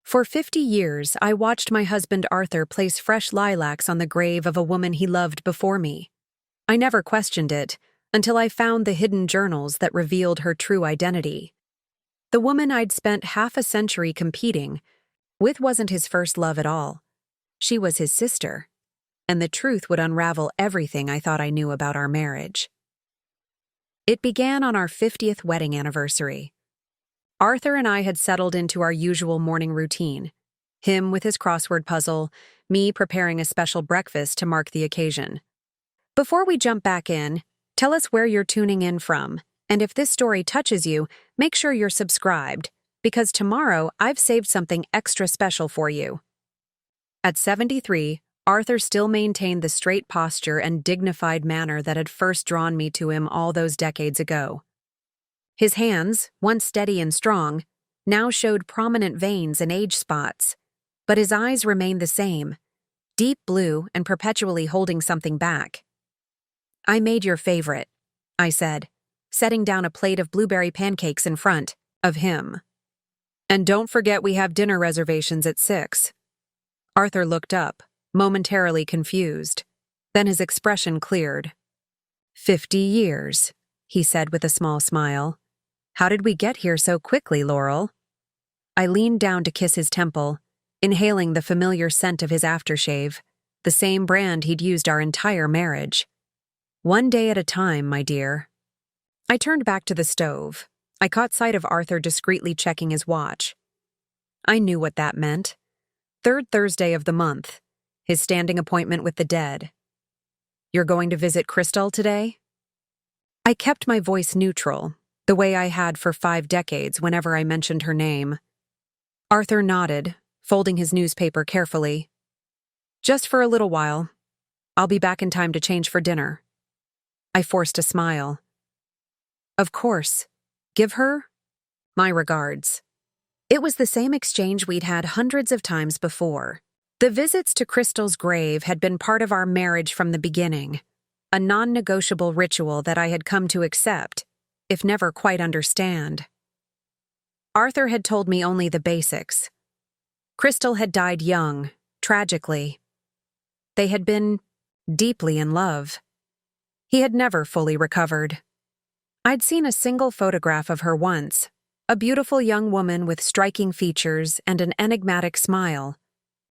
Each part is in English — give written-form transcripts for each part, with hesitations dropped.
For 50 years, I watched my husband Arthur place fresh lilacs on the grave of a woman he loved before me. I never questioned it until I found the hidden journals that revealed her true identity. The woman I'd spent half a century competing with wasn't his first love at all. She was his sister, and the truth would unravel everything I thought I knew about our marriage. It began on our 50th wedding anniversary. Arthur and I had settled into our usual morning routine, him with his crossword puzzle, me preparing a special breakfast to mark the occasion. Before we jump back in, tell us where you're tuning in from, and if this story touches you, make sure you're subscribed, because tomorrow I've saved something extra special for you. At 73, Arthur still maintained the straight posture and dignified manner that had first drawn me to him all those decades ago. His hands, once steady and strong, now showed prominent veins and age spots, but his eyes remained the same, deep blue and perpetually holding something back. "I made your favorite," I said, setting down a plate of blueberry pancakes in front of him. "And don't forget we have dinner reservations at 6. Arthur looked up, momentarily confused. Then his expression cleared. 50 years, he said with a small smile. "How did we get here so quickly, Laurel?" I leaned down to kiss his temple, inhaling the familiar scent of his aftershave, the same brand he'd used our entire marriage. "One day at a time, my dear." I turned back to the stove. I caught sight of Arthur discreetly checking his watch. I knew what that meant. Third Thursday of the month, his standing appointment with the dead. "You're going to visit Crystal today?" I kept my voice neutral, the way I had for 5 decades whenever I mentioned her name. Arthur nodded, folding his newspaper carefully. "Just for a little while. I'll be back in time to change for dinner." I forced a smile. "Of course. Give her my regards." It was the same exchange we'd had hundreds of times before. The visits to Crystal's grave had been part of our marriage from the beginning, a non-negotiable ritual that I had come to accept, if never quite understand. Arthur had told me only the basics. Crystal had died young, tragically. They had been deeply in love. He had never fully recovered. I'd seen a single photograph of her once, a beautiful young woman with striking features and an enigmatic smile.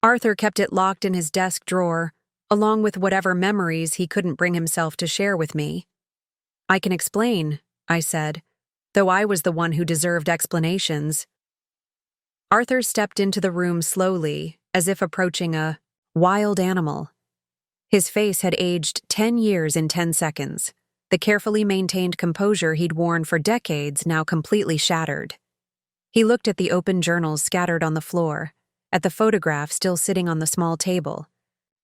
Arthur kept it locked in his desk drawer, along with whatever memories he couldn't bring himself to share with me. "I can explain," I said, though I was the one who deserved explanations. Arthur stepped into the room slowly, as if approaching a wild animal. His face had aged 10 years in 10 seconds, the carefully maintained composure he'd worn for decades now completely shattered. He looked at the open journals scattered on the floor, at the photograph still sitting on the small table,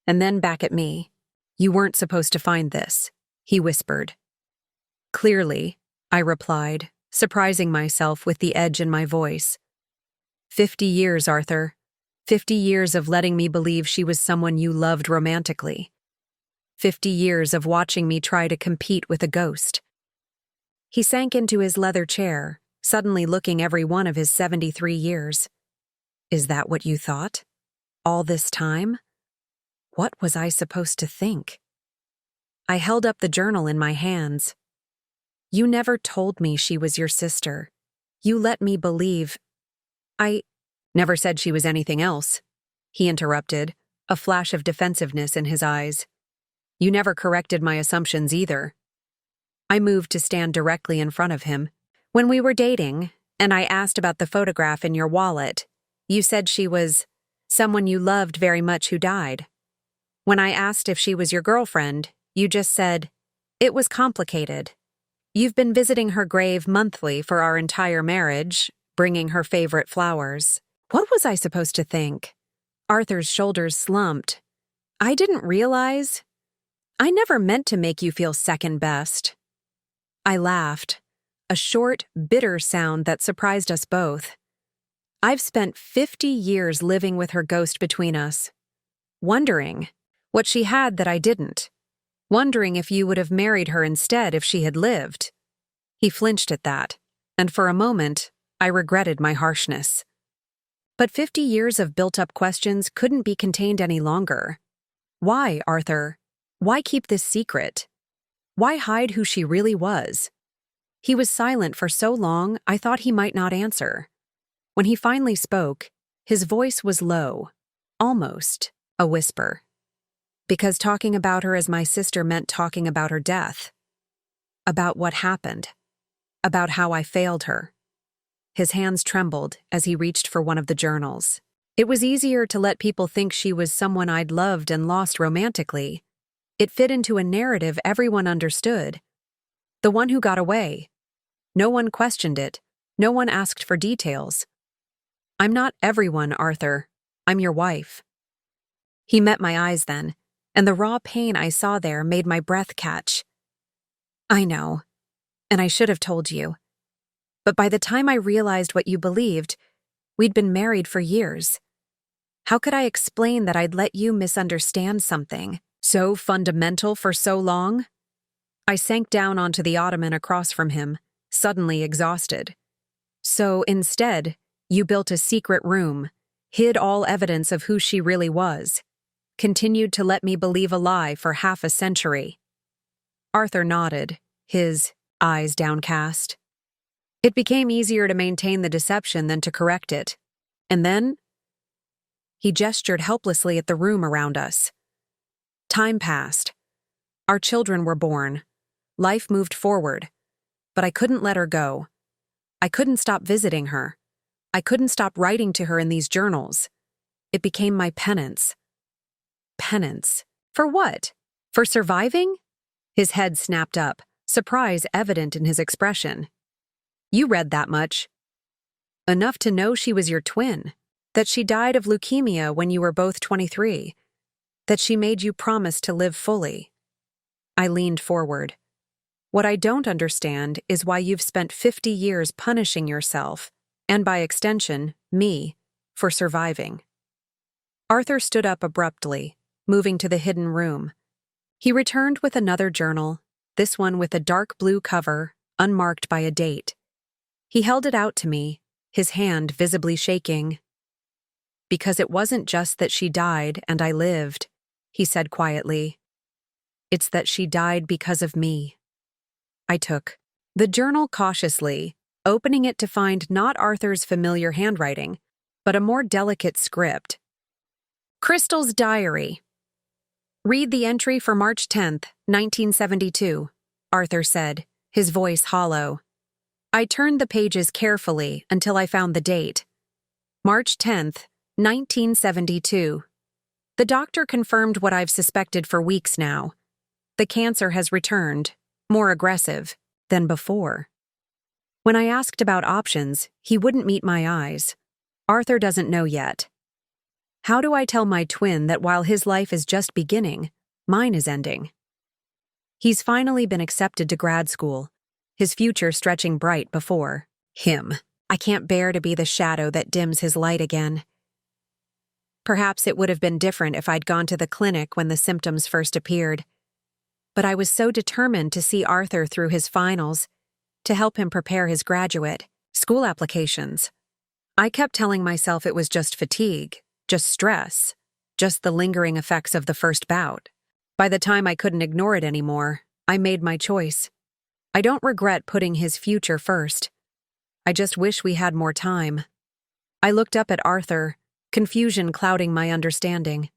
and then back at me. "You weren't supposed to find this," he whispered. "Clearly," I replied, surprising myself with the edge in my voice. 50 years, Arthur. 50 years of letting me believe she was someone you loved romantically. 50 years of watching me try to compete with a ghost." He sank into his leather chair, suddenly looking every one of his 73 years. "Is that what you thought? All this time? What was I supposed to think?" I held up the journal in my hands. "You never told me she was your sister. You let me believe—" "I never said she was anything else," he interrupted, a flash of defensiveness in his eyes. "You never corrected my assumptions either." I moved to stand directly in front of him. "When we were dating, and I asked about the photograph in your wallet, you said she was someone you loved very much who died. When I asked if she was your girlfriend, you just said, 'It was complicated.' You've been visiting her grave monthly for our entire marriage, bringing her favorite flowers." What was I supposed to think? Arthur's shoulders slumped. "I didn't realize. I never meant to make you feel second best." I laughed, a short, bitter sound that surprised us both. "I've spent 50 years living with her ghost between us, wondering what she had that I didn't, wondering if you would have married her instead if she had lived." He flinched at that, and for a moment, I regretted my harshness. But 50 years of built-up questions couldn't be contained any longer. Why, Arthur? Why keep this secret? Why hide who she really was? He was silent for so long, I thought he might not answer. When he finally spoke, his voice was low, almost a whisper. Because talking about her as my sister meant talking about her death. About what happened. About how I failed her. His hands trembled as he reached for one of the journals. It was easier to let people think she was someone I'd loved and lost romantically. It fit into a narrative everyone understood. The one who got away. No one questioned it. No one asked for details. I'm not everyone, Arthur. I'm your wife. He met my eyes then, and the raw pain I saw there made my breath catch. I know, and I should have told you. But by the time I realized what you believed, we'd been married for years. How could I explain that I'd let you misunderstand something so fundamental for so long? I sank down onto the ottoman across from him, suddenly exhausted. So instead, you built a secret room, hid all evidence of who she really was, continued to let me believe a lie for half a century. Arthur nodded, his eyes downcast. It became easier to maintain the deception than to correct it. And then, he gestured helplessly at the room around us. Time passed. Our children were born. Life moved forward. But I couldn't let her go. I couldn't stop visiting her. I couldn't stop writing to her in these journals. It became my penance. Penance? For what? For surviving? His head snapped up, surprise evident in his expression. You read that much. Enough to know she was your twin, that she died of leukemia when you were both 23, that she made you promise to live fully. I leaned forward. What I don't understand is why you've spent 50 years punishing yourself, and by extension, me, for surviving. Arthur stood up abruptly, moving to the hidden room. He returned with another journal, this one with a dark blue cover, unmarked by a date. He held it out to me, his hand visibly shaking. Because it wasn't just that she died and I lived, he said quietly. It's that she died because of me. I took the journal cautiously, opening it to find not Arthur's familiar handwriting, but a more delicate script. Crystal's diary. Read the entry for March 10th, 1972, Arthur said, his voice hollow. I turned the pages carefully until I found the date. March 10th, 1972. The doctor confirmed what I've suspected for weeks now. The cancer has returned, more aggressive than before. When I asked about options, he wouldn't meet my eyes. Arthur doesn't know yet. How do I tell my twin that while his life is just beginning, mine is ending? He's finally been accepted to grad school, his future stretching bright before him. I can't bear to be the shadow that dims his light again. Perhaps it would have been different if I'd gone to the clinic when the symptoms first appeared. But I was so determined to see Arthur through his finals, to help him prepare his graduate school applications. I kept telling myself it was just fatigue, just stress, just the lingering effects of the first bout. By the time I couldn't ignore it anymore, I made my choice. I don't regret putting his future first. I just wish we had more time. I looked up at Arthur, confusion clouding my understanding.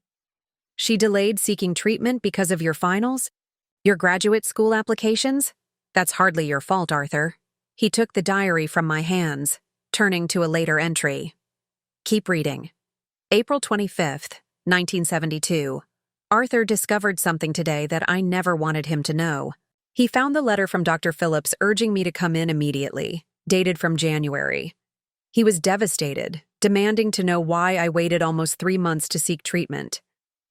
She delayed seeking treatment because of your finals? Your graduate school applications? That's hardly your fault, Arthur. He took the diary from my hands, turning to a later entry. Keep reading. April 25th, 1972. Arthur discovered something today that I never wanted him to know. He found the letter from Dr. Phillips urging me to come in immediately, dated from January. He was devastated, demanding to know why I waited almost 3 months to seek treatment.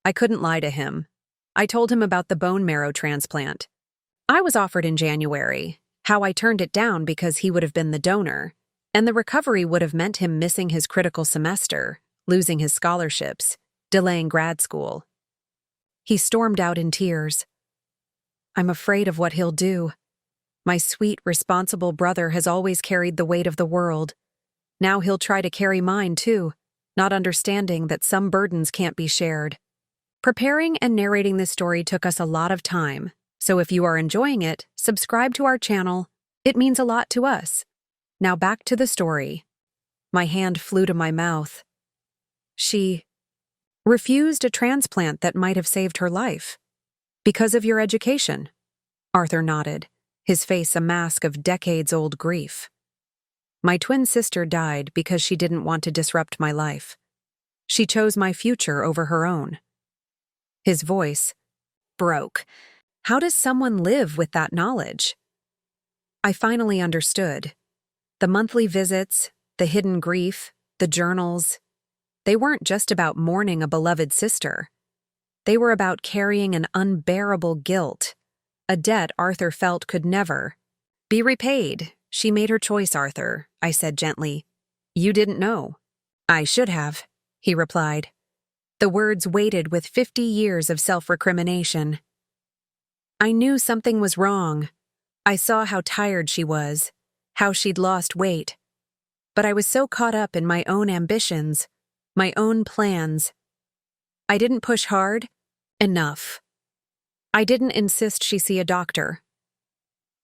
I couldn't lie to him. I told him about the bone marrow transplant. I was offered in January, how I turned it down because he would have been the donor, and the recovery would have meant him missing his critical semester, losing his scholarships, delaying grad school. He stormed out in tears. I'm afraid of what he'll do. My sweet, responsible brother has always carried the weight of the world. Now he'll try to carry mine, too. not understanding that some burdens can't be shared. Preparing and narrating this story took us a lot of time, so if you are enjoying it, subscribe to our channel. It means a lot to us. Now back to the story. My hand flew to my mouth. She refused a transplant that might have saved her life. Because of your education? Arthur nodded, his face a mask of decades-old grief. My twin sister died because she didn't want to disrupt my life. She chose my future over her own. His voice broke. How does someone live with that knowledge? I finally understood. The monthly visits, the hidden grief, the journals, they weren't just about mourning a beloved sister. They were about carrying an unbearable guilt, a debt Arthur felt could never be repaid. She made her choice, Arthur, I said gently. You didn't know. I should have, he replied. The words weighted with 50 years of self-recrimination. I knew something was wrong. I saw how tired she was, how she'd lost weight. But I was so caught up in my own ambitions, my own plans. I didn't push hard enough. I didn't insist she see a doctor.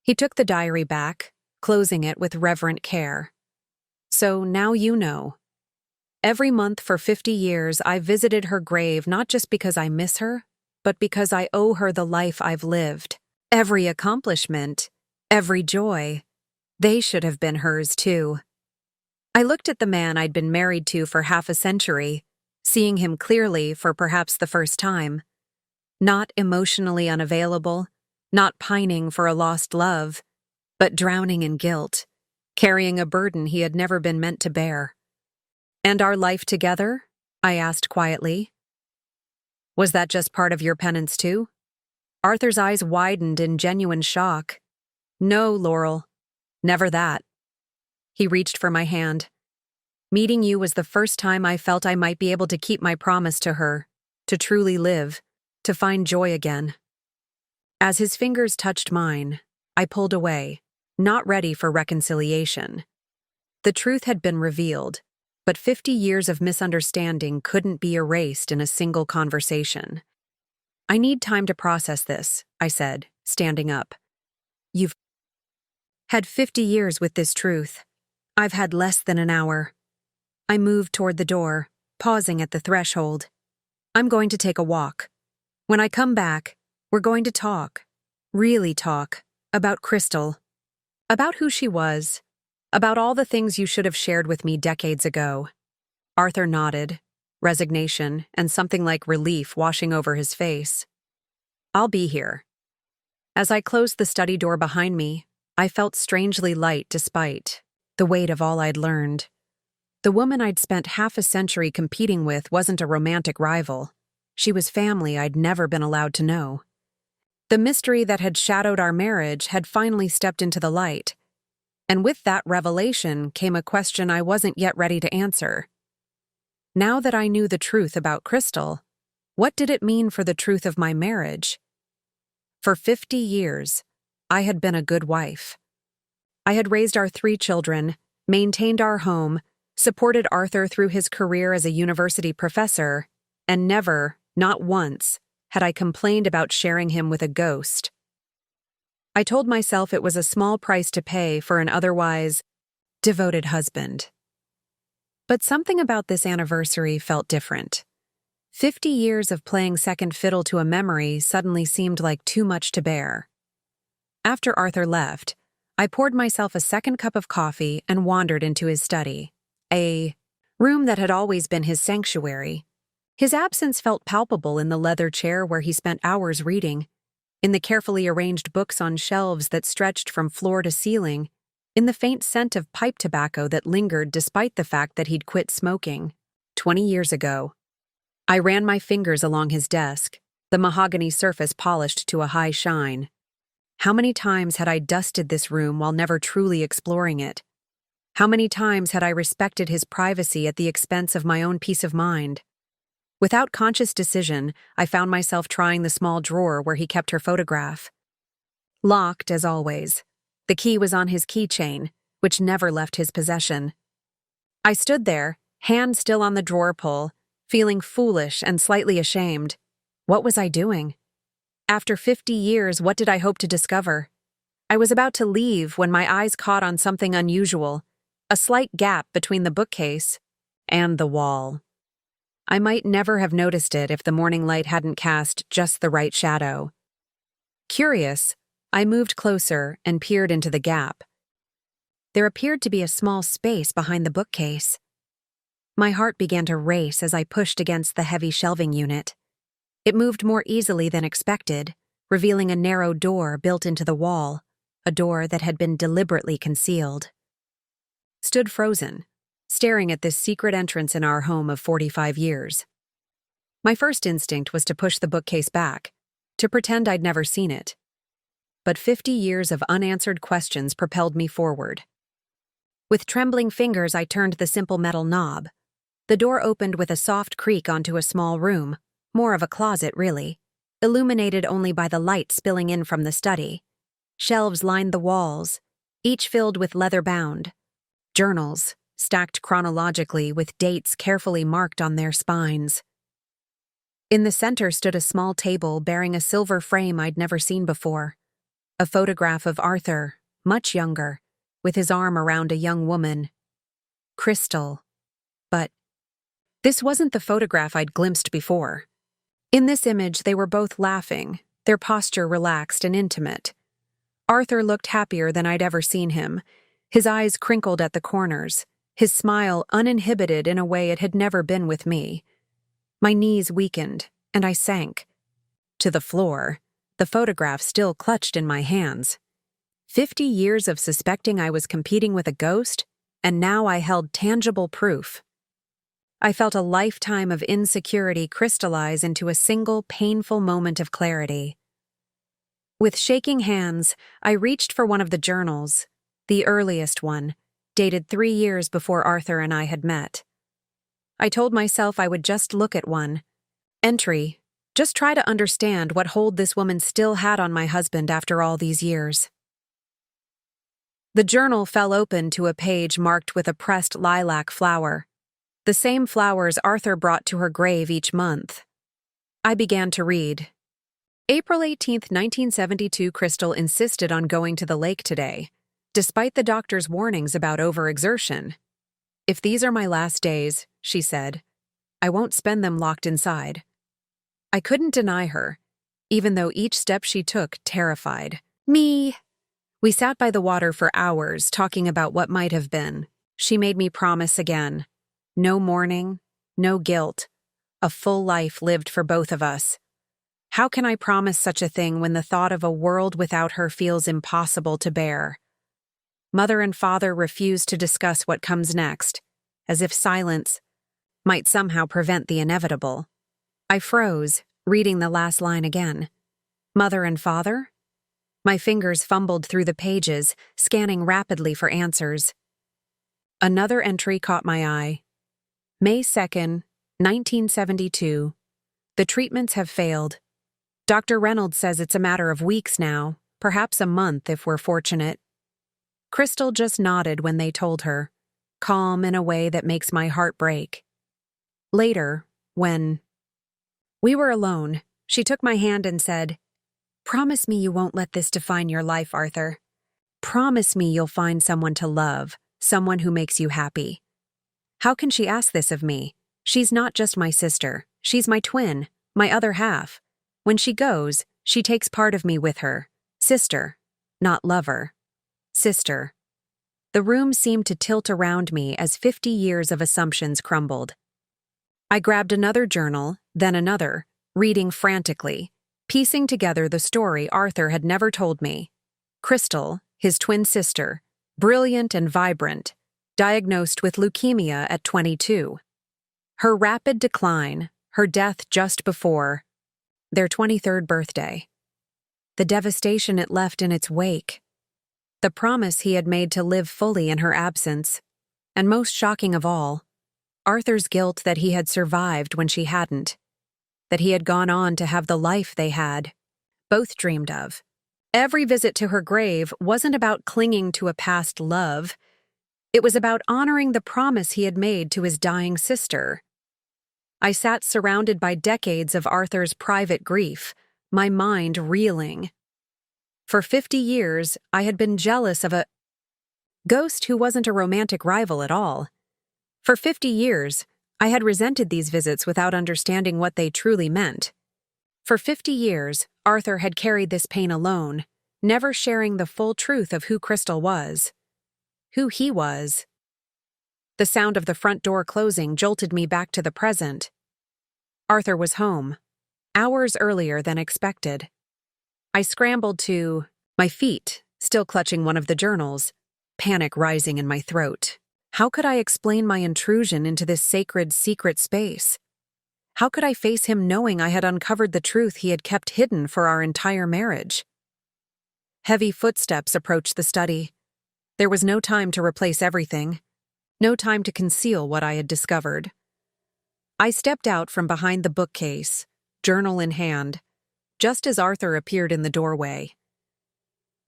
He took the diary back, closing it with reverent care. So now you know. Every month for 50 years, I visited her grave not just because I miss her, but because I owe her the life I've lived. Every accomplishment, every joy, they should have been hers too. I looked at the man I'd been married to for half a century, seeing him clearly for perhaps the first time. Not emotionally unavailable, not pining for a lost love, but drowning in guilt, carrying a burden he had never been meant to bear. And our life together? I asked quietly. Was that just part of your penance too? Arthur's eyes widened in genuine shock. No, Laurel, never that. He reached for my hand. Meeting you was the first time I felt I might be able to keep my promise to her, to truly live, to find joy again. As his fingers touched mine, I pulled away, not ready for reconciliation. The truth had been revealed, but 50 years of misunderstanding couldn't be erased in a single conversation. I need time to process this, I said, standing up. You've had 50 years with this truth. I've had less than an hour. I moved toward the door, pausing at the threshold. I'm going to take a walk. When I come back, we're going to talk, really talk, about Crystal, about who she was, about all the things you should have shared with me decades ago. Arthur nodded, resignation and something like relief washing over his face. I'll be here. As I closed the study door behind me, I felt strangely light despite the weight of all I'd learned. The woman I'd spent half a century competing with wasn't a romantic rival. She was family I'd never been allowed to know. The mystery that had shadowed our marriage had finally stepped into the light. And with that revelation came a question I wasn't yet ready to answer. Now that I knew the truth about Crystal, what did it mean for the truth of my marriage? For 50 years, I had been a good wife. I had raised our 3 children, maintained our home, supported Arthur through his career as a university professor, and never, not once, had I complained about sharing him with a ghost. I told myself it was a small price to pay for an otherwise devoted husband. But something about this anniversary felt different. 50 years of playing second fiddle to a memory suddenly seemed like too much to bear. After Arthur left, I poured myself a second cup of coffee and wandered into his study, a room that had always been his sanctuary. His absence felt palpable in the leather chair where he spent hours reading, in the carefully arranged books on shelves that stretched from floor to ceiling, in the faint scent of pipe tobacco that lingered despite the fact that he'd quit smoking 20 years ago. I ran my fingers along his desk, the mahogany surface polished to a high shine. How many times had I dusted this room while never truly exploring it? How many times had I respected his privacy at the expense of my own peace of mind? Without conscious decision, I found myself trying the small drawer where he kept her photograph. Locked, as always. The key was on his keychain, which never left his possession. I stood there, hand still on the drawer pull, feeling foolish and slightly ashamed. What was I doing? After 50 years, what did I hope to discover? I was about to leave when my eyes caught on something unusual, a slight gap between the bookcase and the wall. I might never have noticed it if the morning light hadn't cast just the right shadow. Curious, I moved closer and peered into the gap. There appeared to be a small space behind the bookcase. My heart began to race as I pushed against the heavy shelving unit. It moved more easily than expected, revealing a narrow door built into the wall, a door that had been deliberately concealed. Stood frozen, staring at this secret entrance in our home of 45 years. My first instinct was to push the bookcase back, to pretend I'd never seen it. But 50 years of unanswered questions propelled me forward. With trembling fingers, I turned the simple metal knob. The door opened with a soft creak onto a small room, more of a closet, really, illuminated only by the light spilling in from the study. Shelves lined the walls, each filled with leather-bound journals, stacked chronologically with dates carefully marked on their spines. In the center stood a small table bearing a silver frame I'd never seen before. A photograph of Arthur, much younger, with his arm around a young woman. Crystal. But this wasn't the photograph I'd glimpsed before. In this image, they were both laughing, their posture relaxed and intimate. Arthur looked happier than I'd ever seen him, his eyes crinkled at the corners, his smile uninhibited in a way it had never been with me. My knees weakened, and I sank to the floor, the photograph still clutched in my hands. 50 years of suspecting I was competing with a ghost, and now I held tangible proof. I felt a lifetime of insecurity crystallize into a single painful moment of clarity. With shaking hands, I reached for one of the journals, the earliest one, dated 3 years before Arthur and I had met. I told myself I would just look at one. Entry, just try to understand what hold this woman still had on my husband after all these years. The journal fell open to a page marked with a pressed lilac flower, the same flowers Arthur brought to her grave each month. I began to read. April 18, 1972, Crystal insisted on going to the lake today, despite the doctor's warnings about overexertion. If these are my last days, she said, I won't spend them locked inside. I couldn't deny her, even though each step she took terrified me. We sat by the water for hours, talking about what might have been. She made me promise again. No mourning, no guilt, a full life lived for both of us. How can I promise such a thing when the thought of a world without her feels impossible to bear? Mother and father refuse to discuss what comes next, as if silence might somehow prevent the inevitable. I froze, reading the last line again. Mother and father? My fingers fumbled through the pages, scanning rapidly for answers. Another entry caught my eye. May 2nd, 1972. The treatments have failed. Dr. Reynolds says it's a matter of weeks now, perhaps a month if we're fortunate. Crystal just nodded when they told her, calm in a way that makes my heart break. Later, when we were alone, she took my hand and said, Promise me you won't let this define your life, Arthur. Promise me you'll find someone to love, someone who makes you happy. How can she ask this of me? She's not just my sister. She's my twin, my other half. When she goes, she takes part of me with her. Sister, not lover. Sister. The room seemed to tilt around me as 50 years of assumptions crumbled. I grabbed another journal, then another, reading frantically, piecing together the story Arthur had never told me. Crystal, his twin sister, brilliant and vibrant, diagnosed with leukemia at 22. Her rapid decline, her death just before their 23rd birthday. The devastation it left in its wake. The promise he had made to live fully in her absence. And most shocking of all, Arthur's guilt that he had survived when she hadn't. That he had gone on to have the life they had, both dreamed of. Every visit to her grave wasn't about clinging to a past love. It was about honoring the promise he had made to his dying sister. I sat surrounded by decades of Arthur's private grief, my mind reeling. For 50 years, I had been jealous of a ghost who wasn't a romantic rival at all. For 50 years, I had resented these visits without understanding what they truly meant. For 50 years, Arthur had carried this pain alone, never sharing the full truth of who Crystal was. Who he was. The sound of the front door closing jolted me back to the present. Arthur was home, hours earlier than expected. I scrambled to my feet, still clutching one of the journals, panic rising in my throat. How could I explain my intrusion into this sacred, secret space? How could I face him knowing I had uncovered the truth he had kept hidden for our entire marriage? Heavy footsteps approached the study. There was no time to replace everything, no time to conceal what I had discovered. I stepped out from behind the bookcase, journal in hand, just as Arthur appeared in the doorway.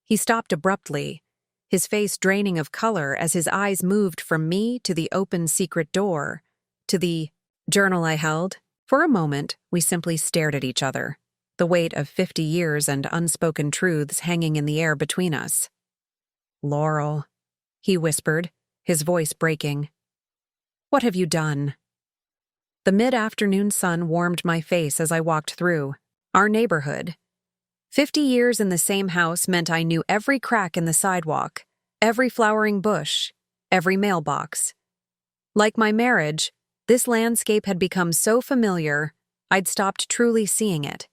He stopped abruptly, his face draining of color as his eyes moved from me to the open secret door, to the journal I held. For a moment, we simply stared at each other, the weight of 50 years and unspoken truths hanging in the air between us. "Laurel," he whispered, his voice breaking. "What have you done?" The mid-afternoon sun warmed my face as I walked through our neighborhood. 50 years in the same house meant I knew every crack in the sidewalk, every flowering bush, every mailbox. Like my marriage, this landscape had become so familiar, I'd stopped truly seeing it.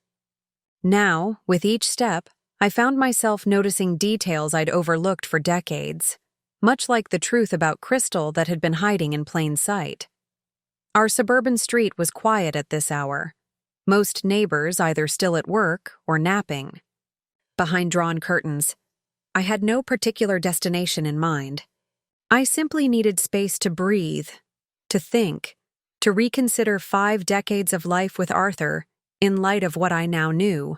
Now, with each step, I found myself noticing details I'd overlooked for decades, much like the truth about Crystal that had been hiding in plain sight. Our suburban street was quiet at this hour, most neighbors either still at work or napping. Behind drawn curtains, I had no particular destination in mind. I simply needed space to breathe, to think, to reconsider 5 decades of life with Arthur in light of what I now knew.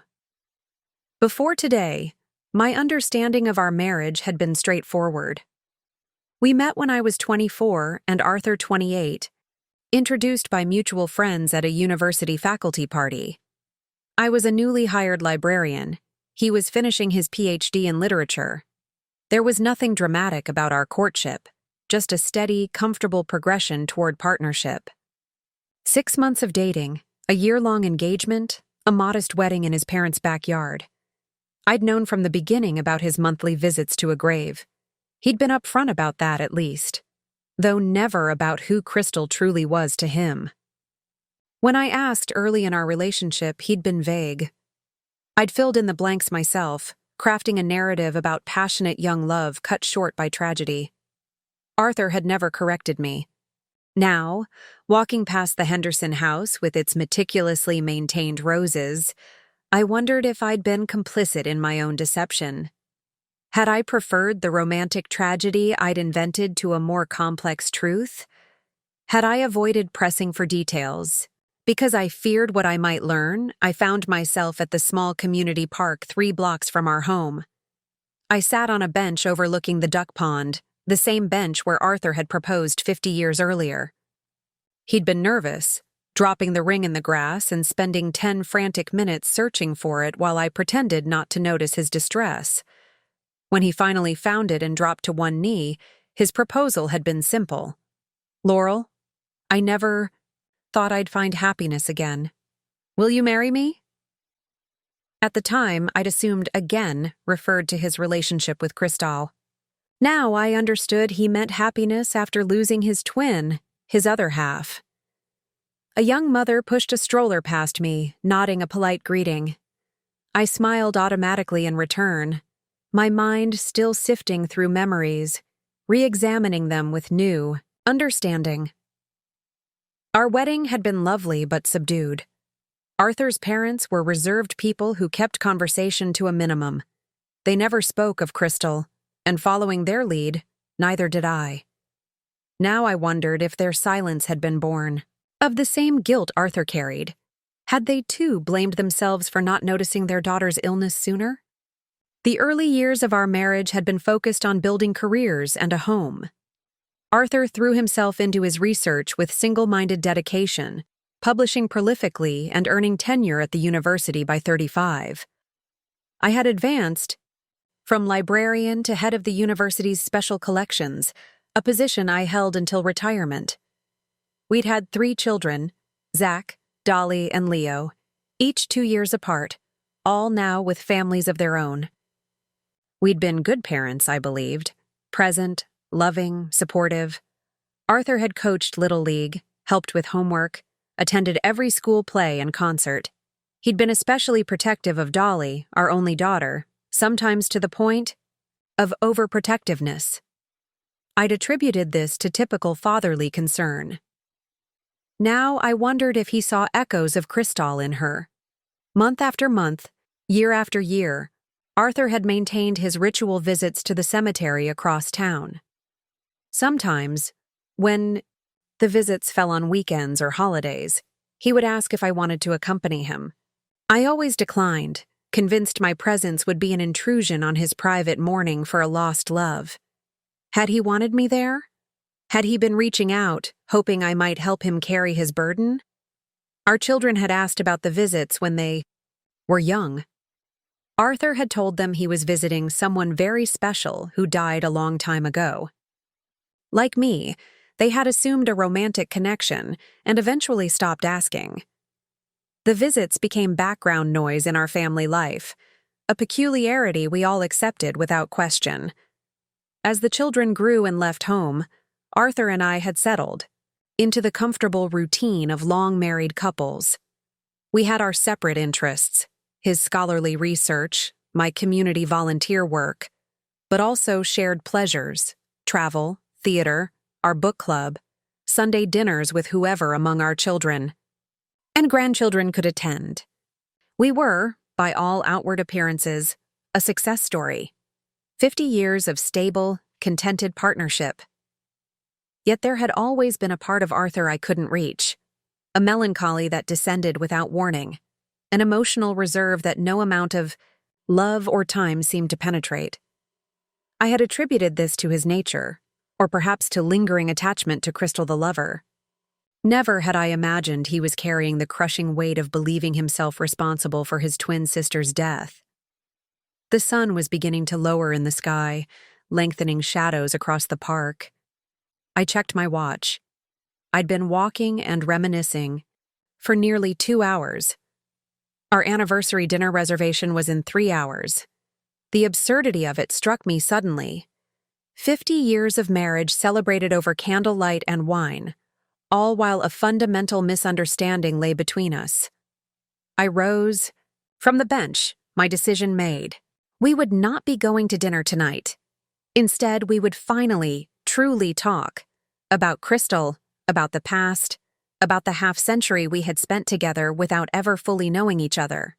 Before today, my understanding of our marriage had been straightforward. We met when I was 24 and Arthur 28, introduced by mutual friends at a university faculty party. I was a newly hired librarian. He was finishing his PhD in literature. There was nothing dramatic about our courtship, just a steady, comfortable progression toward partnership. 6 months of dating, a year-long engagement, a modest wedding in his parents' backyard. I'd known from the beginning about his monthly visits to a grave. He'd been upfront about that at least, though never about who Crystal truly was to him. When I asked early in our relationship, he'd been vague. I'd filled in the blanks myself, crafting a narrative about passionate young love cut short by tragedy. Arthur had never corrected me. Now, walking past the Henderson house with its meticulously maintained roses, I wondered if I'd been complicit in my own deception. Had I preferred the romantic tragedy I'd invented to a more complex truth? Had I avoided pressing for details? Because I feared what I might learn, I found myself at the small community park 3 blocks from our home. I sat on a bench overlooking the duck pond, the same bench where Arthur had proposed 50 years earlier. He'd been nervous, dropping the ring in the grass and spending 10 frantic minutes searching for it while I pretended not to notice his distress. When he finally found it and dropped to one knee, his proposal had been simple. "Laurel, I never thought I'd find happiness again. Will you marry me?" At the time, I'd assumed "again" referred to his relationship with Crystal. Now I understood he meant happiness after losing his twin, his other half. A young mother pushed a stroller past me, nodding a polite greeting. I smiled automatically in return, my mind still sifting through memories, re-examining them with new understanding. Our wedding had been lovely but subdued. Arthur's parents were reserved people who kept conversation to a minimum. They never spoke of Crystal, and following their lead, neither did I. Now I wondered if their silence had been born of the same guilt Arthur carried. Had they too blamed themselves for not noticing their daughter's illness sooner? The early years of our marriage had been focused on building careers and a home. Arthur threw himself into his research with single-minded dedication, publishing prolifically and earning tenure at the university by 35. I had advanced from librarian to head of the university's special collections, a position I held until retirement. We'd had 3 children, Zach, Dolly, and Leo, each 2 years apart, all now with families of their own. We'd been good parents, I believed, present, loving, supportive. Arthur had coached Little League, helped with homework, attended every school play and concert. He'd been especially protective of Dolly, our only daughter, sometimes to the point of overprotectiveness. I'd attributed this to typical fatherly concern. Now I wondered if he saw echoes of Crystal in her. Month after month, year after year, Arthur had maintained his ritual visits to the cemetery across town. Sometimes, when the visits fell on weekends or holidays, he would ask if I wanted to accompany him. I always declined, convinced my presence would be an intrusion on his private mourning for a lost love. Had he wanted me there? Had he been reaching out, hoping I might help him carry his burden? Our children had asked about the visits when they were young. Arthur had told them he was visiting someone very special who died a long time ago. Like me, they had assumed a romantic connection and eventually stopped asking. The visits became background noise in our family life, a peculiarity we all accepted without question. As the children grew and left home, Arthur and I had settled into the comfortable routine of long-married couples. We had our separate interests, his scholarly research, my community volunteer work, but also shared pleasures, travel, theater, our book club, Sunday dinners with whoever among our children, and grandchildren could attend. We were, by all outward appearances, a success story. 50 years of stable, contented partnership. Yet there had always been a part of Arthur I couldn't reach, a melancholy that descended without warning, an emotional reserve that no amount of love or time seemed to penetrate. I had attributed this to his nature, or perhaps to lingering attachment to Crystal the lover. Never had I imagined he was carrying the crushing weight of believing himself responsible for his twin sister's death. The sun was beginning to lower in the sky, lengthening shadows across the park. I checked my watch. I'd been walking and reminiscing for nearly 2 hours. Our anniversary dinner reservation was in 3 hours. The absurdity of it struck me suddenly. 50 years of marriage celebrated over candlelight and wine, all while a fundamental misunderstanding lay between us. I rose from the bench, my decision made. We would not be going to dinner tonight. Instead, we would finally, truly talk about Crystal, about the past, about the half-century we had spent together without ever fully knowing each other.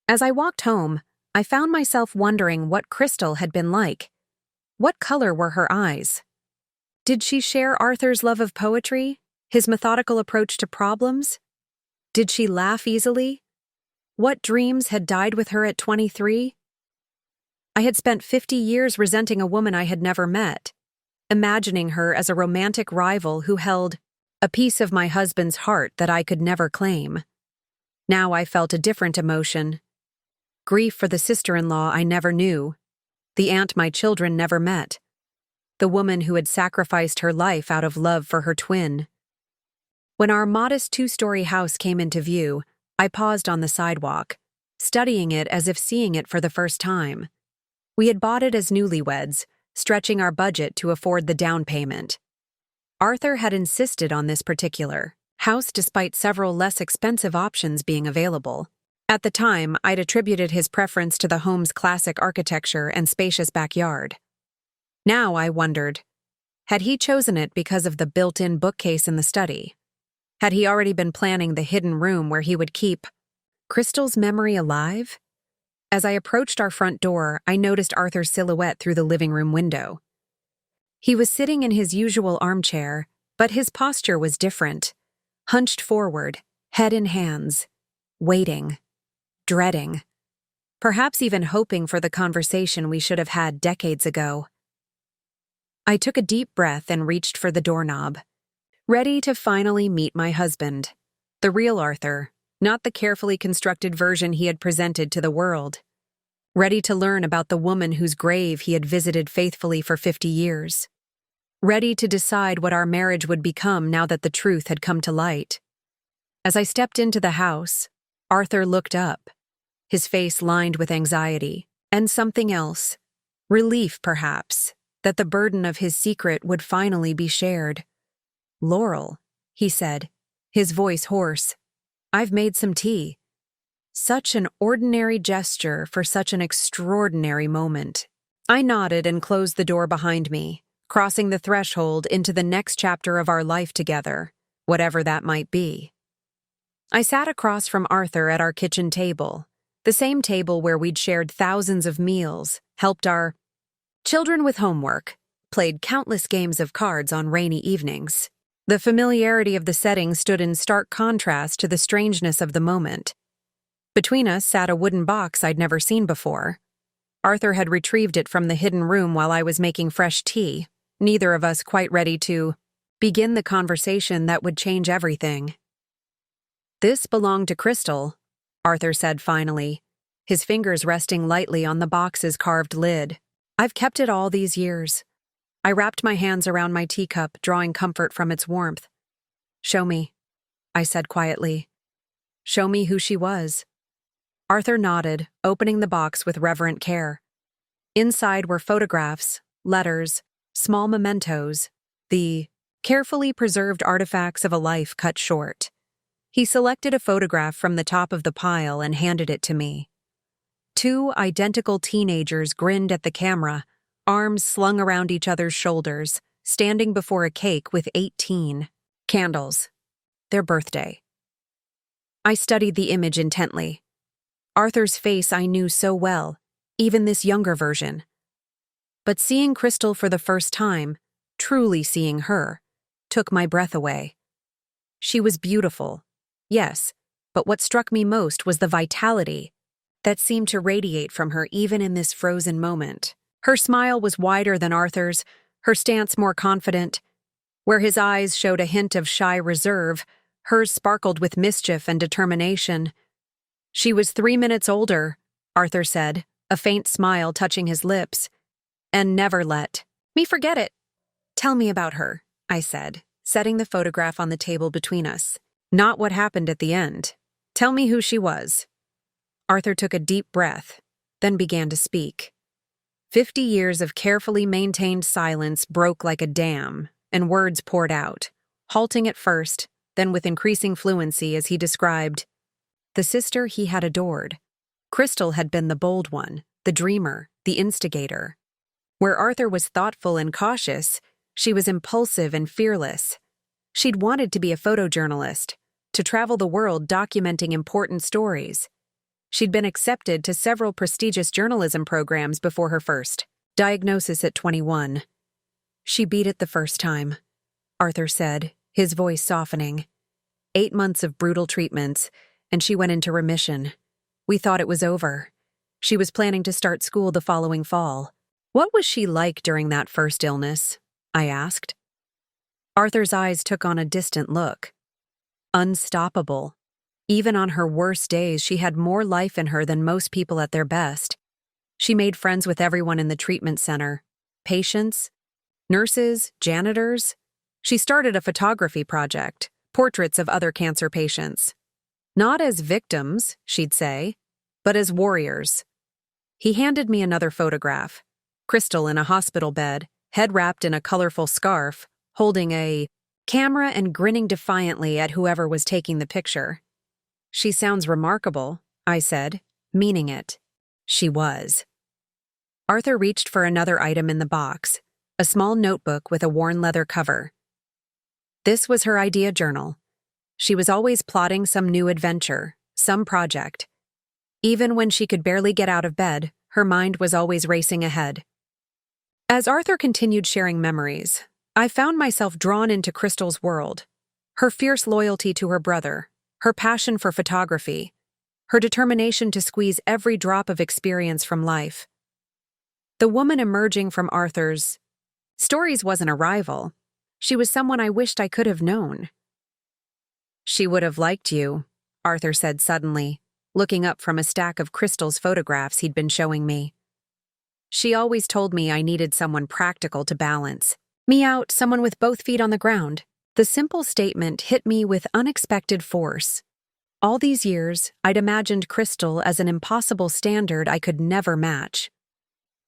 As I walked home, I found myself wondering what Crystal had been like. What color were her eyes? Did she share Arthur's love of poetry, his methodical approach to problems? Did she laugh easily? What dreams had died with her at 23? I had spent 50 years resenting a woman I had never met, imagining her as a romantic rival who held a piece of my husband's heart that I could never claim. Now I felt a different emotion. Grief for the sister-in-law I never knew, the aunt my children never met, the woman who had sacrificed her life out of love for her twin. When our modest 2-story house came into view, I paused on the sidewalk, studying it as if seeing it for the first time. We had bought it as newlyweds, stretching our budget to afford the down payment. Arthur had insisted on this particular house despite several less expensive options being available. At the time, I'd attributed his preference to the home's classic architecture and spacious backyard. Now I wondered, had he chosen it because of the built-in bookcase in the study? Had he already been planning the hidden room where he would keep Crystal's memory alive? As I approached our front door, I noticed Arthur's silhouette through the living room window. He was sitting in his usual armchair, but his posture was different, hunched forward, head in hands, waiting, dreading, perhaps even hoping for the conversation we should have had decades ago. I took a deep breath and reached for the doorknob, ready to finally meet my husband. The real Arthur, not the carefully constructed version he had presented to the world. Ready to learn about the woman whose grave he had visited faithfully for 50 years. Ready to decide what our marriage would become now that the truth had come to light. As I stepped into the house, Arthur looked up, his face lined with anxiety, and something else, relief perhaps, that the burden of his secret would finally be shared. "Laurel," he said, his voice hoarse, "I've made some tea." Such an ordinary gesture for such an extraordinary moment. I nodded and closed the door behind me, crossing the threshold into the next chapter of our life together, whatever that might be. I sat across from Arthur at our kitchen table, the same table where we'd shared thousands of meals, helped our children with homework, played countless games of cards on rainy evenings. The familiarity of the setting stood in stark contrast to the strangeness of the moment. Between us sat a wooden box I'd never seen before. Arthur had retrieved it from the hidden room while I was making fresh tea, neither of us quite ready to begin the conversation that would change everything. "This belonged to Crystal," Arthur said finally, his fingers resting lightly on the box's carved lid. "I've kept it all these years." I wrapped my hands around my teacup, drawing comfort from its warmth. "Show me," I said quietly. "Show me who she was." Arthur nodded, opening the box with reverent care. Inside were photographs, letters, small mementos, the carefully preserved artifacts of a life cut short. He selected a photograph from the top of the pile and handed it to me. Two identical teenagers grinned at the camera, arms slung around each other's shoulders, standing before a cake with 18 candles. Their birthday. I studied the image intently. Arthur's face I knew so well, even this younger version. But seeing Crystal for the first time, truly seeing her, took my breath away. She was beautiful, yes, but what struck me most was the vitality that seemed to radiate from her even in this frozen moment. Her smile was wider than Arthur's, her stance more confident. Where his eyes showed a hint of shy reserve, hers sparkled with mischief and determination. "She was 3 minutes older," Arthur said, a faint smile touching his lips, "and never let me forget it." "Tell me about her," I said, setting the photograph on the table between us. "Not what happened at the end. Tell me who she was." Arthur took a deep breath, then began to speak. 50 years of carefully maintained silence broke like a dam, and words poured out, halting at first, then with increasing fluency as he described the sister he had adored. Crystal had been the bold one, the dreamer, the instigator. Where Arthur was thoughtful and cautious, she was impulsive and fearless. She'd wanted to be a photojournalist, to travel the world documenting important stories. She'd been accepted to several prestigious journalism programs before her first diagnosis at 21. "She beat it the first time," Arthur said, his voice softening. 8 months of brutal treatments, and she went into remission. We thought it was over. She was planning to start school the following fall. "What was she like during that first illness?" I asked. Arthur's eyes took on a distant look. Unstoppable. Even on her worst days, she had more life in her than most people at their best. She made friends with everyone in the treatment center. Patients, nurses, janitors. She started a photography project, portraits of other cancer patients. Not as victims, she'd say, but as warriors. He handed me another photograph. Crystal in a hospital bed, head wrapped in a colorful scarf, holding a camera and grinning defiantly at whoever was taking the picture. "She sounds remarkable," I said, meaning it. She was. Arthur reached for another item in the box, a small notebook with a worn leather cover. This was her idea journal. She was always plotting some new adventure, some project. Even when she could barely get out of bed, her mind was always racing ahead. As Arthur continued sharing memories, I found myself drawn into Crystal's world. Her fierce loyalty to her brother, her passion for photography, her determination to squeeze every drop of experience from life. The woman emerging from Arthur's Stories wasn't a rival. She was someone I wished I could have known. She would have liked you, Arthur said suddenly, looking up from a stack of Crystal's photographs he'd been showing me. She always told me I needed someone practical to balance me out, someone with both feet on the ground. The simple statement hit me with unexpected force. All these years, I'd imagined Crystal as an impossible standard I could never match.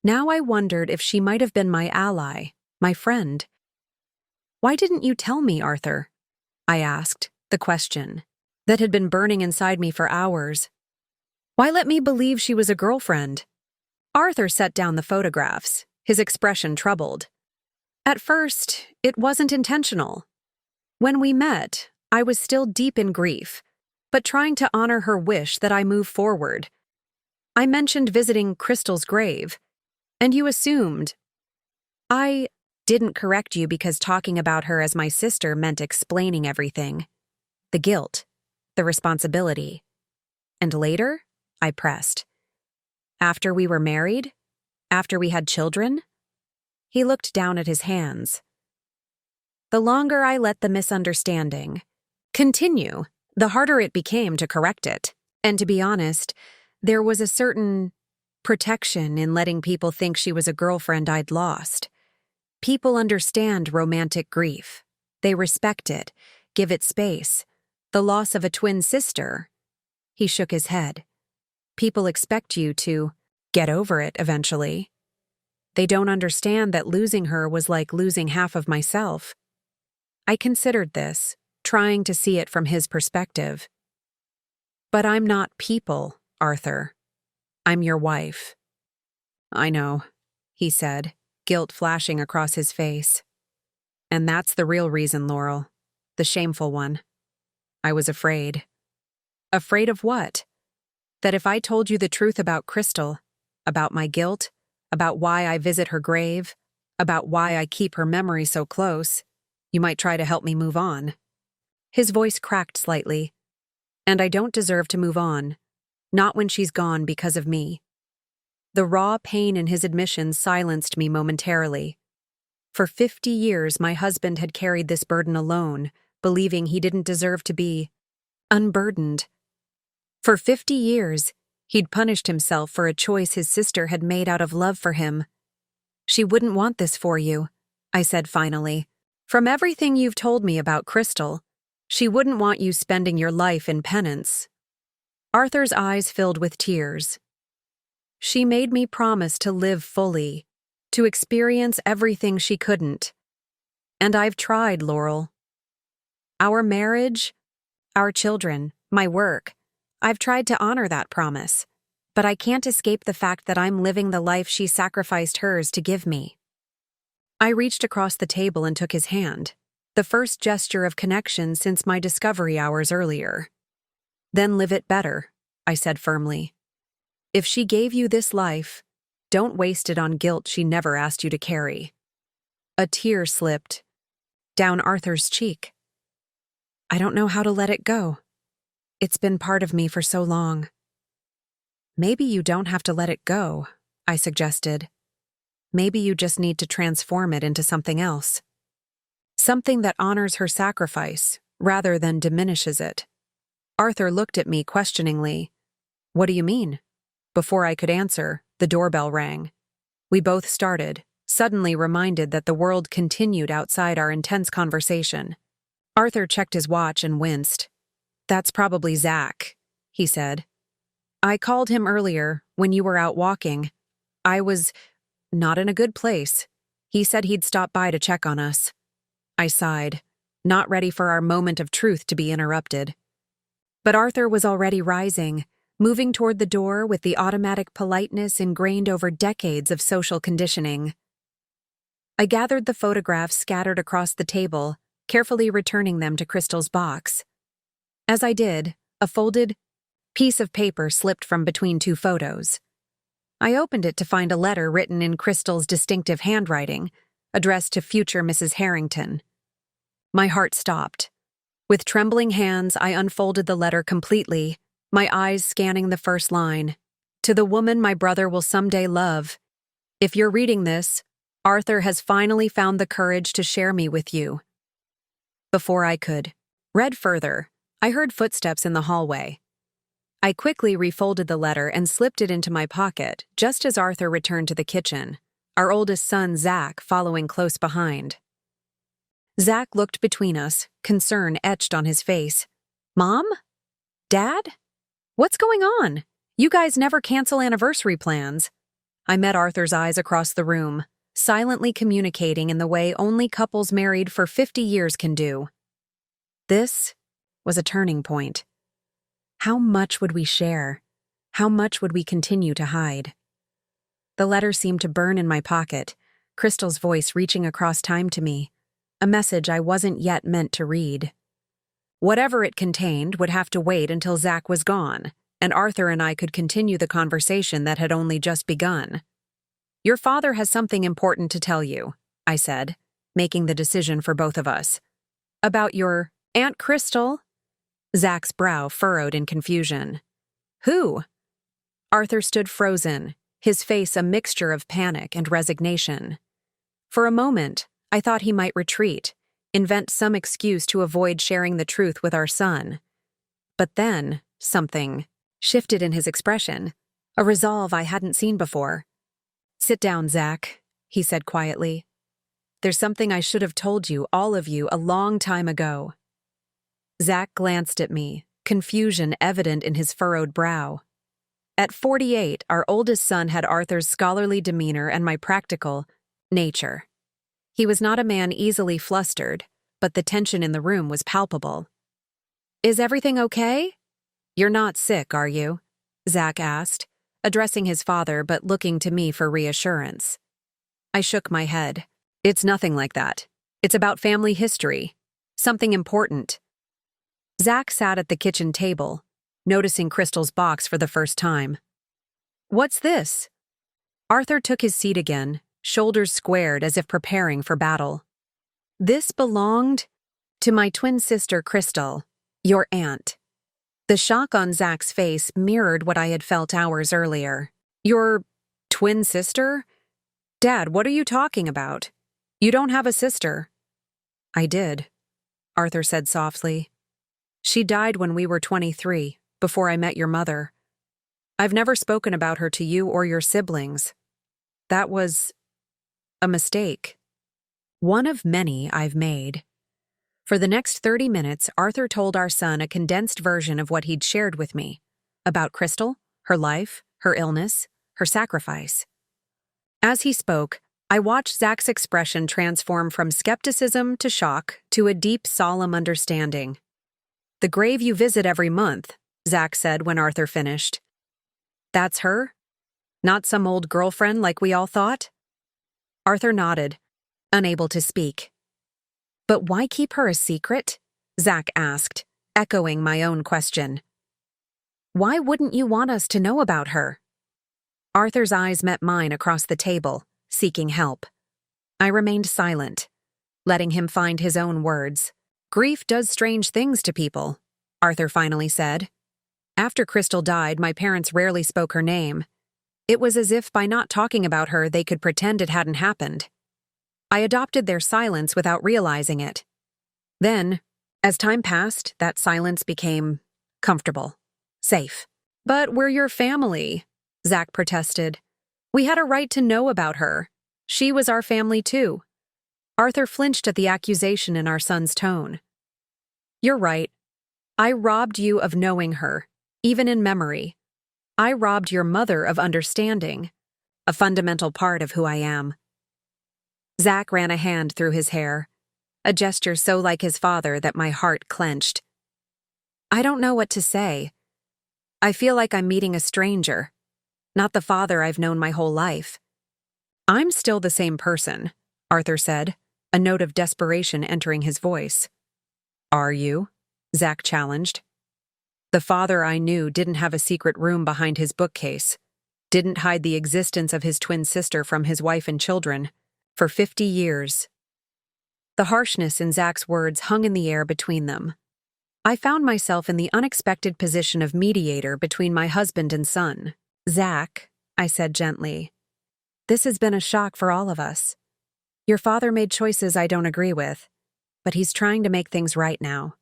Now I wondered if she might have been my ally, my friend. "Why didn't you tell me, Arthur?" I asked, the question that had been burning inside me for hours. "Why let me believe she was a girlfriend?" Arthur set down the photographs, his expression troubled. "At first, it wasn't intentional. When we met, I was still deep in grief, but trying to honor her wish that I move forward. I mentioned visiting Crystal's grave, and you assumed. I didn't correct you because talking about her as my sister meant explaining everything. The guilt, the responsibility. And later, I pressed. After we were married? After we had children?" He looked down at his hands. "The longer I let the misunderstanding continue, the harder it became to correct it. And to be honest, there was a certain protection in letting people think she was a girlfriend I'd lost. People understand romantic grief. They respect it, give it space. The loss of a twin sister." He shook his head. "People expect you to get over it eventually. They don't understand that losing her was like losing half of myself." I considered this, trying to see it from his perspective. "But I'm not people, Arthur. I'm your wife." "I know," he said, guilt flashing across his face. "And that's the real reason, Laurel. The shameful one. I was afraid." "Afraid of what?" "That if I told you the truth about Crystal, about my guilt, about why I visit her grave, about why I keep her memory so close, you might try to help me move on." His voice cracked slightly. "And I don't deserve to move on. Not when she's gone because of me." The raw pain in his admission silenced me momentarily. For 50 years, my husband had carried this burden alone, believing he didn't deserve to be unburdened. For 50 years, he'd punished himself for a choice his sister had made out of love for him. "She wouldn't want this for you," I said finally. "From everything you've told me about Crystal, she wouldn't want you spending your life in penance." Arthur's eyes filled with tears. "She made me promise to live fully, to experience everything she couldn't. And I've tried, Laurel. Our marriage, our children, my work, I've tried to honor that promise. But I can't escape the fact that I'm living the life she sacrificed hers to give me." I reached across the table and took his hand, the first gesture of connection since my discovery hours earlier. "Then live it better," I said firmly. "If she gave you this life, don't waste it on guilt she never asked you to carry." A tear slipped down Arthur's cheek. "I don't know how to let it go. It's been part of me for so long." "Maybe you don't have to let it go," I suggested. "Maybe you just need to transform it into something else. Something that honors her sacrifice, rather than diminishes it." Arthur looked at me questioningly. "What do you mean?" Before I could answer, the doorbell rang. We both started, suddenly reminded that the world continued outside our intense conversation. Arthur checked his watch and winced. "That's probably Zach," he said. "I called him earlier, when you were out walking. I was not in a good place. He said he'd stop by to check on us." I sighed, not ready for our moment of truth to be interrupted. But Arthur was already rising, moving toward the door with the automatic politeness ingrained over decades of social conditioning. I gathered the photographs scattered across the table, carefully returning them to Crystal's box. As I did, a folded piece of paper slipped from between two photos. I opened it to find a letter written in Crystal's distinctive handwriting, addressed to future Mrs. Harrington. My heart stopped. With trembling hands, I unfolded the letter completely, my eyes scanning the first line. "To the woman my brother will someday love. If you're reading this, Arthur has finally found the courage to share me with you. Before I could read further, I heard footsteps in the hallway. I quickly refolded the letter and slipped it into my pocket just as Arthur returned to the kitchen, our oldest son, Zach, following close behind. Zach looked between us, concern etched on his face. Mom? Dad? What's going on? You guys never cancel anniversary plans. I met Arthur's eyes across the room, silently communicating in the way only couples married for 50 years can do. This was a turning point. How much would we share? How much would we continue to hide? The letter seemed to burn in my pocket, Crystal's voice reaching across time to me, a message I wasn't yet meant to read. Whatever it contained would have to wait until Zach was gone, and Arthur and I could continue the conversation that had only just begun. Your father has something important to tell you, I said, making the decision for both of us. About your Aunt Crystal? Zach's brow furrowed in confusion. Who? Arthur stood frozen, his face a mixture of panic and resignation. For a moment, I thought he might retreat, invent some excuse to avoid sharing the truth with our son. But then, something shifted in his expression, a resolve I hadn't seen before. Sit down, Zach, he said quietly. There's something I should have told you, all of you, a long time ago. Zach glanced at me, confusion evident in his furrowed brow. At 48, our oldest son had Arthur's scholarly demeanor and my practical nature. He was not a man easily flustered, but the tension in the room was palpable. Is everything okay? You're not sick, are you? Zach asked, addressing his father but looking to me for reassurance. I shook my head. It's nothing like that. It's about family history. Something important. Zach sat at the kitchen table, noticing Crystal's box for the first time. What's this? Arthur took his seat again, shoulders squared as if preparing for battle. This belonged to my twin sister, Crystal, your aunt. The shock on Zach's face mirrored what I had felt hours earlier. Your twin sister? Dad, what are you talking about? You don't have a sister. I did, Arthur said softly. She died when we were 23, before I met your mother. I've never spoken about her to you or your siblings. That was a mistake. One of many I've made. For the next 30 minutes, Arthur told our son a condensed version of what he'd shared with me, about Crystal, her life, her illness, her sacrifice. As he spoke, I watched Zach's expression transform from skepticism to shock to a deep, solemn understanding. The grave you visit every month, Zach said when Arthur finished. That's her? Not some old girlfriend like we all thought? Arthur nodded, unable to speak. But why keep her a secret? Zach asked, echoing my own question. Why wouldn't you want us to know about her? Arthur's eyes met mine across the table, seeking help. I remained silent, letting him find his own words. Grief does strange things to people, Arthur finally said. After Crystal died, my parents rarely spoke her name. It was as if by not talking about her, they could pretend it hadn't happened. I adopted their silence without realizing it. Then, as time passed, that silence became comfortable, safe. But we're your family, Zach protested. We had a right to know about her. She was our family too. Arthur flinched at the accusation in our son's tone. You're right. I robbed you of knowing her, even in memory. I robbed your mother of understanding, a fundamental part of who I am. Zach ran a hand through his hair, a gesture so like his father that my heart clenched. I don't know what to say. I feel like I'm meeting a stranger, not the father I've known my whole life. I'm still the same person, Arthur said, a note of desperation entering his voice. Are you? Zach challenged. The father I knew didn't have a secret room behind his bookcase, didn't hide the existence of his twin sister from his wife and children, for 50 years. The harshness in Zach's words hung in the air between them. I found myself in the unexpected position of mediator between my husband and son. Zach, I said gently, this has been a shock for all of us. Your father made choices I don't agree with, but he's trying to make things right now.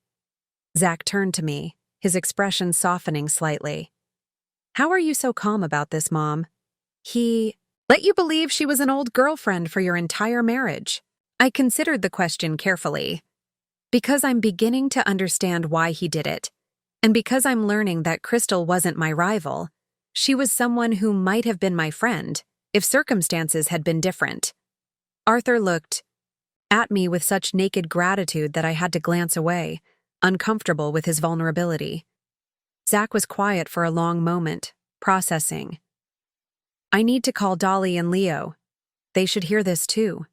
Zach turned to me, his expression softening slightly. How are you so calm about this, Mom? He let you believe she was an old girlfriend for your entire marriage. I considered the question carefully. Because I'm beginning to understand why he did it, and because I'm learning that Crystal wasn't my rival, she was someone who might have been my friend if circumstances had been different. Arthur looked at me with such naked gratitude that I had to glance away, uncomfortable with his vulnerability. Zach was quiet for a long moment, processing. I need to call Dolly and Leo. They should hear this too.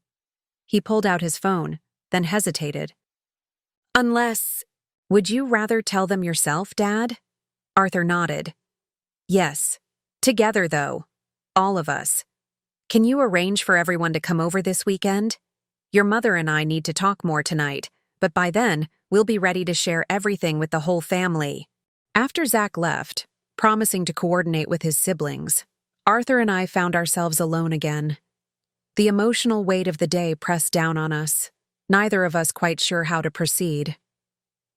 He pulled out his phone, then hesitated. Unless, would you rather tell them yourself, Dad? Arthur nodded. Yes. Together, though. All of us. Can you arrange for everyone to come over this weekend? Your mother and I need to talk more tonight, but by then, we'll be ready to share everything with the whole family. After Zach left, promising to coordinate with his siblings, Arthur and I found ourselves alone again. The emotional weight of the day pressed down on us, neither of us quite sure how to proceed.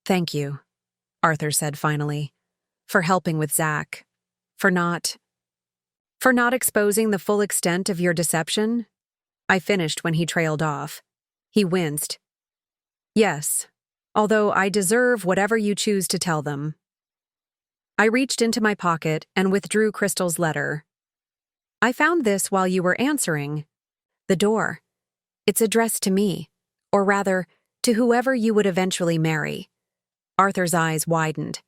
Thank you, Arthur said finally, for helping with Zach, for not exposing the full extent of your deception. I finished when he trailed off. He winced. Yes, although I deserve whatever you choose to tell them. I reached into my pocket and withdrew Crystal's letter. I found this while you were answering the door. It's addressed to me, or rather, to whoever you would eventually marry. Arthur's eyes widened.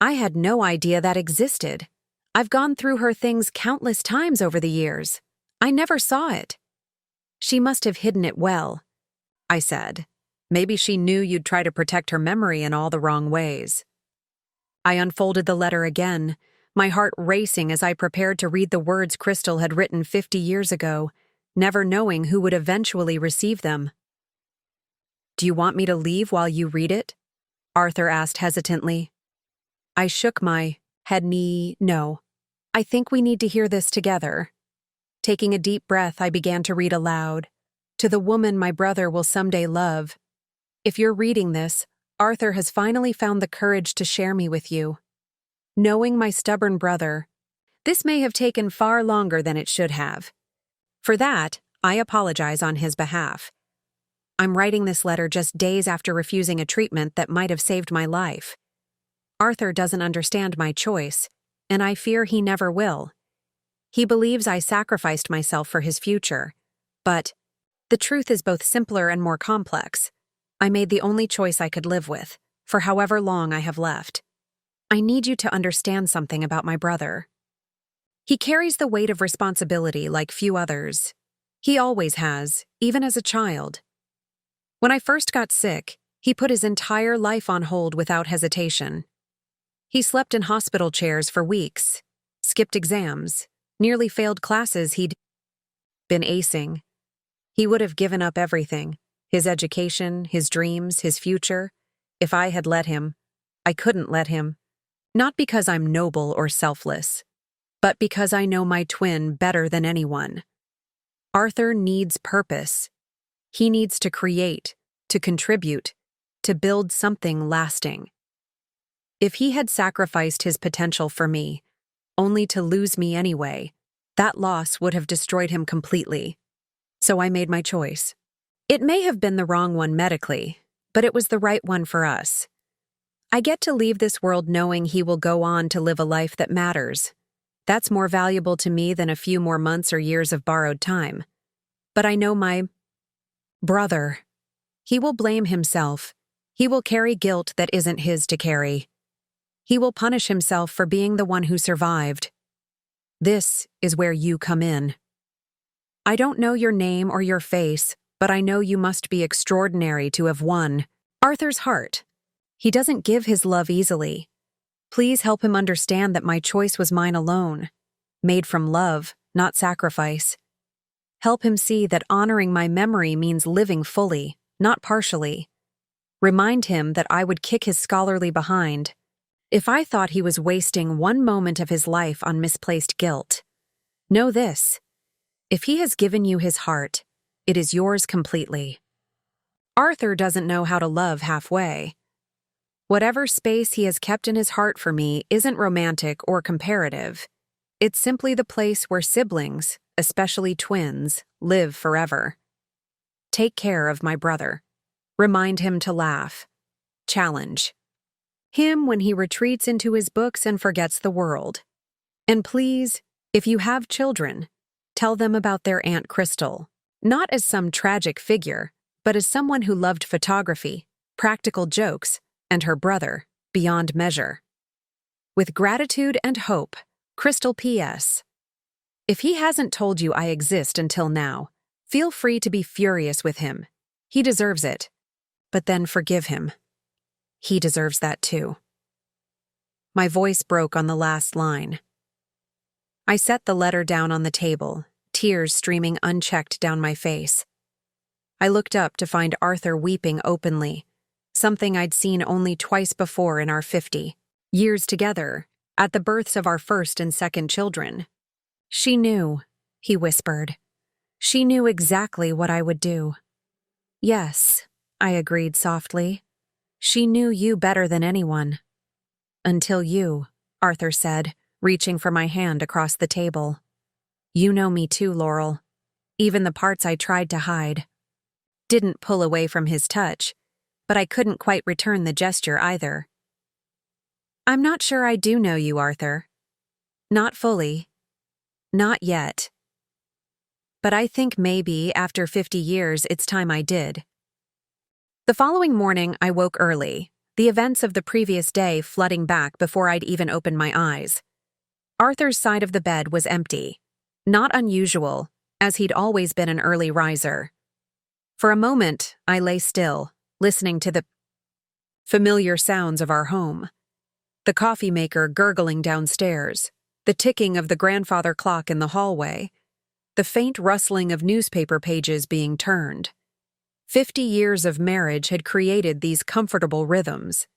I had no idea that existed. I've gone through her things countless times over the years. I never saw it. She must have hidden it well, I said. Maybe she knew you'd try to protect her memory in all the wrong ways. I unfolded the letter again, my heart racing as I prepared to read the words Crystal had written 50 years ago, never knowing who would eventually receive them. Do you want me to leave while you read it? Arthur asked hesitantly. I shook my head. No. I think we need to hear this together. Taking a deep breath, I began to read aloud. To the woman my brother will someday love. If you're reading this, Arthur has finally found the courage to share me with you. Knowing my stubborn brother, this may have taken far longer than it should have. For that, I apologize on his behalf. I'm writing this letter just days after refusing a treatment that might have saved my life. Arthur doesn't understand my choice, and I fear he never will. He believes I sacrificed myself for his future, but the truth is both simpler and more complex. I made the only choice I could live with, for however long I have left. I need you to understand something about my brother. He carries the weight of responsibility like few others. He always has, even as a child. When I first got sick, he put his entire life on hold without hesitation. He slept in hospital chairs for weeks, skipped exams, nearly failed classes he'd been acing. He would have given up everything, his education, his dreams, his future, if I had let him. I couldn't let him. Not because I'm noble or selfless, but because I know my twin better than anyone. Arthur needs purpose. He needs to create, to contribute, to build something lasting. If he had sacrificed his potential for me, only to lose me anyway, that loss would have destroyed him completely. So I made my choice. It may have been the wrong one medically, but it was the right one for us. I get to leave this world knowing he will go on to live a life that matters. That's more valuable to me than a few more months or years of borrowed time. But I know my brother. He will blame himself. He will carry guilt that isn't his to carry. He will punish himself for being the one who survived. This is where you come in. I don't know your name or your face, but I know you must be extraordinary to have won Arthur's heart. He doesn't give his love easily. Please help him understand that my choice was mine alone, made from love, not sacrifice. Help him see that honoring my memory means living fully, not partially. Remind him that I would kick his scholarly behind if I thought he was wasting one moment of his life on misplaced guilt. Know this: if he has given you his heart, It is yours completely. Arthur doesn't know how to love halfway. Whatever space he has kept in his heart for me isn't romantic or comparative. It's simply the place where siblings, especially twins, live forever. Take care of my brother. Remind him to laugh. Challenge him when he retreats into his books and forgets the world. And please, if you have children, tell them about their Aunt Crystal, not as some tragic figure, but as someone who loved photography, practical jokes, and her brother, beyond measure. With gratitude and hope, Crystal P.S. If he hasn't told you I exist until now, feel free to be furious with him. He deserves it. But then forgive him. He deserves that too. My voice broke on the last line. I set the letter down on the table, tears streaming unchecked down my face. I looked up to find Arthur weeping openly, something I'd seen only twice before in our 50 years together, at the births of our first and second children. She knew, he whispered. She knew exactly what I would do. Yes, I agreed softly. She knew you better than anyone. Until you, Arthur said, reaching for my hand across the table. You know me too, Laurel. Even the parts I tried to hide. Didn't pull away from his touch, but I couldn't quite return the gesture either. I'm not sure I do know you, Arthur. Not fully. Not yet. But I think maybe after 50 years it's time I did. The following morning I woke early, the events of the previous day flooding back before I'd even opened my eyes. Arthur's side of the bed was empty. Not unusual, as he'd always been an early riser. For a moment, I lay still, listening to the familiar sounds of our home. The coffee maker gurgling downstairs, the ticking of the grandfather clock in the hallway, the faint rustling of newspaper pages being turned. 50 years of marriage had created these comfortable rhythms,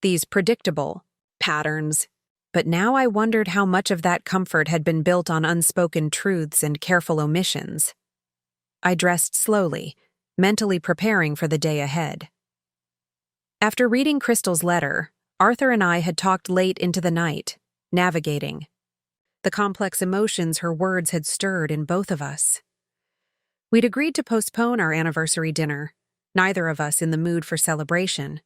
these predictable patterns, but now I wondered how much of that comfort had been built on unspoken truths and careful omissions. I dressed slowly, mentally preparing for the day ahead. After reading Crystal's letter, Arthur and I had talked late into the night, navigating the complex emotions her words had stirred in both of us. We'd agreed to postpone our anniversary dinner, neither of us in the mood for celebration.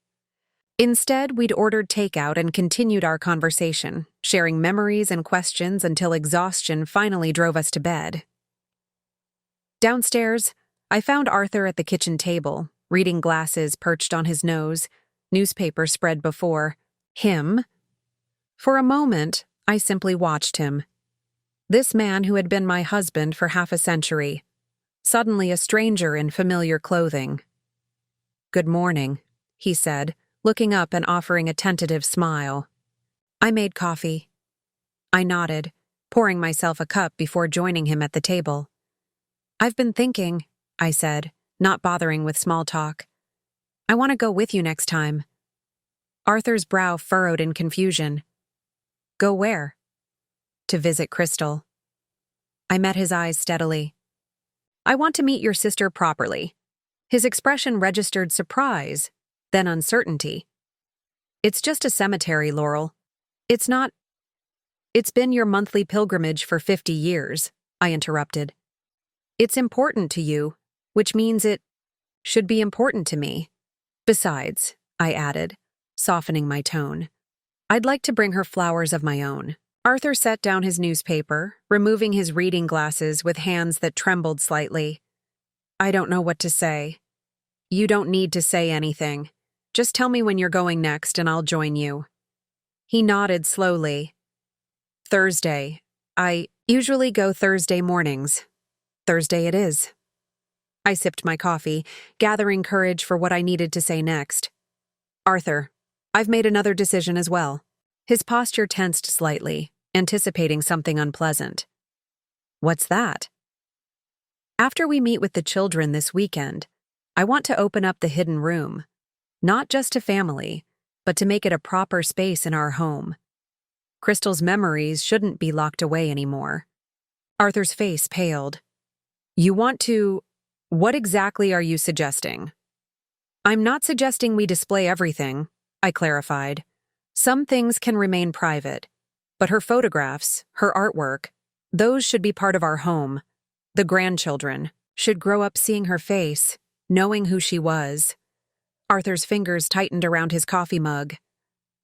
Instead, we'd ordered takeout and continued our conversation, sharing memories and questions until exhaustion finally drove us to bed. Downstairs, I found Arthur at the kitchen table, reading glasses perched on his nose, newspaper spread before him. For a moment, I simply watched him. This man who had been my husband for half a century, suddenly a stranger in familiar clothing. Good morning, he said, looking up and offering a tentative smile. I made coffee. I nodded, pouring myself a cup before joining him at the table. I've been thinking, I said, not bothering with small talk. I want to go with you next time. Arthur's brow furrowed in confusion. Go where? To visit Crystal. I met his eyes steadily. I want to meet your sister properly. His expression registered surprise, then uncertainty. It's just a cemetery, Laurel. It's not. It's been your monthly pilgrimage for 50 years, I interrupted. It's important to you, which means it should be important to me. Besides, I added, softening my tone, I'd like to bring her flowers of my own. Arthur set down his newspaper, removing his reading glasses with hands that trembled slightly. I don't know what to say. You don't need to say anything. Just tell me when you're going next and I'll join you. He nodded slowly. Thursday. I usually go Thursday mornings. Thursday it is. I sipped my coffee, gathering courage for what I needed to say next. Arthur, I've made another decision as well. His posture tensed slightly, anticipating something unpleasant. What's that? After we meet with the children this weekend, I want to open up the hidden room, not just to family, but to make it a proper space in our home. Crystal's memories shouldn't be locked away anymore. Arthur's face paled. You want to What exactly are you suggesting? I'm not suggesting we display everything, I clarified. Some things can remain private, but her photographs, her artwork, those should be part of our home. The grandchildren should grow up seeing her face, knowing who she was. Arthur's fingers tightened around his coffee mug.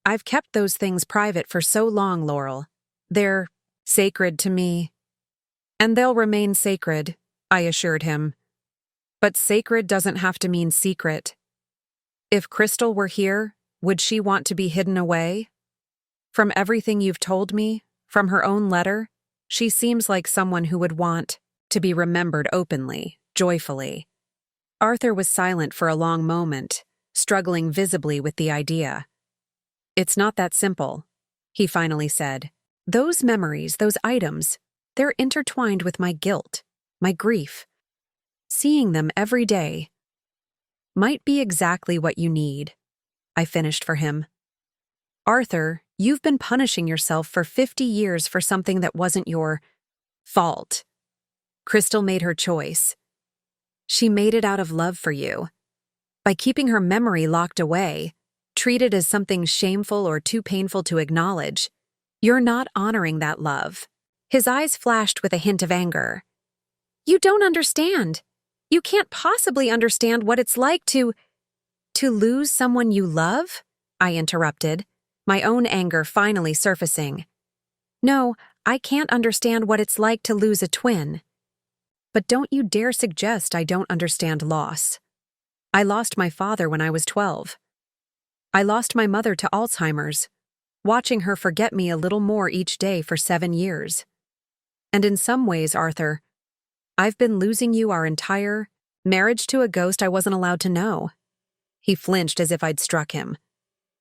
I've kept those things private for so long, Laurel. They're sacred to me. And they'll remain sacred, I assured him. But sacred doesn't have to mean secret. If Crystal were here, would she want to be hidden away? From everything you've told me, from her own letter, she seems like someone who would want to be remembered openly, joyfully. Arthur was silent for a long moment, struggling visibly with the idea. It's not that simple, he finally said. Those memories, those items, they're intertwined with my guilt, my grief. Seeing them every day might be exactly what you need, I finished for him. Arthur, you've been punishing yourself for 50 years for something that wasn't your fault. Crystal made her choice. She made it out of love for you. By keeping her memory locked away, treated as something shameful or too painful to acknowledge, you're not honoring that love. His eyes flashed with a hint of anger. You don't understand. You can't possibly understand what it's like to lose someone you love? I interrupted, my own anger finally surfacing. No, I can't understand what it's like to lose a twin. But don't you dare suggest I don't understand loss. I lost my father when I was 12. I lost my mother to Alzheimer's, watching her forget me a little more each day for 7 years. And in some ways, Arthur, I've been losing you our entire marriage to a ghost I wasn't allowed to know. He flinched as if I'd struck him.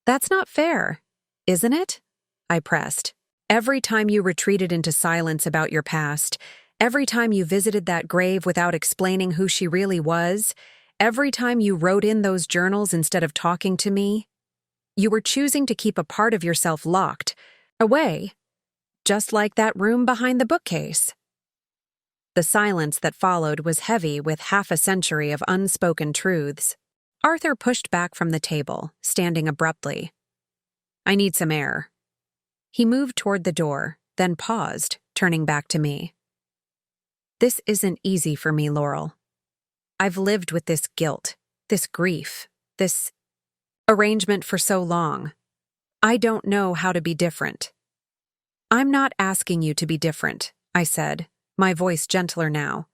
That's not fair, isn't it? I pressed. Every time you retreated into silence about your past, every time you visited that grave without explaining who she really was, every time you wrote in those journals instead of talking to me, you were choosing to keep a part of yourself locked, away, just like that room behind the bookcase. The silence that followed was heavy with half a century of unspoken truths. Arthur pushed back from the table, standing abruptly. I need some air. He moved toward the door, then paused, turning back to me. This isn't easy for me, Laurel. I've lived with this guilt, this grief, this arrangement for so long. I don't know how to be different. I'm not asking you to be different, I said, my voice gentler now.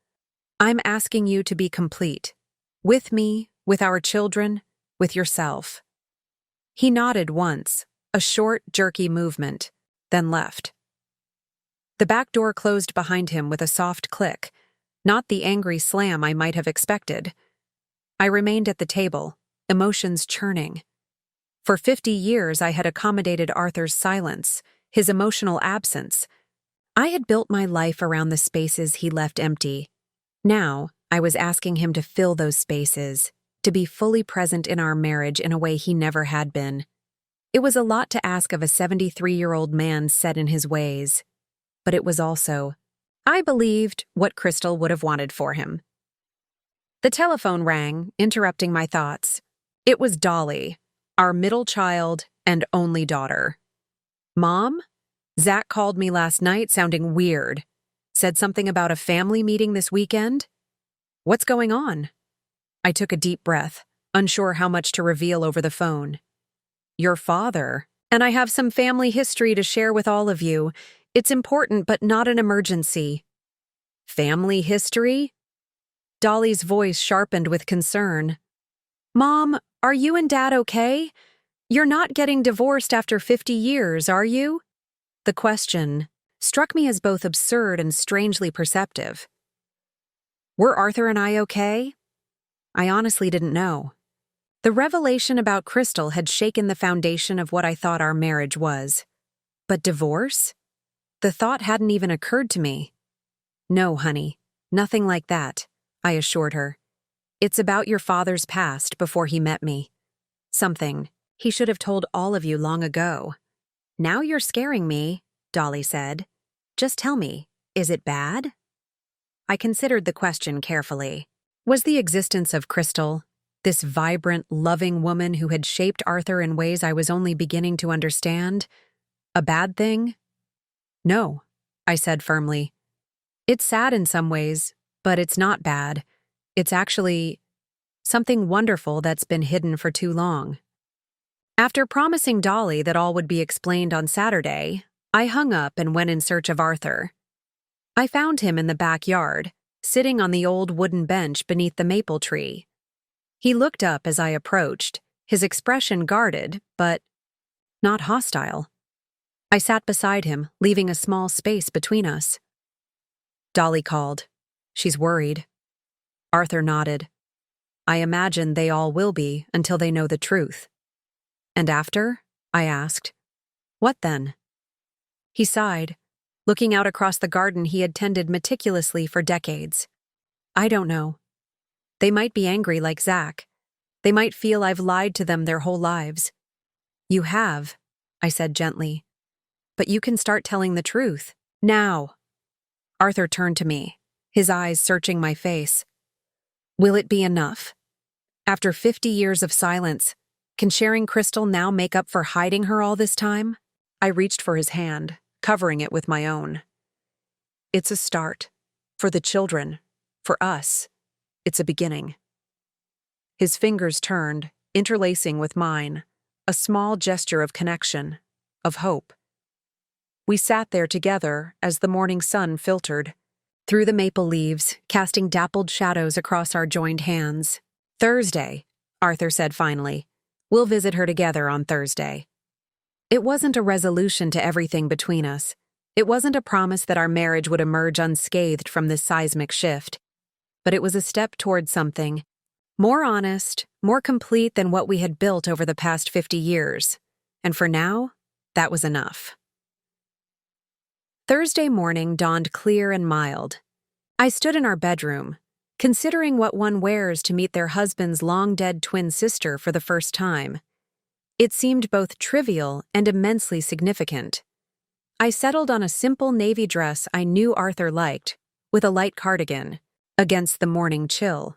I'm asking you to be complete. With me, with our children, with yourself. He nodded once, a short, jerky movement, then left. The back door closed behind him with a soft click, not the angry slam I might have expected. I remained at the table, emotions churning. For 50 years I had accommodated Arthur's silence, his emotional absence. I had built my life around the spaces he left empty. Now, I was asking him to fill those spaces, to be fully present in our marriage in a way he never had been. It was a lot to ask of a 73-year-old man set in his ways. But it was also, I believed, what Crystal would have wanted for him. The telephone rang, interrupting my thoughts. It was Dolly, our middle child and only daughter. Mom? Zach called me last night sounding weird. Said something about a family meeting this weekend? What's going on? I took a deep breath, unsure how much to reveal over the phone. Your father, and I have some family history to share with all of you. It's important, but not an emergency. Family history? Dolly's voice sharpened with concern. Mom, are you and Dad okay? You're not getting divorced after 50 years, are you? The question struck me as both absurd and strangely perceptive. Were Arthur and I okay? I honestly didn't know. The revelation about Crystal had shaken the foundation of what I thought our marriage was. But divorce? The thought hadn't even occurred to me. No, honey, nothing like that, I assured her. It's about your father's past before he met me. Something he should have told all of you long ago. Now you're scaring me, Dolly said. Just tell me, is it bad? I considered the question carefully. Was the existence of Crystal, this vibrant, loving woman who had shaped Arthur in ways I was only beginning to understand, a bad thing? No, I said firmly. It's sad in some ways, but it's not bad. It's actually something wonderful that's been hidden for too long. After promising Dolly that all would be explained on Saturday, I hung up and went in search of Arthur. I found him in the backyard, sitting on the old wooden bench beneath the maple tree. He looked up as I approached, his expression guarded, but not hostile. I sat beside him, leaving a small space between us. Dolly called. She's worried. Arthur nodded. I imagine they all will be until they know the truth. And after? I asked. What then? He sighed, looking out across the garden he had tended meticulously for decades. I don't know. They might be angry like Zach. They might feel I've lied to them their whole lives. You have, I said gently. But you can start telling the truth. Now. Arthur turned to me, his eyes searching my face. Will it be enough? After 50 years of silence, can sharing Crystal now make up for hiding her all this time? I reached for his hand, covering it with my own. It's a start. For the children. For us. It's a beginning. His fingers turned, interlacing with mine, a small gesture of connection, of hope. We sat there together as the morning sun filtered through the maple leaves, casting dappled shadows across our joined hands. Thursday, Arthur said finally. We'll visit her together on Thursday. It wasn't a resolution to everything between us. It wasn't a promise that our marriage would emerge unscathed from this seismic shift. But it was a step toward something more honest, more complete than what we had built over the past 50 years. And for now, that was enough. Thursday morning dawned clear and mild. I stood in our bedroom, considering what one wears to meet their husband's long-dead twin sister for the first time. It seemed both trivial and immensely significant. I settled on a simple navy dress I knew Arthur liked, with a light cardigan, against the morning chill.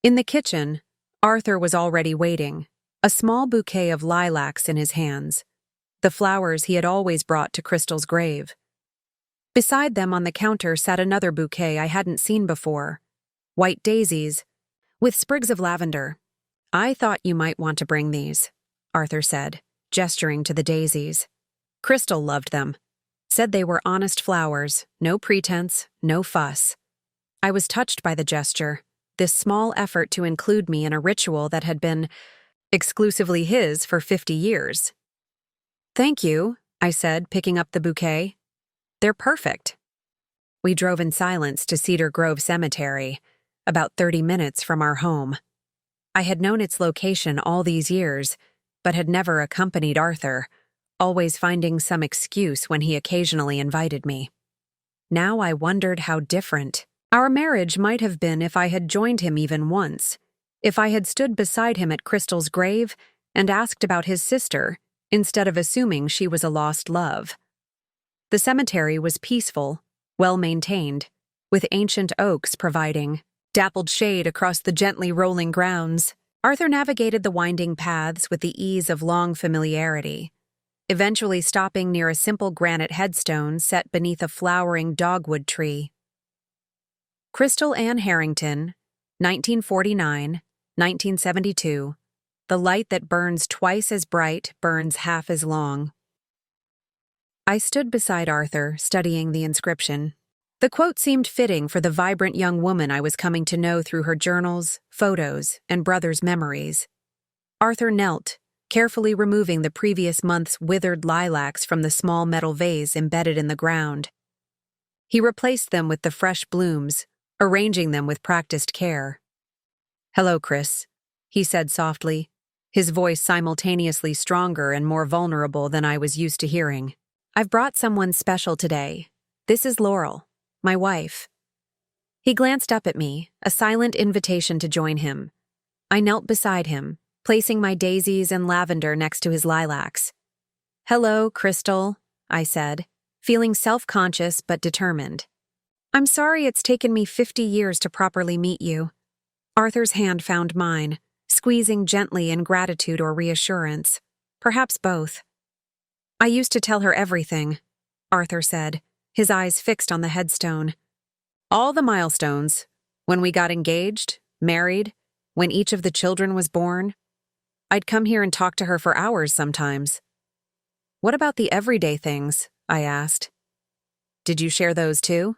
In the kitchen, Arthur was already waiting, a small bouquet of lilacs in his hands, the flowers he had always brought to Crystal's grave. Beside them on the counter sat another bouquet I hadn't seen before, white daisies, with sprigs of lavender. I thought you might want to bring these, Arthur said, gesturing to the daisies. Crystal loved them, said they were honest flowers, no pretense, no fuss. I was touched by the gesture, this small effort to include me in a ritual that had been exclusively his for 50 years. Thank you, I said, picking up the bouquet. They're perfect. We drove in silence to Cedar Grove Cemetery, about 30 minutes from our home. I had known its location all these years, but had never accompanied Arthur, always finding some excuse when he occasionally invited me. Now I wondered how different our marriage might have been if I had joined him even once, if I had stood beside him at Crystal's grave and asked about his sister, instead of assuming she was a lost love. The cemetery was peaceful, well-maintained, with ancient oaks providing dappled shade across the gently rolling grounds. Arthur navigated the winding paths with the ease of long familiarity, eventually stopping near a simple granite headstone set beneath a flowering dogwood tree. Crystal Ann Harrington, 1949, 1972. The light that burns twice as bright burns half as long. I stood beside Arthur, studying the inscription. The quote seemed fitting for the vibrant young woman I was coming to know through her journals, photos, and brother's memories. Arthur knelt, carefully removing the previous month's withered lilacs from the small metal vase embedded in the ground. He replaced them with the fresh blooms, arranging them with practiced care. "Hello, Chris," he said softly, his voice simultaneously stronger and more vulnerable than I was used to hearing. "I've brought someone special today. This is Laurel, my wife." He glanced up at me, a silent invitation to join him. I knelt beside him, placing my daisies and lavender next to his lilacs. "Hello, Crystal," I said, feeling self-conscious but determined. "I'm sorry it's taken me 50 years to properly meet you. Arthur's hand found mine, squeezing gently in gratitude or reassurance. Perhaps both. I used to tell her everything, Arthur said, his eyes fixed on the headstone. All the milestones. When we got engaged, married, when each of the children was born. I'd come here and talk to her for hours sometimes. What about the everyday things? I asked. Did you share those too?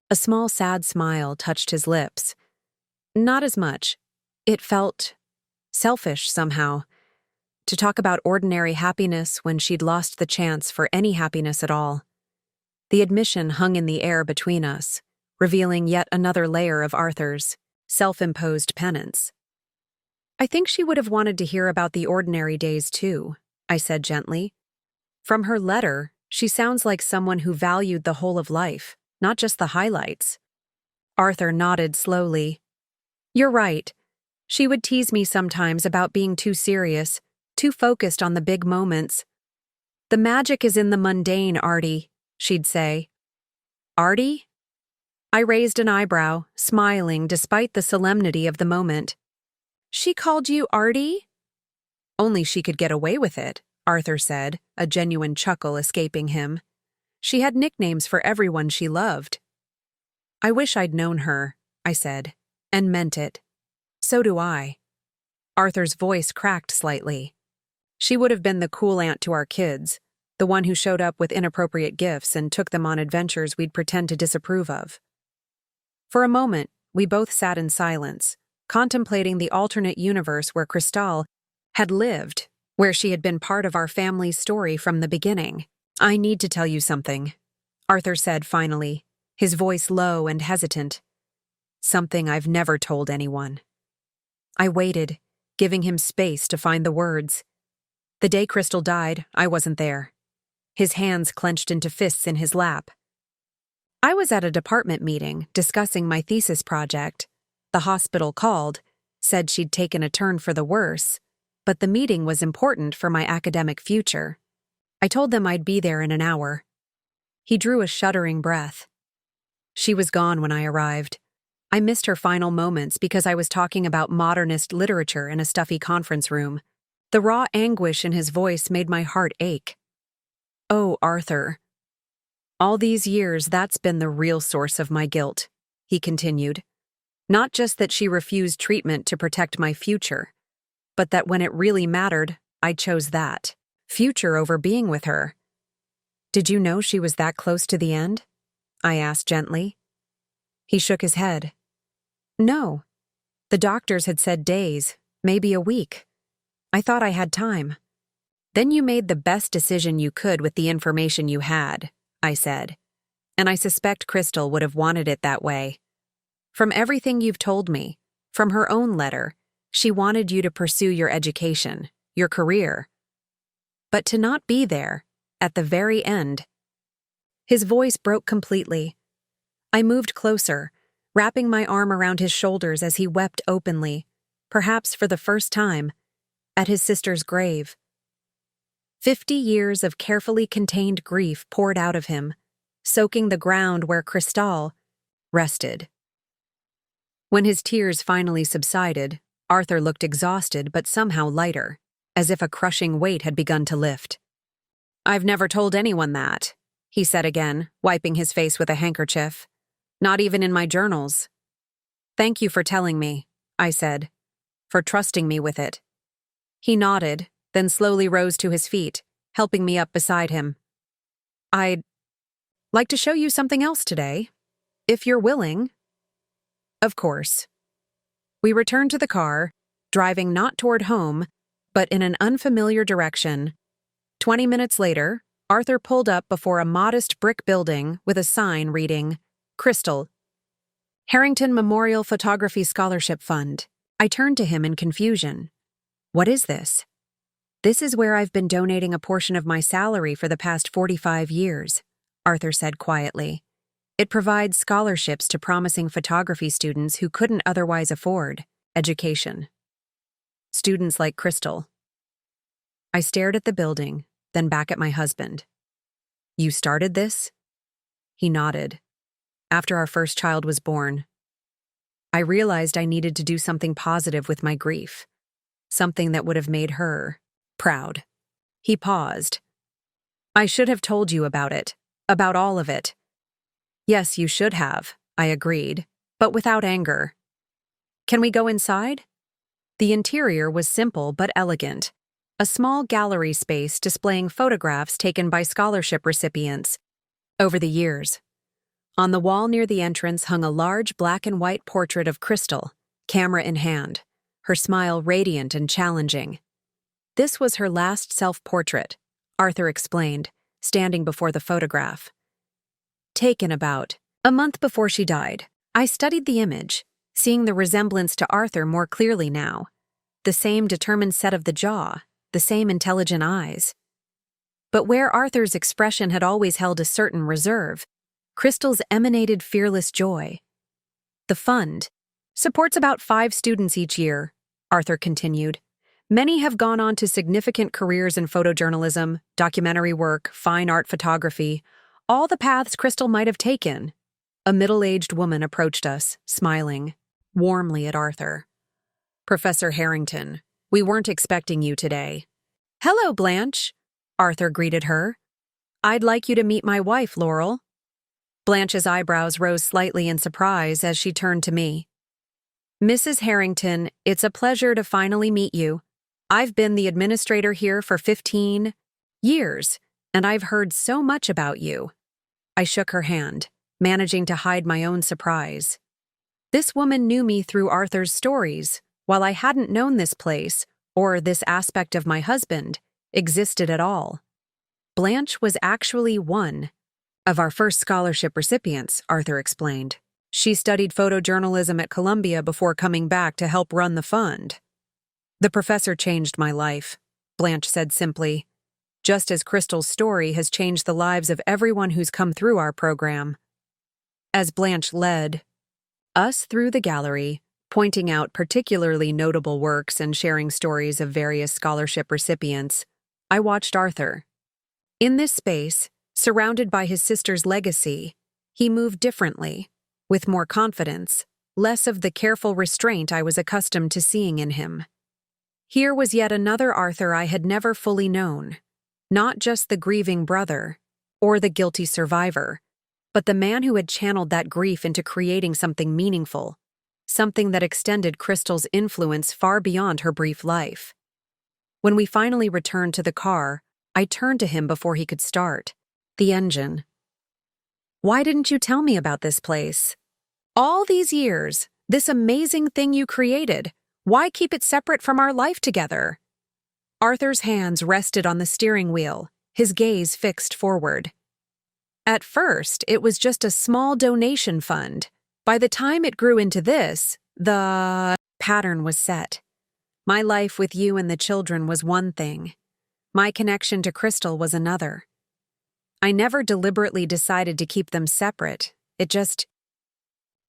A small sad smile touched his lips. Not as much. It felt selfish somehow. To talk about ordinary happiness when she'd lost the chance for any happiness at all. The admission hung in the air between us, revealing yet another layer of Arthur's self-imposed penance. I think she would have wanted to hear about the ordinary days too, I said gently. From her letter, she sounds like someone who valued the whole of life, not just the highlights. Arthur nodded slowly. You're right. She would tease me sometimes about being too serious, too focused on the big moments. The magic is in the mundane, Artie, she'd say. Artie? I raised an eyebrow, smiling despite the solemnity of the moment. She called you Artie? Only she could get away with it, Arthur said, a genuine chuckle escaping him. She had nicknames for everyone she loved. I wish I'd known her, I said, and meant it. So do I. Arthur's voice cracked slightly. She would have been the cool aunt to our kids, the one who showed up with inappropriate gifts and took them on adventures we'd pretend to disapprove of. For a moment, we both sat in silence, contemplating the alternate universe where Cristal had lived, where she had been part of our family's story from the beginning. I need to tell you something, Arthur said finally, his voice low and hesitant. Something I've never told anyone. I waited, giving him space to find the words. The day Crystal died, I wasn't there. His hands clenched into fists in his lap. I was at a department meeting discussing my thesis project. The hospital called, said she'd taken a turn for the worse, but the meeting was important for my academic future. I told them I'd be there in an hour. He drew a shuddering breath. She was gone when I arrived. I missed her final moments because I was talking about modernist literature in a stuffy conference room. The raw anguish in his voice made my heart ache. Oh, Arthur. All these years, that's been the real source of my guilt, he continued. Not just that she refused treatment to protect my future, but that when it really mattered, I chose that. Future over being with her. Did you know she was that close to the end? I asked gently. He shook his head. No. The doctors had said days, maybe a week. I thought I had time. Then you made the best decision you could with the information you had, I said. And I suspect Crystal would have wanted it that way. From everything you've told me, from her own letter, she wanted you to pursue your education, your career. But to not be there, at the very end. His voice broke completely. I moved closer, wrapping my arm around his shoulders as he wept openly, perhaps for the first time, at his sister's grave. 50 years of carefully contained grief poured out of him, soaking the ground where Cristal rested. When his tears finally subsided, Arthur looked exhausted but somehow lighter, as if a crushing weight had begun to lift. I've never told anyone that, he said again, wiping his face with a handkerchief. Not even in my journals. Thank you for telling me, I said, for trusting me with it. He nodded, then slowly rose to his feet, helping me up beside him. I'd like to show you something else today, if you're willing. Of course. We returned to the car, driving not toward home, but in an unfamiliar direction. 20 minutes later, Arthur pulled up before a modest brick building with a sign reading, Crystal, Harrington Memorial Photography Scholarship Fund. I turned to him in confusion. What is this? This is where I've been donating a portion of my salary for the past 45 years, Arthur said quietly. It provides scholarships to promising photography students who couldn't otherwise afford education. Students like Crystal. I stared at the building, then back at my husband. You started this? He nodded. After our first child was born. I realized I needed to do something positive with my grief, something that would have made her proud. He paused. I should have told you about it, about all of it. Yes, you should have, I agreed, but without anger. Can we go inside? The interior was simple but elegant. A small gallery space displaying photographs taken by scholarship recipients over the years. On the wall near the entrance hung a large black and white portrait of Crystal, camera in hand, her smile radiant and challenging. This was her last self-portrait, Arthur explained, standing before the photograph. Taken about a month before she died, I studied the image, seeing the resemblance to Arthur more clearly now. The same determined set of the jaw, the same intelligent eyes. But where Arthur's expression had always held a certain reserve, Crystal's emanated fearless joy. The fund supports about 5 students each year, Arthur continued. Many have gone on to significant careers in photojournalism, documentary work, fine art photography, all the paths Crystal might have taken. A middle-aged woman approached us, smiling warmly at Arthur. Professor Harrington, we weren't expecting you today. Hello, Blanche, Arthur greeted her. I'd like you to meet my wife, Laurel. Blanche's eyebrows rose slightly in surprise as she turned to me. Mrs. Harrington, it's a pleasure to finally meet you. I've been the administrator here for 15 years, and I've heard so much about you. I shook her hand, managing to hide my own surprise. This woman knew me through Arthur's stories, while I hadn't known this place, or this aspect of my husband, existed at all. Blanche was actually one of our first scholarship recipients, Arthur explained. She studied photojournalism at Columbia before coming back to help run the fund. The professor changed my life, Blanche said simply, just as Crystal's story has changed the lives of everyone who's come through our program. As Blanche led us through the gallery, pointing out particularly notable works and sharing stories of various scholarship recipients, I watched Arthur. In this space, surrounded by his sister's legacy, he moved differently, with more confidence, less of the careful restraint I was accustomed to seeing in him. Here was yet another Arthur I had never fully known, not just the grieving brother, or the guilty survivor, but the man who had channeled that grief into creating something meaningful, something that extended Crystal's influence far beyond her brief life. When we finally returned to the car, I turned to him before he could start. The engine. Why didn't you tell me about this place? All these years, this amazing thing you created, why keep it separate from our life together? Arthur's hands rested on the steering wheel, his gaze fixed forward. At first, it was just a small donation fund. By the time it grew into this, the pattern was set. My life with you and the children was one thing. My connection to Crystal was another. I never deliberately decided to keep them separate. It just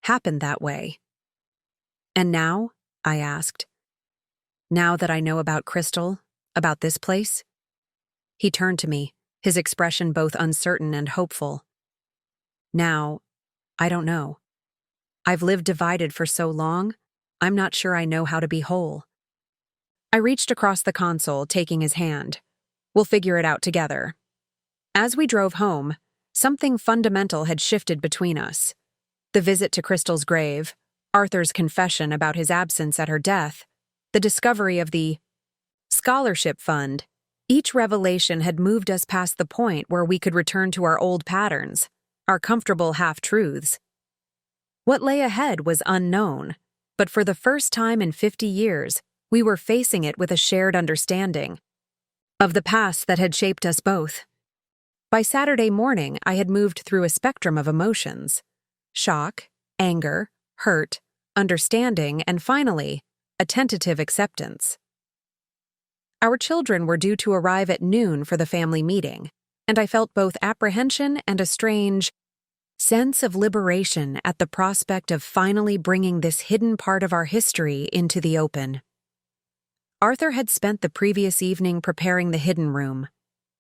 happened that way. And now, I asked, now that I know about Crystal, about this place? He turned to me, his expression both uncertain and hopeful. Now, I don't know. I've lived divided for so long, I'm not sure I know how to be whole. I reached across the console, taking his hand. We'll figure it out together. As we drove home, something fundamental had shifted between us. The visit to Crystal's grave, Arthur's confession about his absence at her death, the discovery of the scholarship fund. Each revelation had moved us past the point where we could return to our old patterns, our comfortable half-truths. What lay ahead was unknown, but for the first time in 50 years, we were facing it with a shared understanding of the past that had shaped us both. By Saturday morning, I had moved through a spectrum of emotions: shock, anger, hurt, understanding, and finally, a tentative acceptance. Our children were due to arrive at noon for the family meeting, and I felt both apprehension and a strange sense of liberation at the prospect of finally bringing this hidden part of our history into the open. Arthur had spent the previous evening preparing the hidden room,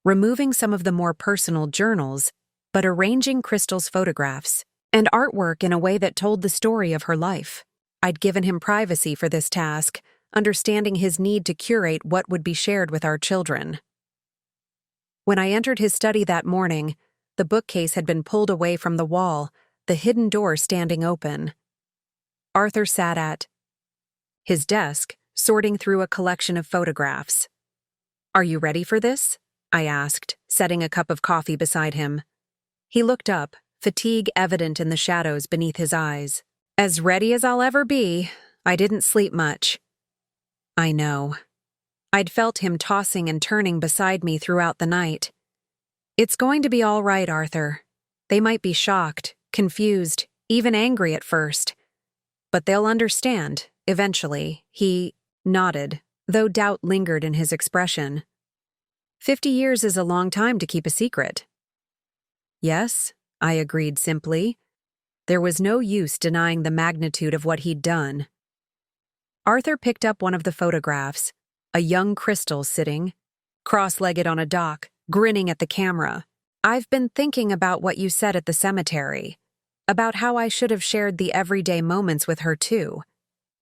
removing some of the more personal journals, but arranging Crystal's photographs and artwork in a way that told the story of her life. I'd given him privacy for this task, understanding his need to curate what would be shared with our children. When I entered his study that morning, the bookcase had been pulled away from the wall, the hidden door standing open. Arthur sat at his desk, sorting through a collection of photographs. "Are you ready for this?" I asked, setting a cup of coffee beside him. He looked up, fatigue evident in the shadows beneath his eyes. "As ready as I'll ever be. I didn't sleep much." I know. I'd felt him tossing and turning beside me throughout the night. "It's going to be all right, Arthur. They might be shocked, confused, even angry at first. But they'll understand, eventually." He nodded, though doubt lingered in his expression. 50 years is a long time to keep a secret. "Yes," I agreed simply. There was no use denying the magnitude of what he'd done. Arthur picked up one of the photographs, a young Crystal sitting, cross-legged on a dock, grinning at the camera. "I've been thinking about what you said at the cemetery, about how I should have shared the everyday moments with her too,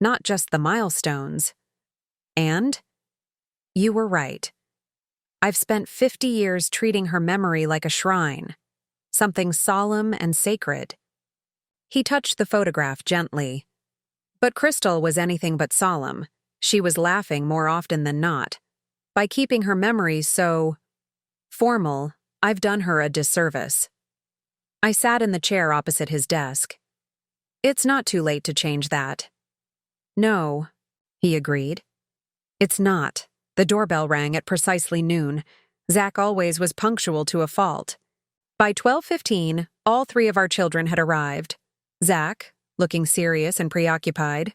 not just the milestones. And you were right. I've spent 50 years treating her memory like a shrine, something solemn and sacred." He touched the photograph gently. But Crystal was anything but solemn. She was laughing more often than not. By keeping her memories so formal, I've done her a disservice. I sat in the chair opposite his desk. "It's not too late to change that." "No," he agreed. "It's not." The doorbell rang at precisely noon. Zach always was punctual to a fault. By 12:15, all 3 of our children had arrived. Zach, looking serious and preoccupied.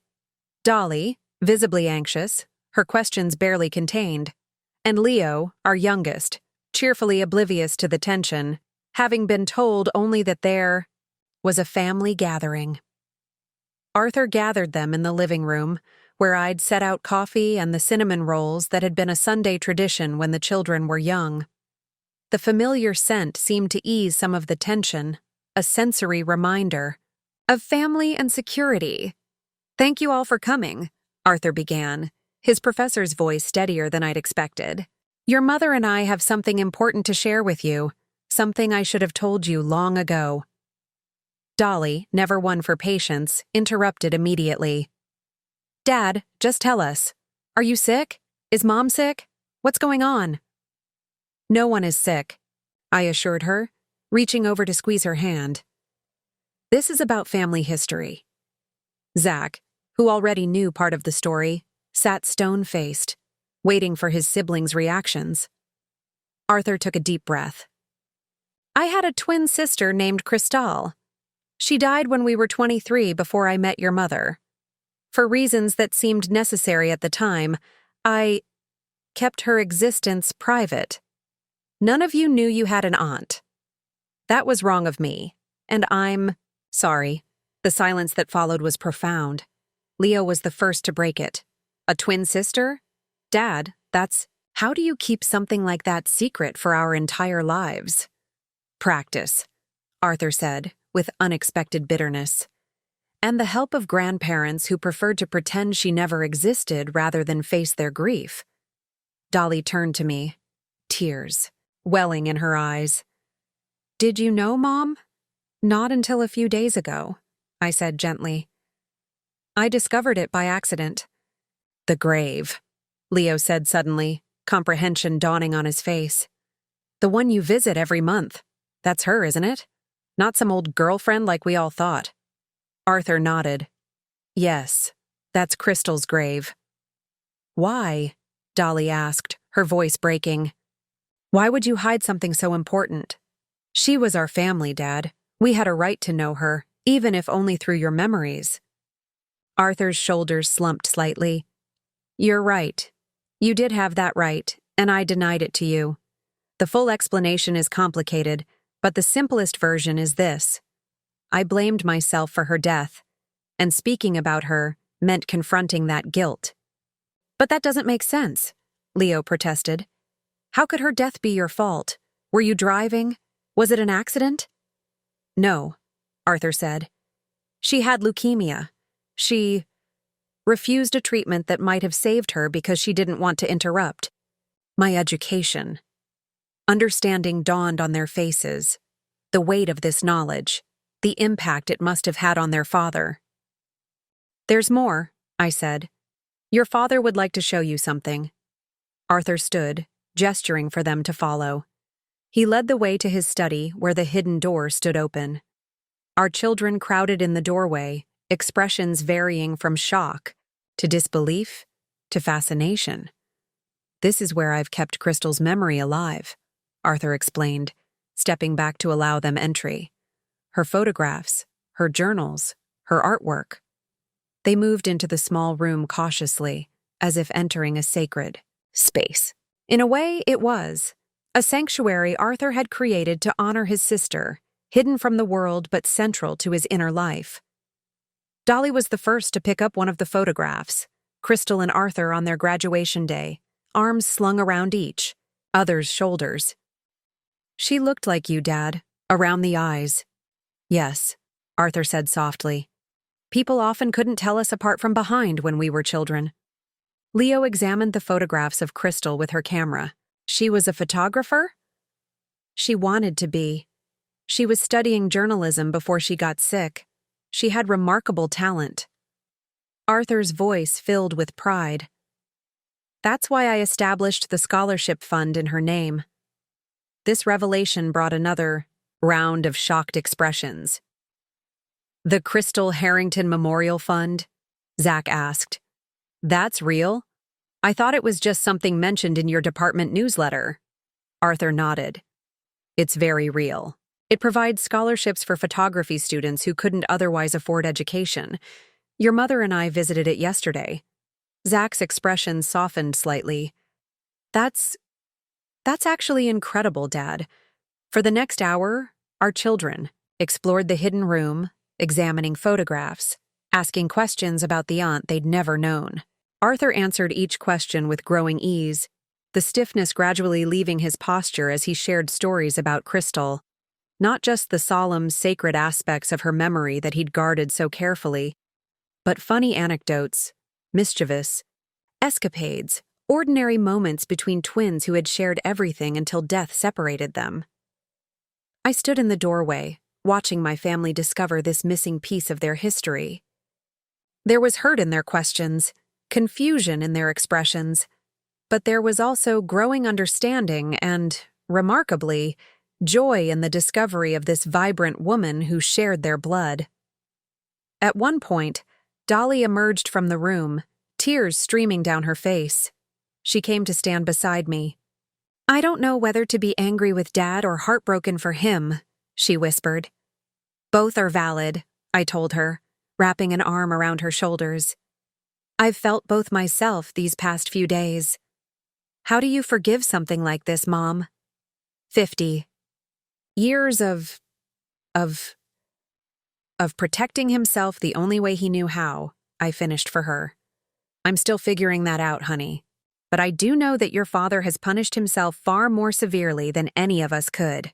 Dolly, visibly anxious, her questions barely contained. And Leo, our youngest, cheerfully oblivious to the tension, having been told only that there was a family gathering. Arthur gathered them in the living room, where I'd set out coffee and the cinnamon rolls that had been a Sunday tradition when the children were young. The familiar scent seemed to ease some of the tension, a sensory reminder of family and security. "Thank you all for coming," Arthur began, his professor's voice steadier than I'd expected. "Your mother and I have something important to share with you, something I should have told you long ago." Dolly, never one for patience, interrupted immediately. "Dad, just tell us. Are you sick? Is Mom sick? What's going on?" "No one is sick," I assured her, reaching over to squeeze her hand. "This is about family history." Zach, who already knew part of the story, sat stone-faced, waiting for his siblings' reactions. Arthur took a deep breath. "I had a twin sister named Crystal. She died when we were 23 before I met your mother. For reasons that seemed necessary at the time, I kept her existence private. None of you knew you had an aunt. That was wrong of me, and I'm sorry." The silence that followed was profound. Leo was the first to break it. "A twin sister? Dad, how do you keep something like that secret for our entire lives?" "Practice," Arthur said, with unexpected bitterness. "And the help of grandparents who preferred to pretend she never existed rather than face their grief." Dolly turned to me, tears welling in her eyes. "Did you know, Mom?" "Not until a few days ago," I said gently. "I discovered it by accident." "The grave," Leo said suddenly, comprehension dawning on his face. "The one you visit every month. That's her, isn't it? Not some old girlfriend like we all thought." Arthur nodded. "Yes, that's Crystal's grave." "Why?" Dolly asked, her voice breaking. "Why would you hide something so important? She was our family, Dad. We had a right to know her, even if only through your memories." Arthur's shoulders slumped slightly. "You're right. You did have that right, and I denied it to you. The full explanation is complicated, but the simplest version is this. I blamed myself for her death, and speaking about her meant confronting that guilt." "But that doesn't make sense," Leo protested. "How could her death be your fault? Were you driving? Was it an accident?" "No," Arthur said. "She had leukemia. She refused a treatment that might have saved her because she didn't want to interrupt. My education. Understanding dawned on their faces. The weight of this knowledge, the impact it must have had on their father. "There's more," I said. "Your father would like to show you something." Arthur stood, gesturing for them to follow. He led the way to his study, where the hidden door stood open. Our children crowded in the doorway, expressions varying from shock to disbelief to fascination. "This is where I've kept Crystal's memory alive," Arthur explained, stepping back to allow them entry. "Her photographs, her journals, her artwork." They moved into the small room cautiously, as if entering a sacred space. In a way, it was. A sanctuary Arthur had created to honor his sister, hidden from the world but central to his inner life. Dolly was the first to pick up one of the photographs, Crystal and Arthur on their graduation day, arms slung around each, other's shoulders. "She looked like you, Dad, around the eyes." "Yes," Arthur said softly. "People often couldn't tell us apart from behind when we were children." Leo examined the photographs of Crystal with her camera. "She was a photographer?" "She wanted to be. She was studying journalism before she got sick. She had remarkable talent." Arthur's voice filled with pride. "That's why I established the scholarship fund in her name." This revelation brought another round of shocked expressions. "The Crystal Harrington Memorial Fund?" Zach asked. "That's real? I thought it was just something mentioned in your department newsletter." Arthur nodded. "It's very real. It provides scholarships for photography students who couldn't otherwise afford education. Your mother and I visited it yesterday." Zach's expression softened slightly. That's actually incredible, Dad." For the next hour, our children explored the hidden room, examining photographs, asking questions about the aunt they'd never known. Arthur answered each question with growing ease, the stiffness gradually leaving his posture as he shared stories about Crystal, not just the solemn, sacred aspects of her memory that he'd guarded so carefully, but funny anecdotes, mischievous escapades, ordinary moments between twins who had shared everything until death separated them. I stood in the doorway, watching my family discover this missing piece of their history. There was hurt in their questions, confusion in their expressions, but there was also growing understanding and, remarkably, joy in the discovery of this vibrant woman who shared their blood. At one point, Dolly emerged from the room, tears streaming down her face. She came to stand beside me. "I don't know whether to be angry with Dad or heartbroken for him," she whispered. "Both are valid," I told her, wrapping an arm around her shoulders. "I've felt both myself these past few days." "How do you forgive something like this, Mom?" 50. Years of protecting himself the only way he knew how, I finished for her. "I'm still figuring that out, honey. But I do know that your father has punished himself far more severely than any of us could."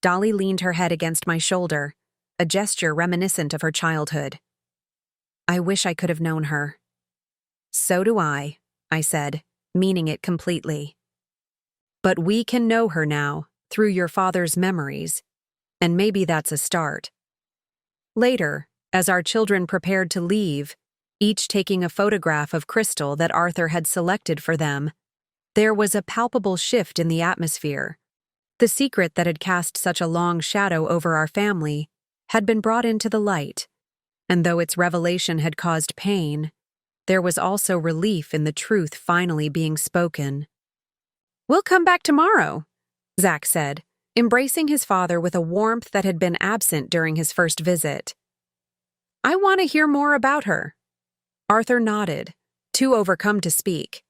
Dolly leaned her head against my shoulder, a gesture reminiscent of her childhood. "I wish I could have known her." "So do I said, meaning it completely. "But we can know her now, through your father's memories, and maybe that's a start." Later, as our children prepared to leave, each taking a photograph of Crystal that Arthur had selected for them, there was a palpable shift in the atmosphere. The secret that had cast such a long shadow over our family had been brought into the light, and though its revelation had caused pain, there was also relief in the truth finally being spoken. "We'll come back tomorrow," Zach said, embracing his father with a warmth that had been absent during his first visit. "I want to hear more about her." Arthur nodded, too overcome to speak.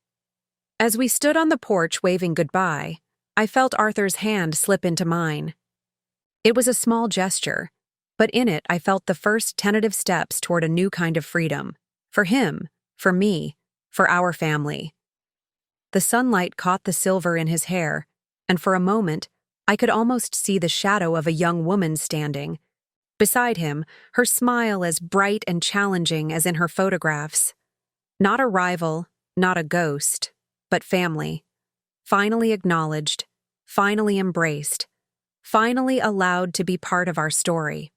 As we stood on the porch waving goodbye, I felt Arthur's hand slip into mine. It was a small gesture, but in it I felt the first tentative steps toward a new kind of freedom. For him, for me, for our family. The sunlight caught the silver in his hair, and for a moment, I could almost see the shadow of a young woman standing, Beside him, her smile as bright and challenging as in her photographs. Not a rival, not a ghost, but family. Finally acknowledged, finally embraced, finally allowed to be part of our story.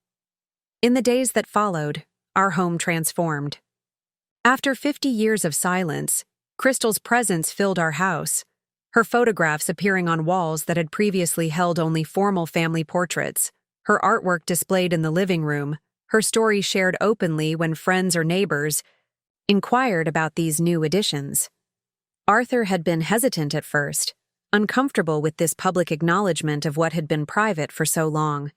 In the days that followed, our home transformed. After 50 years of silence, Crystal's presence filled our house, her photographs appearing on walls that had previously held only formal family portraits, her artwork displayed in the living room, her story shared openly when friends or neighbors inquired about these new additions. Arthur had been hesitant at first, uncomfortable with this public acknowledgement of what had been private for so long.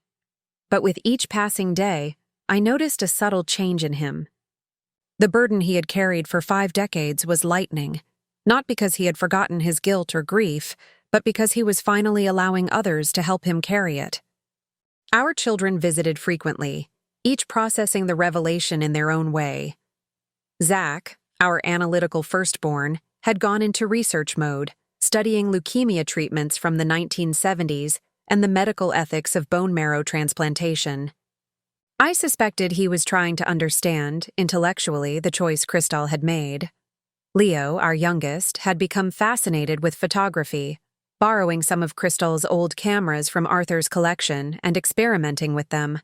But with each passing day, I noticed a subtle change in him. The burden he had carried for 5 decades was lightening, not because he had forgotten his guilt or grief, but because he was finally allowing others to help him carry it. Our children visited frequently, each processing the revelation in their own way. Zach, our analytical firstborn, had gone into research mode, studying leukemia treatments from the 1970s and the medical ethics of bone marrow transplantation. I suspected he was trying to understand, intellectually, the choice Crystal had made. Leo, our youngest, had become fascinated with photography, borrowing some of Crystal's old cameras from Arthur's collection and experimenting with them.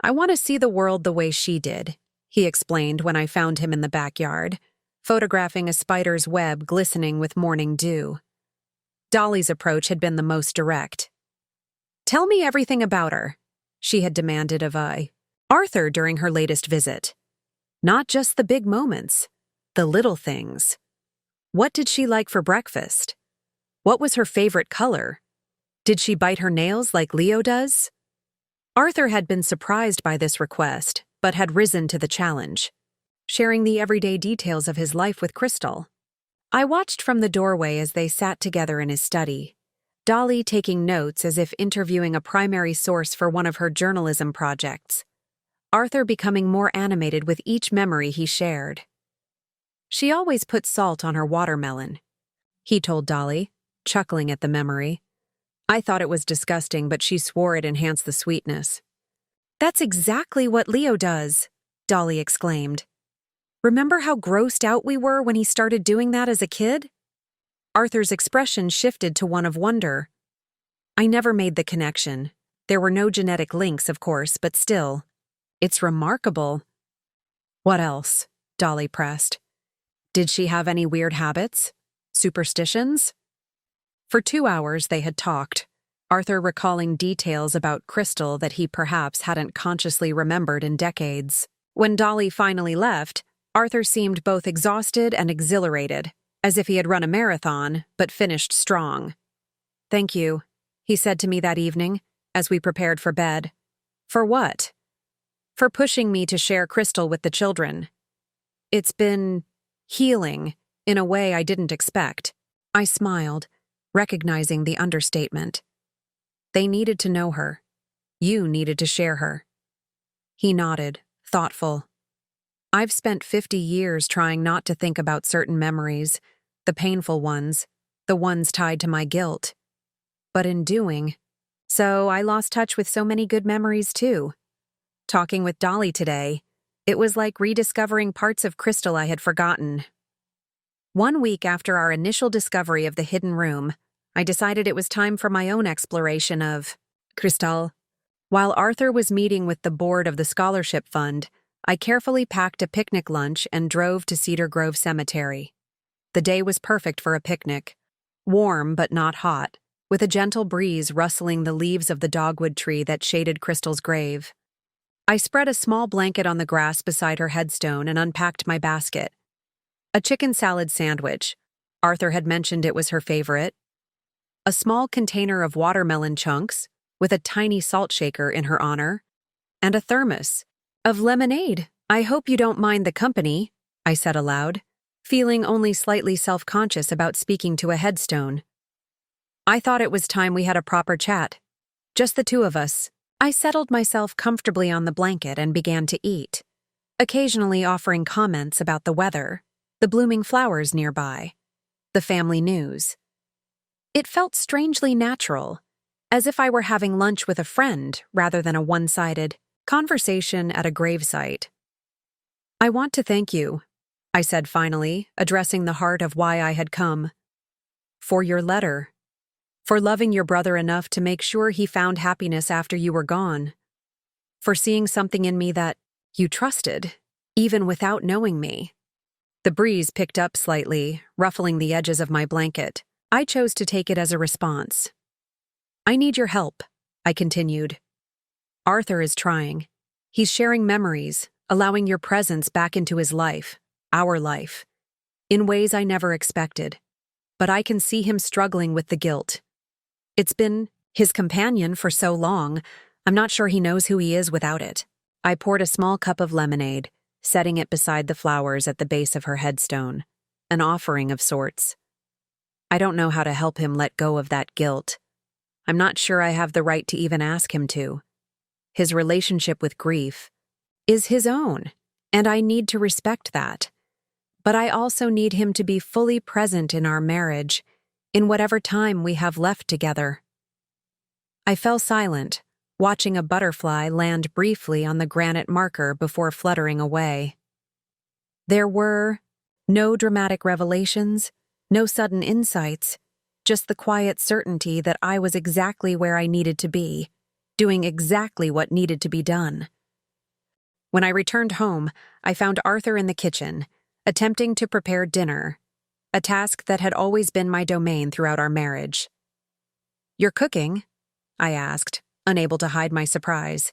"I want to see the world the way she did," he explained when I found him in the backyard, photographing a spider's web glistening with morning dew. Dolly's approach had been the most direct. "Tell me everything about her," she had demanded of Arthur during her latest visit. Not just the big moments, the little things. What did she like for breakfast? What was her favorite color? Did she bite her nails like Leo does? Arthur had been surprised by this request, but had risen to the challenge, sharing the everyday details of his life with Crystal. I watched from the doorway as they sat together in his study, Dolly taking notes as if interviewing a primary source for one of her journalism projects, Arthur becoming more animated with each memory he shared. "She always puts salt on her watermelon," he told Dolly, chuckling at the memory. I thought it was disgusting, but she swore it enhanced the sweetness. "That's exactly what Leo does," Dolly exclaimed. "Remember how grossed out we were when he started doing that as a kid?" Arthur's expression shifted to one of wonder. I never made the connection. There were no genetic links, of course, but still. It's remarkable. "What else?" Dolly pressed. "Did she have any weird habits? Superstitions?" For 2 hours they had talked, Arthur recalling details about Crystal that he perhaps hadn't consciously remembered in decades. When Dolly finally left, Arthur seemed both exhausted and exhilarated, as if he had run a marathon, but finished strong. "Thank you," he said to me that evening, as we prepared for bed. "For what?" "For pushing me to share Crystal with the children. It's been healing, in a way I didn't expect." I smiled, recognizing the understatement. "They needed to know her. You needed to share her." He nodded, thoughtful. "I've spent 50 years trying not to think about certain memories, the painful ones, the ones tied to my guilt. But in doing so, I lost touch with so many good memories too. Talking with Dolly today, it was like rediscovering parts of Crystal I had forgotten." 1 week after our initial discovery of the hidden room, I decided it was time for my own exploration of Crystal. While Arthur was meeting with the board of the scholarship fund, I carefully packed a picnic lunch and drove to Cedar Grove Cemetery. The day was perfect for a picnic, warm but not hot, with a gentle breeze rustling the leaves of the dogwood tree that shaded Crystal's grave. I spread a small blanket on the grass beside her headstone and unpacked my basket. A chicken salad sandwich, Arthur had mentioned it was her favorite, a small container of watermelon chunks, with a tiny salt shaker in her honor, and a thermos of lemonade. "I hope you don't mind the company," I said aloud, feeling only slightly self-conscious about speaking to a headstone. I thought it was time we had a proper chat. Just the two of us. I settled myself comfortably on the blanket and began to eat, occasionally offering comments about the weather, the blooming flowers nearby, the family news. It felt strangely natural, as if I were having lunch with a friend rather than a one-sided Conversation at a gravesite. I want to thank you, I said finally, addressing the heart of why I had come. For your letter. For loving your brother enough to make sure he found happiness after you were gone. For seeing something in me that you trusted, even without knowing me. The breeze picked up slightly, ruffling the edges of my blanket. I chose to take it as a response. I need your help, I continued. Arthur is trying. He's sharing memories, allowing your presence back into his life, our life, in ways I never expected. But I can see him struggling with the guilt. It's been his companion for so long, I'm not sure he knows who he is without it. I poured a small cup of lemonade, setting it beside the flowers at the base of her headstone, an offering of sorts. I don't know how to help him let go of that guilt. I'm not sure I have the right to even ask him to. His relationship with grief is his own, and I need to respect that. But I also need him to be fully present in our marriage, in whatever time we have left together. I fell silent, watching a butterfly land briefly on the granite marker before fluttering away. There were no dramatic revelations, no sudden insights, just the quiet certainty that I was exactly where I needed to be, doing exactly what needed to be done. When I returned home, I found Arthur in the kitchen, attempting to prepare dinner, a task that had always been my domain throughout our marriage. "You're cooking?" I asked, unable to hide my surprise.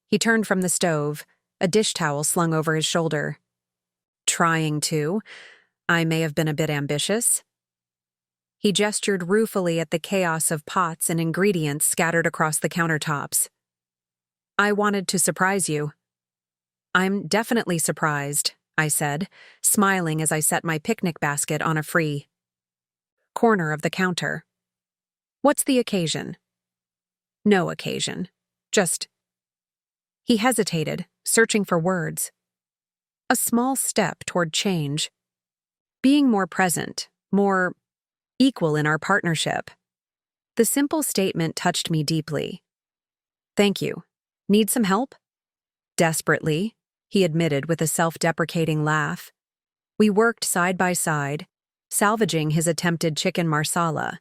He turned from the stove, a dish towel slung over his shoulder. "Trying to. I may have been a bit ambitious." He gestured ruefully at the chaos of pots and ingredients scattered across the countertops. "I wanted to surprise you." "I'm definitely surprised," I said, smiling as I set my picnic basket on a free corner of the counter. "What's the occasion?" "No occasion. Just—" He hesitated, searching for words. A small step toward change. Being more present, more equal in our partnership. The simple statement touched me deeply. "Thank you. Need some help?" "Desperately," he admitted with a self-deprecating laugh. We worked side by side, salvaging his attempted chicken marsala,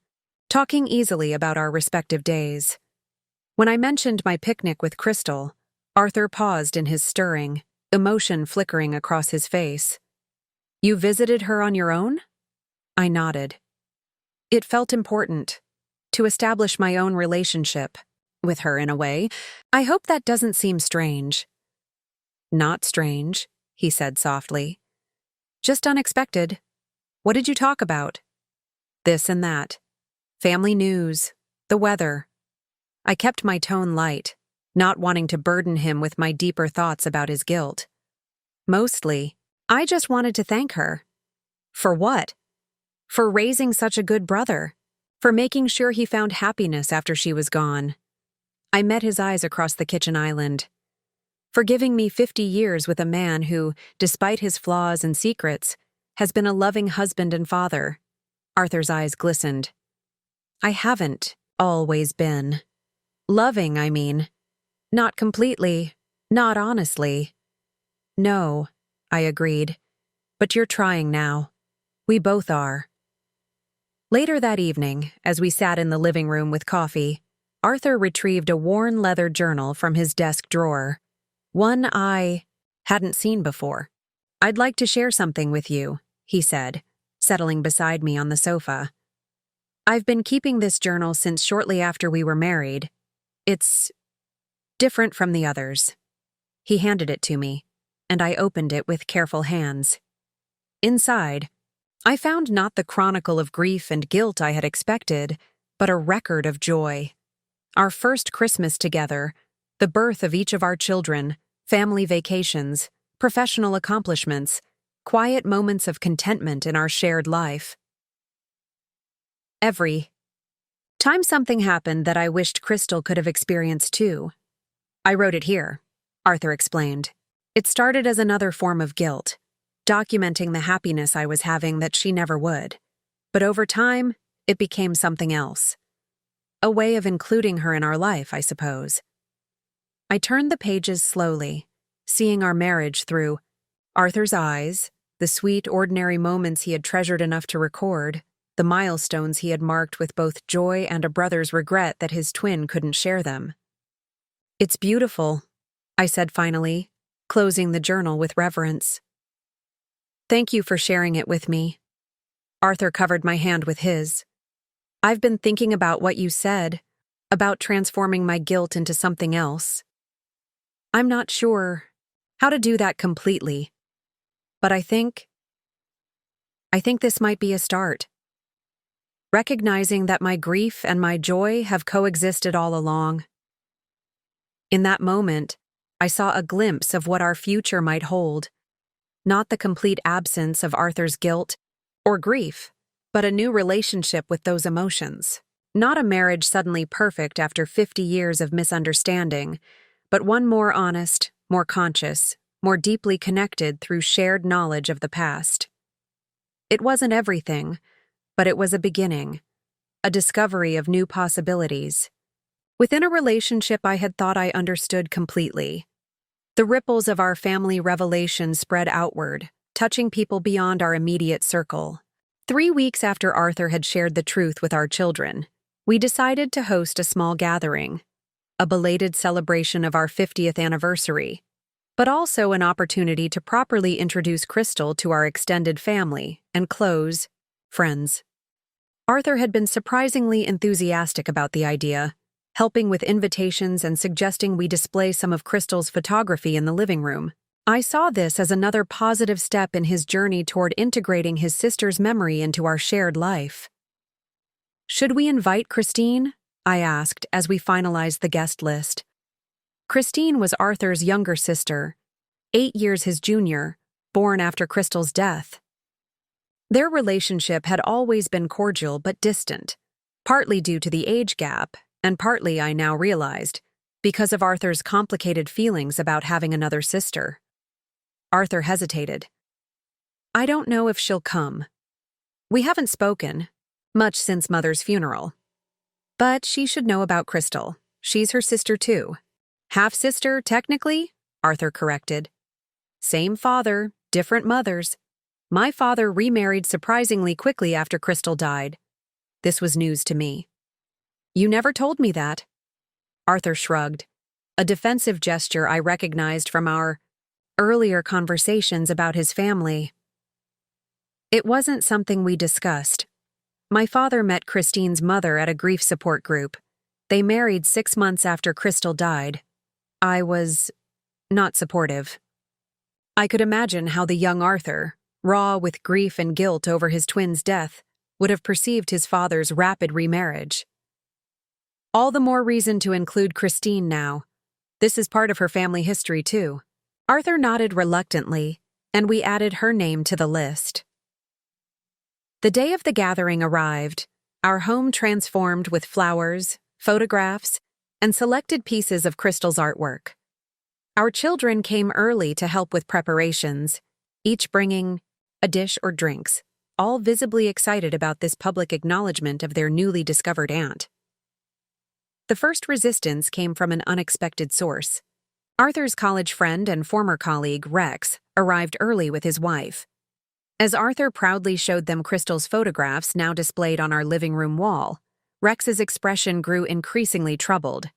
talking easily about our respective days. When I mentioned my picnic with Crystal, Arthur paused in his stirring, emotion flickering across his face. "You visited her on your own?" I nodded. It felt important to establish my own relationship with her in a way. I hope that doesn't seem strange. "Not strange," he said softly. "Just unexpected. What did you talk about?" "This and that. Family news, the weather." I kept my tone light, not wanting to burden him with my deeper thoughts about his guilt. Mostly, I just wanted to thank her. For what? For raising such a good brother. For making sure he found happiness after she was gone. I met his eyes across the kitchen island. For giving me 50 years with a man who, despite his flaws and secrets, has been a loving husband and father. Arthur's eyes glistened. I haven't always been. Loving, I mean. Not completely, not honestly. "No," I agreed. "But you're trying now. We both are." Later that evening, as we sat in the living room with coffee, Arthur retrieved a worn leather journal from his desk drawer. One I hadn't seen before. "I'd like to share something with you," he said, settling beside me on the sofa. "I've been keeping this journal since shortly after we were married. It's different from the others." He handed it to me, and I opened it with careful hands. Inside, I found not the chronicle of grief and guilt I had expected, but a record of joy. Our first Christmas together, the birth of each of our children, family vacations, professional accomplishments, quiet moments of contentment in our shared life. Every time something happened that I wished Crystal could have experienced too. "I wrote it here," Arthur explained. "It started as another form of guilt, documenting the happiness I was having that she never would. But over time, it became something else. A way of including her in our life, I suppose." I turned the pages slowly, seeing our marriage through Arthur's eyes, the sweet, ordinary moments he had treasured enough to record, the milestones he had marked with both joy and a brother's regret that his twin couldn't share them. "It's beautiful," I said finally, closing the journal with reverence. "Thank you for sharing it with me." Arthur covered my hand with his. "I've been thinking about what you said, about transforming my guilt into something else. I'm not sure how to do that completely, but I think this might be a start. Recognizing that my grief and my joy have coexisted all along." In that moment, I saw a glimpse of what our future might hold. Not the complete absence of Arthur's guilt or grief, but a new relationship with those emotions. Not a marriage suddenly perfect after 50 years of misunderstanding, but one more honest, more conscious, more deeply connected through shared knowledge of the past. It wasn't everything, but it was a beginning, a discovery of new possibilities. Within a relationship I had thought I understood completely, the ripples of our family revelation spread outward, touching people beyond our immediate circle. 3 weeks after Arthur had shared the truth with our children, we decided to host a small gathering, a belated celebration of our 50th anniversary, but also an opportunity to properly introduce Crystal to our extended family and close friends. Arthur had been surprisingly enthusiastic about the idea, helping with invitations and suggesting we display some of Crystal's photography in the living room. I saw this as another positive step in his journey toward integrating his sister's memory into our shared life. "Should we invite Christine?" I asked as we finalized the guest list. Christine was Arthur's younger sister, 8 years his junior, born after Crystal's death. Their relationship had always been cordial but distant, partly due to the age gap, and partly, I now realized, because of Arthur's complicated feelings about having another sister. Arthur hesitated. "I don't know if she'll come. We haven't spoken much since Mother's funeral. But she should know about Crystal. She's her sister too. Half-sister, technically," Arthur corrected. "Same father, different mothers. My father remarried surprisingly quickly after Crystal died." This was news to me. "You never told me that." Arthur shrugged, a defensive gesture I recognized from our earlier conversations about his family. "It wasn't something we discussed. My father met Christine's mother at a grief support group. They married 6 months after Crystal died. I was not supportive." I could imagine how the young Arthur, raw with grief and guilt over his twin's death, would have perceived his father's rapid remarriage. "All the more reason to include Christine now. This is part of her family history, too." Arthur nodded reluctantly, and we added her name to the list. The day of the gathering arrived, our home transformed with flowers, photographs, and selected pieces of Crystal's artwork. Our children came early to help with preparations, each bringing a dish or drinks, all visibly excited about this public acknowledgement of their newly discovered aunt. The first resistance came from an unexpected source. Arthur's college friend and former colleague, Rex, arrived early with his wife. As Arthur proudly showed them Crystal's photographs now displayed on our living room wall, Rex's expression grew increasingly troubled.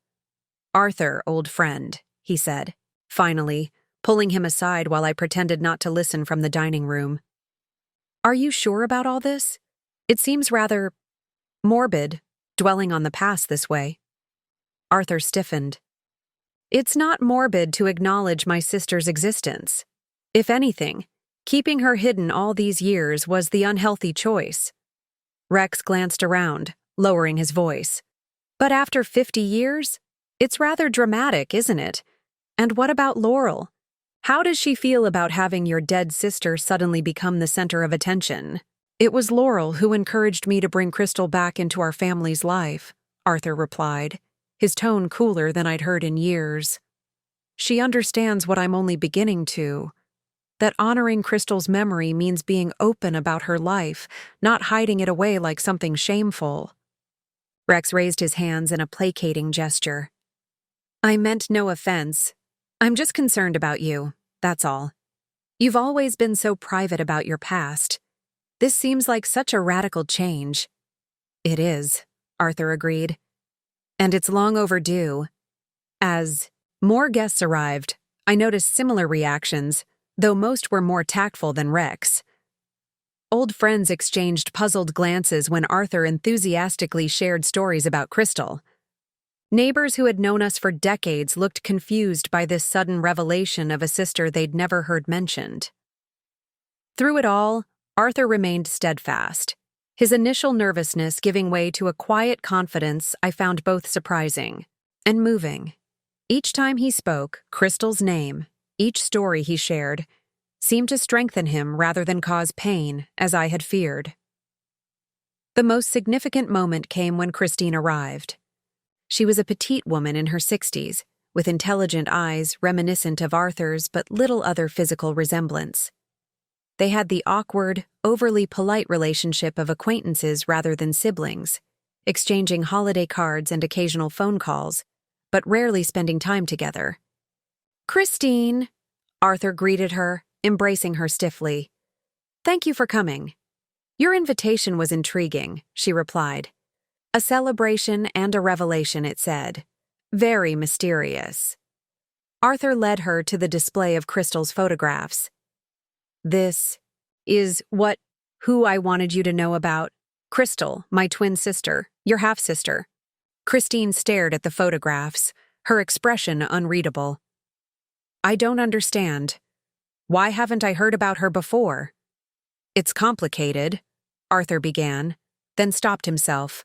"Arthur, old friend," he said, finally, pulling him aside while I pretended not to listen from the dining room. "Are you sure about all this? It seems rather morbid, dwelling on the past this way." Arthur stiffened. "It's not morbid to acknowledge my sister's existence. If anything, keeping her hidden all these years was the unhealthy choice." Rex glanced around, lowering his voice. "But after 50 years? It's rather dramatic, isn't it? And what about Laurel? How does she feel about having your dead sister suddenly become the center of attention?" "It was Laurel who encouraged me to bring Crystal back into our family's life," Arthur replied, his tone cooler than I'd heard in years. "She understands what I'm only beginning to. That honoring Crystal's memory means being open about her life, not hiding it away like something shameful." Rex raised his hands in a placating gesture. I meant no offense. I'm just concerned about you, that's all. You've always been so private about your past. This seems like such a radical change. It is, Arthur agreed. And it's long overdue. As more guests arrived, I noticed similar reactions, though most were more tactful than Rex. Old friends exchanged puzzled glances when Arthur enthusiastically shared stories about Crystal. Neighbors who had known us for decades looked confused by this sudden revelation of a sister they'd never heard mentioned. Through it all, Arthur remained steadfast, his initial nervousness giving way to a quiet confidence I found both surprising and moving. Each time he spoke, Crystal's name, each story he shared, seemed to strengthen him rather than cause pain, as I had feared. The most significant moment came when Christine arrived. She was a petite woman in her 60s, with intelligent eyes reminiscent of Arthur's but little other physical resemblance. They had the awkward, overly polite relationship of acquaintances rather than siblings, exchanging holiday cards and occasional phone calls, but rarely spending time together. "Christine," Arthur greeted her, embracing her stiffly. "Thank you for coming." "Your invitation was intriguing," she replied. "A celebration and a revelation," it said. "Very mysterious." Arthur led her to the display of Crystal's photographs. "This is who I wanted you to know about. Crystal, my twin sister, your half-sister." Christine stared at the photographs, her expression unreadable. "I don't understand. Why haven't I heard about her before?" "It's complicated," Arthur began, then stopped himself.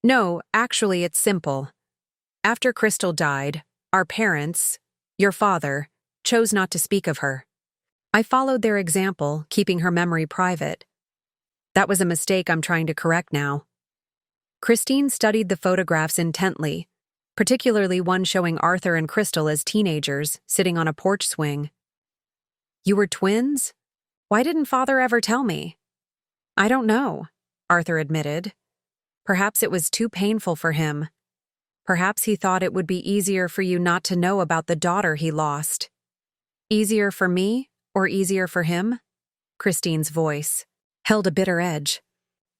"No, actually it's simple. After Crystal died, our parents, your father, chose not to speak of her. I followed their example, keeping her memory private. That was a mistake I'm trying to correct now." Christine studied the photographs intently, particularly one showing Arthur and Crystal as teenagers, sitting on a porch swing. "You were twins? Why didn't Father ever tell me?" "I don't know," Arthur admitted. "Perhaps it was too painful for him. Perhaps he thought it would be easier for you not to know about the daughter he lost." "Easier for me, or easier for him?" Christine's voice held a bitter edge.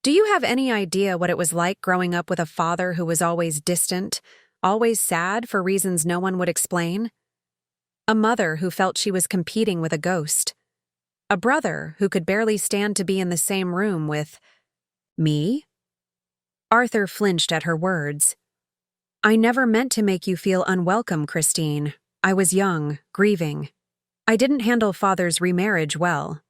"Do you have any idea what it was like growing up with a father who was always distant, always sad for reasons no one would explain? A mother who felt she was competing with a ghost? A brother who could barely stand to be in the same room with me?" Arthur flinched at her words. "I never meant to make you feel unwelcome, Christine. I was young, grieving. I didn't handle Father's remarriage well.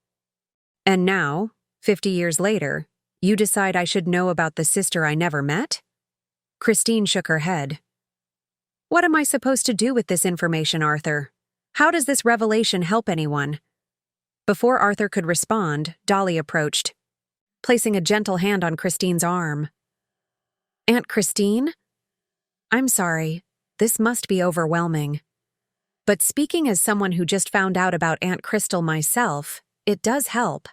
And now, 50 years later, you decide I should know about the sister I never met?" Christine shook her head. "What am I supposed to do with this information, Arthur? How does this revelation help anyone?" Before Arthur could respond, Dolly approached, placing a gentle hand on Christine's arm. "Aunt Christine? I'm sorry. This must be overwhelming. But speaking as someone who just found out about Aunt Crystal myself, it does help.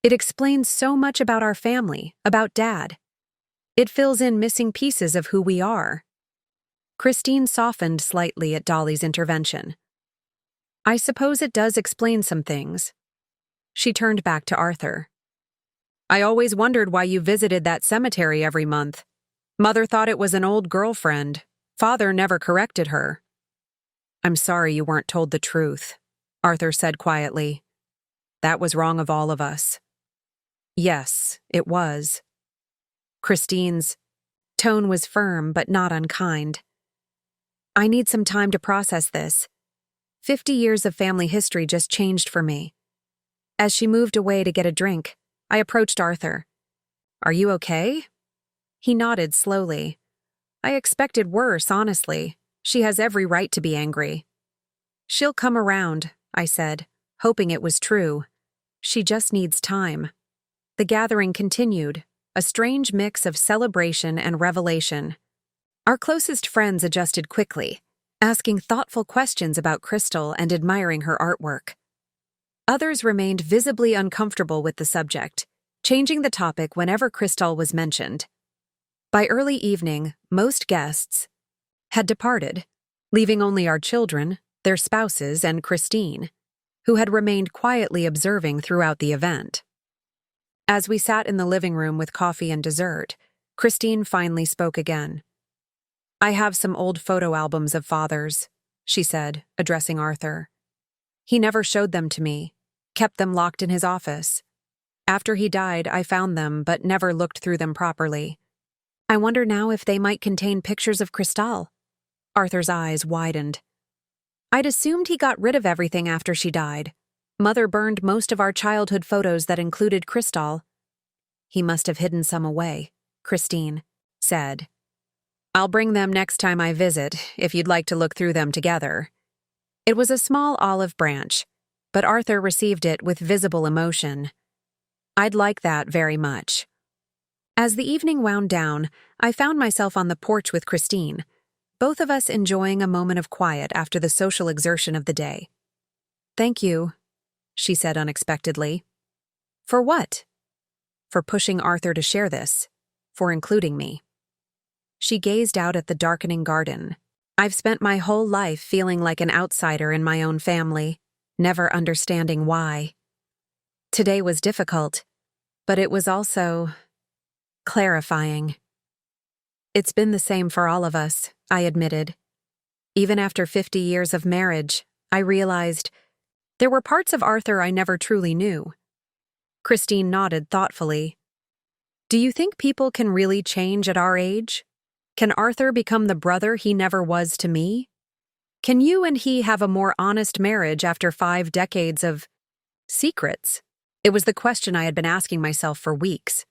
It explains so much about our family, about Dad. It fills in missing pieces of who we are." Christine softened slightly at Dolly's intervention. "I suppose it does explain some things." She turned back to Arthur. "I always wondered why you visited that cemetery every month. Mother thought it was an old girlfriend. Father never corrected her." "I'm sorry you weren't told the truth," Arthur said quietly. "That was wrong of all of us." "Yes, it was." Christine's tone was firm but not unkind. "I need some time to process this. 50 years of family history just changed for me." As she moved away to get a drink, I approached Arthur. "Are you okay?" He nodded slowly. "I expected worse, honestly. She has every right to be angry." "She'll come around," I said, hoping it was true. "She just needs time." The gathering continued, a strange mix of celebration and revelation. Our closest friends adjusted quickly, asking thoughtful questions about Crystal and admiring her artwork. Others remained visibly uncomfortable with the subject, changing the topic whenever Crystal was mentioned. By early evening, most guests had departed, leaving only our children, their spouses, and Christine, who had remained quietly observing throughout the event. As we sat in the living room with coffee and dessert, Christine finally spoke again. "I have some old photo albums of Father's," she said, addressing Arthur. "He never showed them to me, kept them locked in his office. After he died, I found them but never looked through them properly. I wonder now if they might contain pictures of Cristal." Arthur's eyes widened. "I'd assumed he got rid of everything after she died. Mother burned most of our childhood photos that included Cristal." "He must have hidden some away," Christine said. "I'll bring them next time I visit, if you'd like to look through them together." It was a small olive branch, but Arthur received it with visible emotion. "I'd like that very much." As the evening wound down, I found myself on the porch with Christine, both of us enjoying a moment of quiet after the social exertion of the day. "Thank you," she said unexpectedly. "For what?" "For pushing Arthur to share this, for including me." She gazed out at the darkening garden. "I've spent my whole life feeling like an outsider in my own family, never understanding why. Today was difficult, but it was also clarifying." "It's been the same for all of us," I admitted. "Even after 50 years of marriage, I realized there were parts of Arthur I never truly knew." Christine nodded thoughtfully. "Do you think people can really change at our age? Can Arthur become the brother he never was to me? Can you and he have a more honest marriage after 5 decades of secrets?" It was the question I had been asking myself for weeks.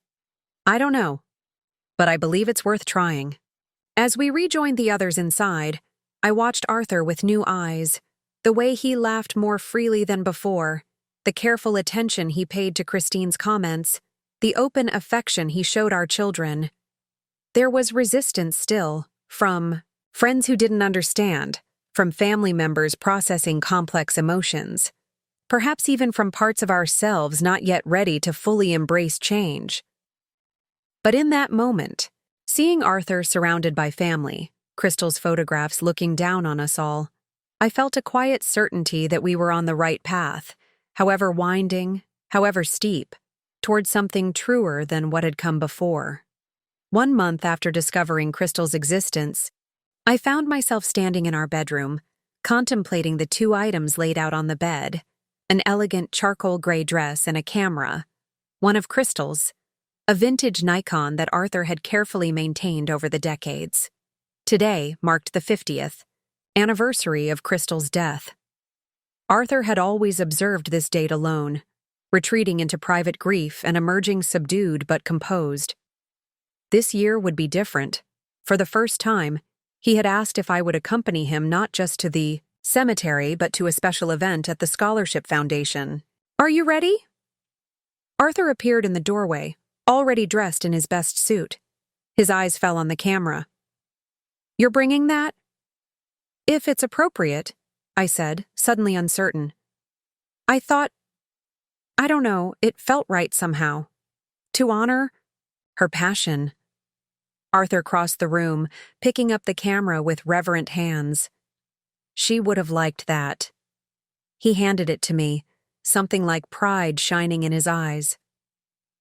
"I don't know, but I believe it's worth trying." As we rejoined the others inside, I watched Arthur with new eyes, the way he laughed more freely than before, the careful attention he paid to Christine's comments, the open affection he showed our children. There was resistance still, from friends who didn't understand, from family members processing complex emotions, perhaps even from parts of ourselves not yet ready to fully embrace change. But in that moment, seeing Arthur surrounded by family, Crystal's photographs looking down on us all, I felt a quiet certainty that we were on the right path, however winding, however steep, towards something truer than what had come before. 1 month after discovering Crystal's existence, I found myself standing in our bedroom, contemplating the 2 items laid out on the bed, an elegant charcoal gray dress and a camera, one of Crystal's, a vintage Nikon that Arthur had carefully maintained over the decades. Today marked the 50th anniversary of Crystal's death. Arthur had always observed this date alone, retreating into private grief and emerging subdued but composed. This year would be different. For the first time, he had asked if I would accompany him not just to the cemetery but to a special event at the Scholarship Foundation. "Are you ready?" Arthur appeared in the doorway, already dressed in his best suit. His eyes fell on the camera. "You're bringing that?" "If it's appropriate," I said, suddenly uncertain. I don't know, it felt right somehow. To honor her passion. Arthur crossed the room, picking up the camera with reverent hands. "She would have liked that." He handed it to me, something like pride shining in his eyes.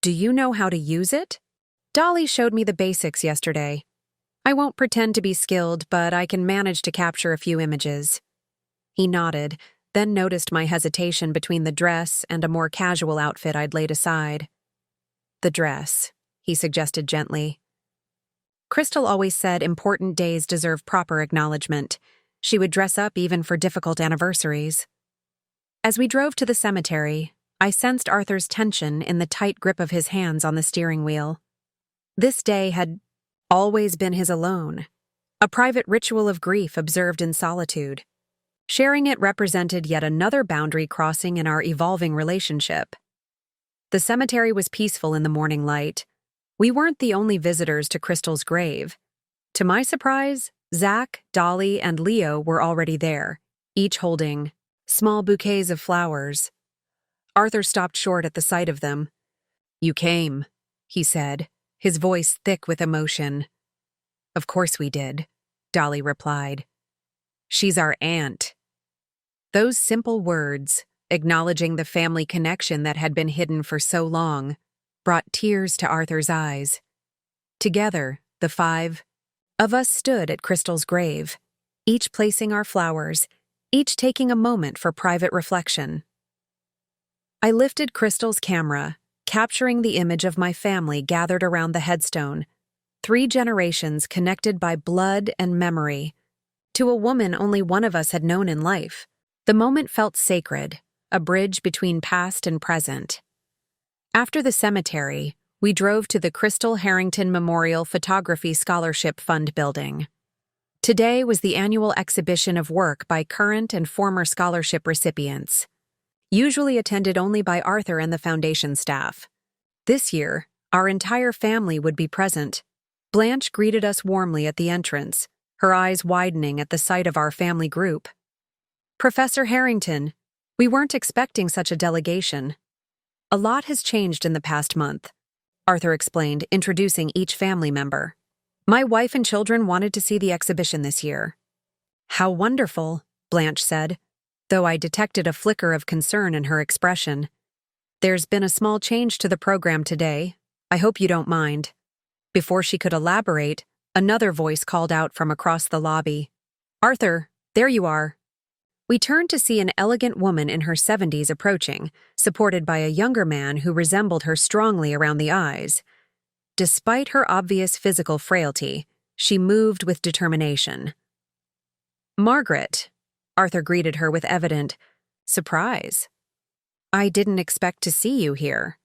"Do you know how to use it?" "Dolly showed me the basics yesterday. I won't pretend to be skilled, but I can manage to capture a few images." He nodded, then noticed my hesitation between the dress and a more casual outfit I'd laid aside. "The dress," he suggested gently. Crystal always said important days deserve proper acknowledgement. She would dress up even for difficult anniversaries. As we drove to the cemetery, I sensed Arthur's tension in the tight grip of his hands on the steering wheel. This day had always been his alone, a private ritual of grief observed in solitude. Sharing it represented yet another boundary crossing in our evolving relationship. The cemetery was peaceful in the morning light. We weren't the only visitors to Crystal's grave. To my surprise, Zach, Dolly, and Leo were already there, each holding small bouquets of flowers. Arthur stopped short at the sight of them. "You came," he said, his voice thick with emotion. "Of course we did." Dolly replied. She's our aunt. Those simple words, acknowledging the family connection that had been hidden for so long, brought tears to Arthur's eyes. Together, the five of us stood at Crystal's grave, each placing our flowers, each taking a moment for private reflection. I lifted Crystal's camera, capturing the image of my family gathered around the headstone, 3 generations connected by blood and memory, to a woman only one of us had known in life. The moment felt sacred, a bridge between past and present. After the cemetery, we drove to the Crystal Harrington Memorial Photography Scholarship Fund building. Today was the annual exhibition of work by current and former scholarship recipients, usually attended only by Arthur and the foundation staff. This year, our entire family would be present. Blanche greeted us warmly at the entrance, her eyes widening at the sight of our family group. Professor Harrington, we weren't expecting such a delegation. A lot has changed in the past month, Arthur explained, introducing each family member. My wife and children wanted to see the exhibition this year. How wonderful, Blanche said, though I detected a flicker of concern in her expression. There's been a small change to the program today. I hope you don't mind. Before she could elaborate, another voice called out from across the lobby. Arthur, there you are. We turned to see an elegant woman in her 70s approaching, supported by a younger man who resembled her strongly around the eyes. Despite her obvious physical frailty, she moved with determination. Margaret, Arthur greeted her with evident surprise. I didn't expect to see you here.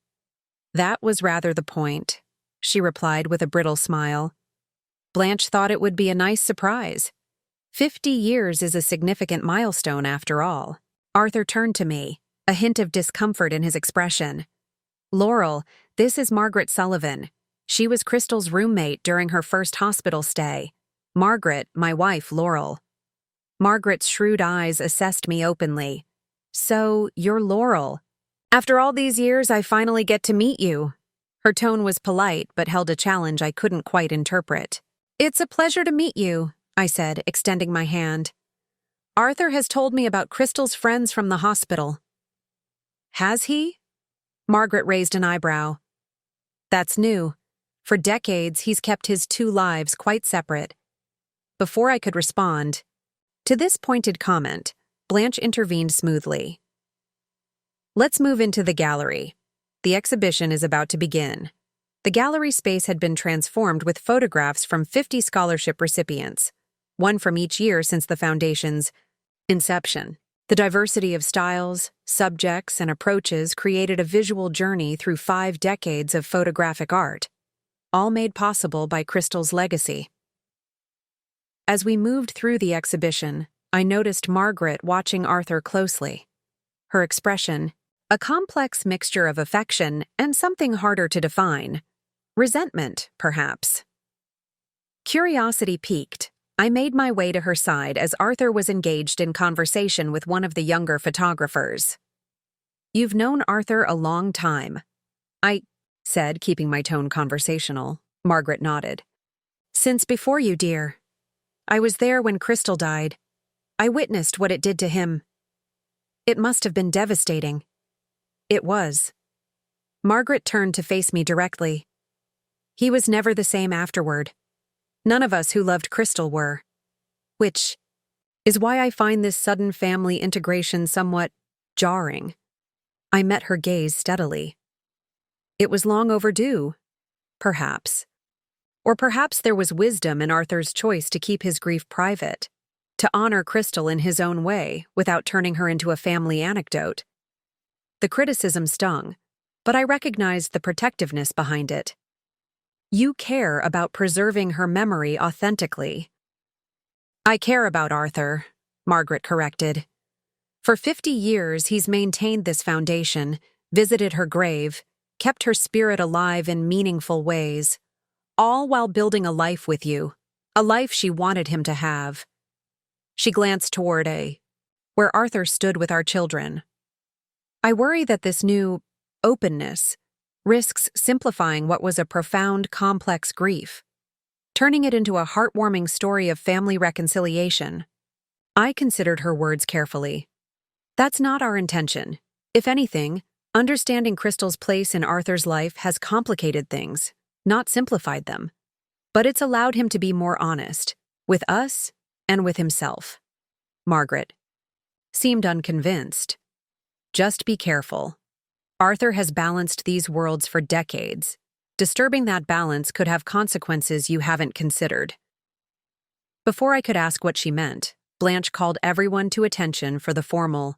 That was rather the point, she replied with a brittle smile. Blanche thought it would be a nice surprise. 50 years is a significant milestone after all. Arthur turned to me, a hint of discomfort in his expression. Laurel, this is Margaret Sullivan. She was Crystal's roommate during her first hospital stay. Margaret, my wife, Laurel. Margaret's shrewd eyes assessed me openly. So, you're Laurel. After all these years, I finally get to meet you. Her tone was polite, but held a challenge I couldn't quite interpret. It's a pleasure to meet you, I said, extending my hand. Arthur has told me about Crystal's friends from the hospital. Has he? Margaret raised an eyebrow. That's new. For decades, he's kept his 2 lives quite separate. Before I could respond to this pointed comment, Blanche intervened smoothly. Let's move into the gallery. The exhibition is about to begin. The gallery space had been transformed with photographs from 50 scholarship recipients, one from each year since the Foundation's inception. The diversity of styles, subjects, and approaches created a visual journey through 5 decades of photographic art, all made possible by Crystal's legacy. As we moved through the exhibition, I noticed Margaret watching Arthur closely. Her expression, a complex mixture of affection and something harder to define. Resentment, perhaps. Curiosity piqued. I made my way to her side as Arthur was engaged in conversation with one of the younger photographers. You've known Arthur a long time. I said, keeping my tone conversational. Margaret nodded. Since before you, dear. I was there when Crystal died. I witnessed what it did to him. It must have been devastating. It was. Margaret turned to face me directly. He was never the same afterward. None of us who loved Crystal were. Which is why I find this sudden family integration somewhat jarring. I met her gaze steadily. It was long overdue, perhaps. Or perhaps there was wisdom in Arthur's choice to keep his grief private, to honor Crystal in his own way without turning her into a family anecdote. The criticism stung, but I recognized the protectiveness behind it. You care about preserving her memory authentically. I care about Arthur, Margaret corrected. For 50 years, he's maintained this foundation, visited her grave, kept her spirit alive in meaningful ways, all while building a life with you, a life she wanted him to have. She glanced toward where Arthur stood with our children. I worry that this new openness risks simplifying what was a profound, complex grief. turning it into a heartwarming story of family reconciliation. I considered her words carefully. That's not our intention. If anything, understanding Crystal's place in Arthur's life has complicated things, not simplified them. But it's allowed him to be more honest, with us and with himself. Margaret seemed unconvinced. Just be careful. Arthur has balanced these worlds for decades. Disturbing that balance could have consequences you haven't considered. Before I could ask what she meant, Blanche called everyone to attention for the formal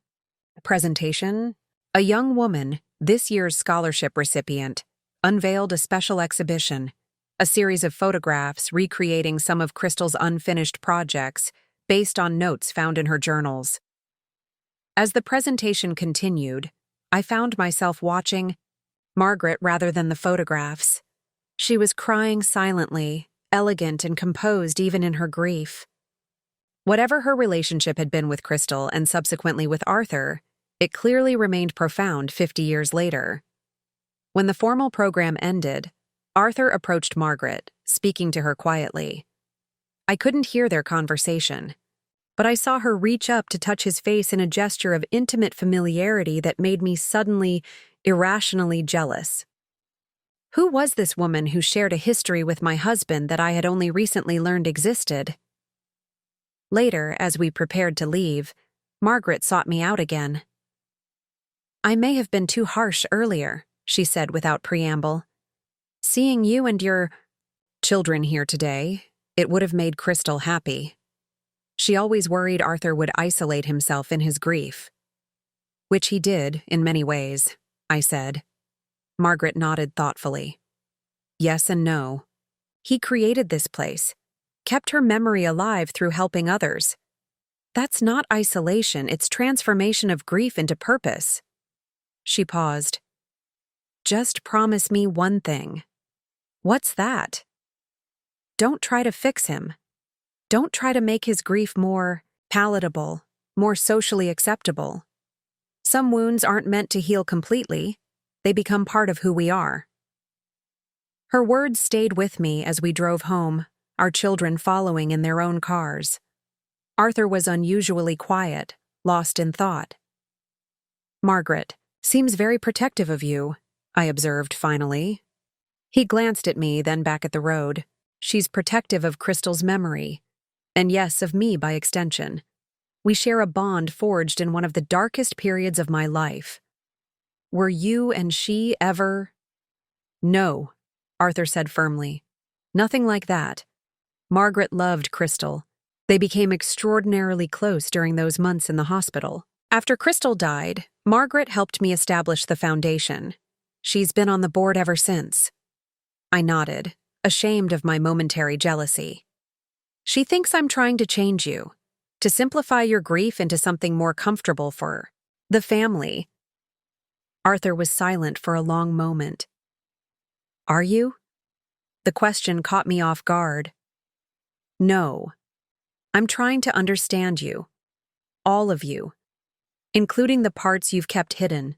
presentation. A young woman, this year's scholarship recipient, unveiled a special exhibition, a series of photographs recreating some of Crystal's unfinished projects based on notes found in her journals. As the presentation continued, I found myself watching Margaret rather than the photographs. She was crying silently, elegant and composed even in her grief. Whatever her relationship had been with Crystal and subsequently with Arthur, it clearly remained profound 50 years later. When the formal program ended, Arthur approached Margaret, speaking to her quietly. I couldn't hear their conversation, but I saw her reach up to touch his face in a gesture of intimate familiarity that made me suddenly, irrationally jealous. Who was this woman who shared a history with my husband that I had only recently learned existed? Later, as we prepared to leave, Margaret sought me out again. I may have been too harsh earlier, she said without preamble. Seeing you and your children here today, it would have made Crystal happy. She always worried Arthur would isolate himself in his grief. Which he did, in many ways, I said. Margaret nodded thoughtfully. Yes and no. He created this place, kept her memory alive through helping others. That's not isolation, it's transformation of grief into purpose. She paused. Just promise me one thing. What's that? Don't try to fix him. Don't try to make his grief more palatable, more socially acceptable. Some wounds aren't meant to heal completely. They become part of who we are. Her words stayed with me as we drove home, our children following in their own cars. Arthur was unusually quiet, lost in thought. Margaret, seems very protective of you, I observed finally. He glanced at me, then back at the road. She's protective of Crystal's memory. And yes, of me by extension. We share a bond forged in one of the darkest periods of my life. Were you and she ever? No, Arthur said firmly. Nothing like that. Margaret loved Crystal. They became extraordinarily close during those months in the hospital. After Crystal died, Margaret helped me establish the foundation. She's been on the board ever since. I nodded, ashamed of my momentary jealousy. She thinks I'm trying to change you, to simplify your grief into something more comfortable for the family. Arthur was silent for a long moment. Are you? The question caught me off guard. No. I'm trying to understand you. All of you. Including the parts you've kept hidden.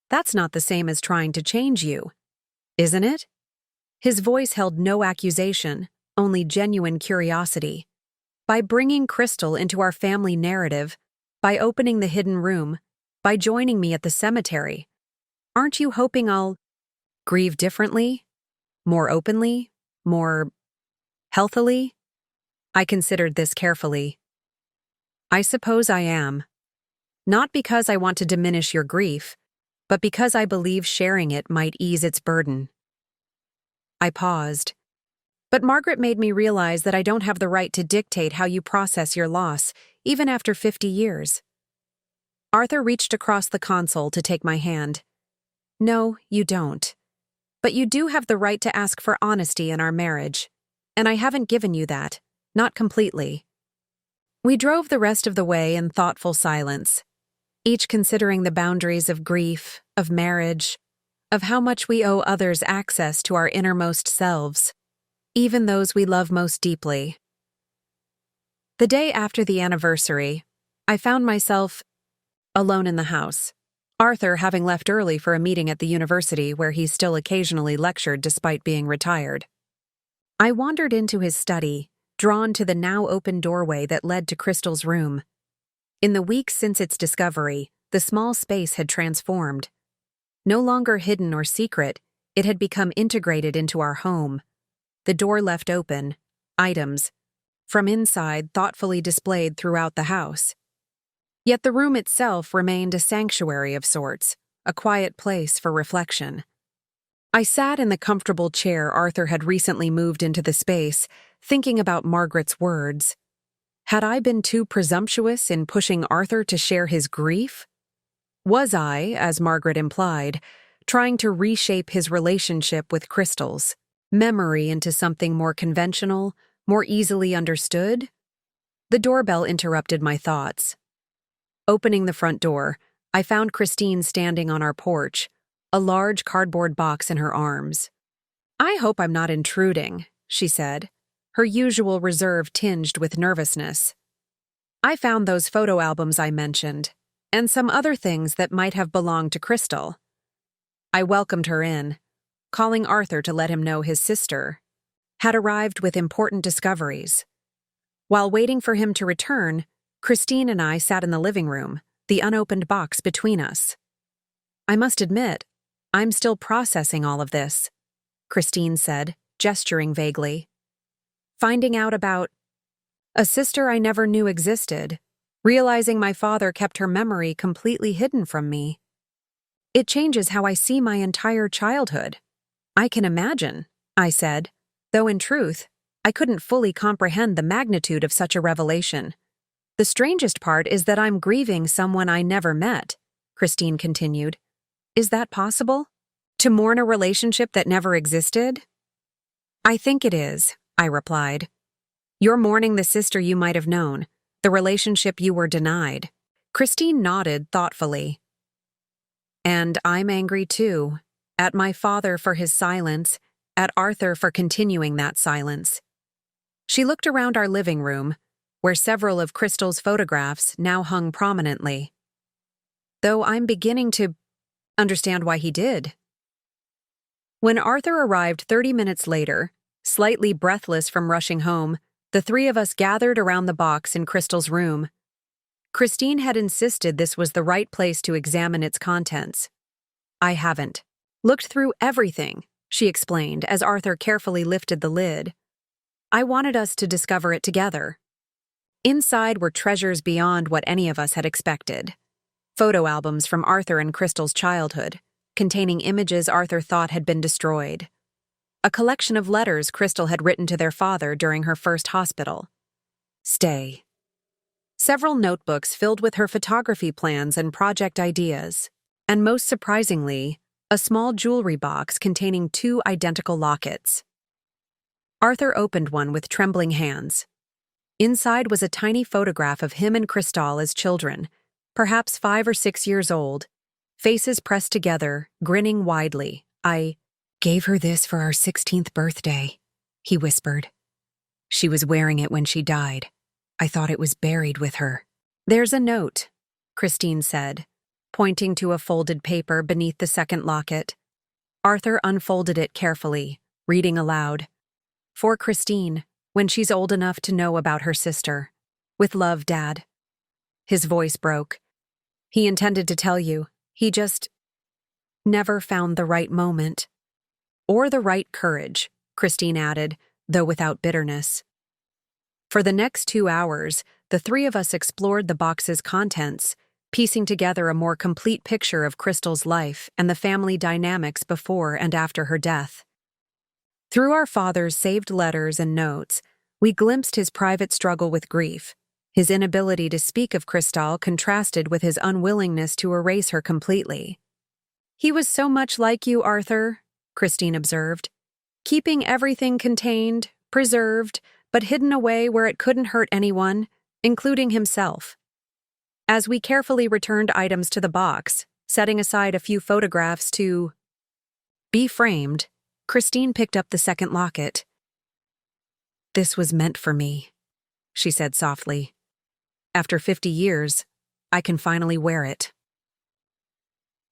That's not the same as trying to change you, isn't it? His voice held no accusation, only genuine curiosity. By bringing Crystal into our family narrative, by opening the hidden room, by joining me at the cemetery, aren't you hoping I'll grieve differently? More openly? More healthily? I considered this carefully. I suppose I am. Not because I want to diminish your grief, but because I believe sharing it might ease its burden. I paused. But Margaret made me realize that I don't have the right to dictate how you process your loss, even after 50 years. Arthur reached across the console to take my hand. No, you don't. But you do have the right to ask for honesty in our marriage. And I haven't given you that, not completely. We drove the rest of the way in thoughtful silence, each considering the boundaries of grief, of marriage, of how much we owe others access to our innermost selves, even those we love most deeply. The day after the anniversary, I found myself alone in the house, Arthur having left early for a meeting at the university where he still occasionally lectured despite being retired. I wandered into his study, drawn to the now open doorway that led to Crystal's room. In the weeks since its discovery, the small space had transformed. No longer hidden or secret, it had become integrated into our home. The door left open, items, from inside, thoughtfully displayed throughout the house. Yet the room itself remained a sanctuary of sorts, a quiet place for reflection. I sat in the comfortable chair Arthur had recently moved into the space, thinking about Margaret's words. Had I been too presumptuous in pushing Arthur to share his grief? Was I, as Margaret implied, trying to reshape his relationship with crystals, memory into something more conventional, more easily understood? The doorbell interrupted my thoughts. Opening the front door, I found Christine standing on our porch, a large cardboard box in her arms. "I hope I'm not intruding," she said, her usual reserve tinged with nervousness. "I found those photo albums I mentioned, and some other things that might have belonged to Crystal." I welcomed her in, calling Arthur to let him know his sister had arrived with important discoveries. While waiting for him to return, Christine and I sat in the living room, the unopened box between us. "I must admit, I'm still processing all of this," Christine said, gesturing vaguely. "Finding out about a sister I never knew existed, realizing my father kept her memory completely hidden from me. It changes how I see my entire childhood." "I can imagine," I said, though in truth, I couldn't fully comprehend the magnitude of such a revelation. "The strangest part is that I'm grieving someone I never met," Christine continued. "Is that possible? To mourn a relationship that never existed?" "I think it is," I replied. "You're mourning the sister you might have known, the relationship you were denied." Christine nodded thoughtfully. "And I'm angry too, at my father for his silence, at Arthur for continuing that silence." She looked around our living room, where several of Crystal's photographs now hung prominently. "Though I'm beginning to understand why he did." When Arthur arrived 30 minutes later, slightly breathless from rushing home, the three of us gathered around the box in Crystal's room. Christine had insisted this was the right place to examine its contents. "I haven't looked through everything," she explained as Arthur carefully lifted the lid. "I wanted us to discover it together." Inside were treasures beyond what any of us had expected. Photo albums from Arthur and Crystal's childhood, containing images Arthur thought had been destroyed. A collection of letters Crystal had written to their father during her first hospital stay. Several notebooks filled with her photography plans and project ideas, and most surprisingly, a small jewelry box containing 2 identical lockets. Arthur opened one with trembling hands. Inside was a tiny photograph of him and Crystal as children, perhaps 5 or 6 years old, faces pressed together, grinning widely. "I gave her this for our 16th birthday," he whispered. "She was wearing it when she died. I thought it was buried with her." "There's a note," Christine said, pointing to a folded paper beneath the second locket. Arthur unfolded it carefully, reading aloud. "For Christine, when she's old enough to know about her sister. With love, Dad." His voice broke. "He intended to tell you. He just never found the right moment." "Or the right courage," Christine added, though without bitterness. For the next 2 hours, the three of us explored the box's contents, piecing together a more complete picture of Crystal's life and the family dynamics before and after her death. Through our father's saved letters and notes, we glimpsed his private struggle with grief. His inability to speak of Crystal contrasted with his unwillingness to erase her completely. "He was so much like you, Arthur," Christine observed, "keeping everything contained, preserved, but hidden away where it couldn't hurt anyone, including himself." As we carefully returned items to the box, setting aside a few photographs to be framed, Christine picked up the second locket. "This was meant for me," she said softly. "After 50 years, I can finally wear it."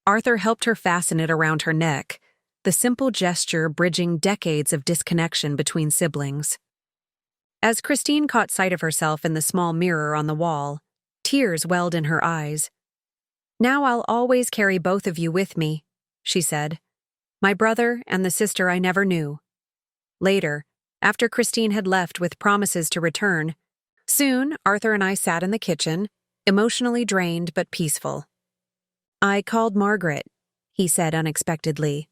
Arthur helped her fasten it around her neck, the simple gesture bridging decades of disconnection between siblings. As Christine caught sight of herself in the small mirror on the wall, tears welled in her eyes. "Now I'll always carry both of you with me," she said. "My brother and the sister I never knew." Later, after Christine had left with promises to return, soon Arthur and I sat in the kitchen, emotionally drained but peaceful. "I called Margaret," he said unexpectedly.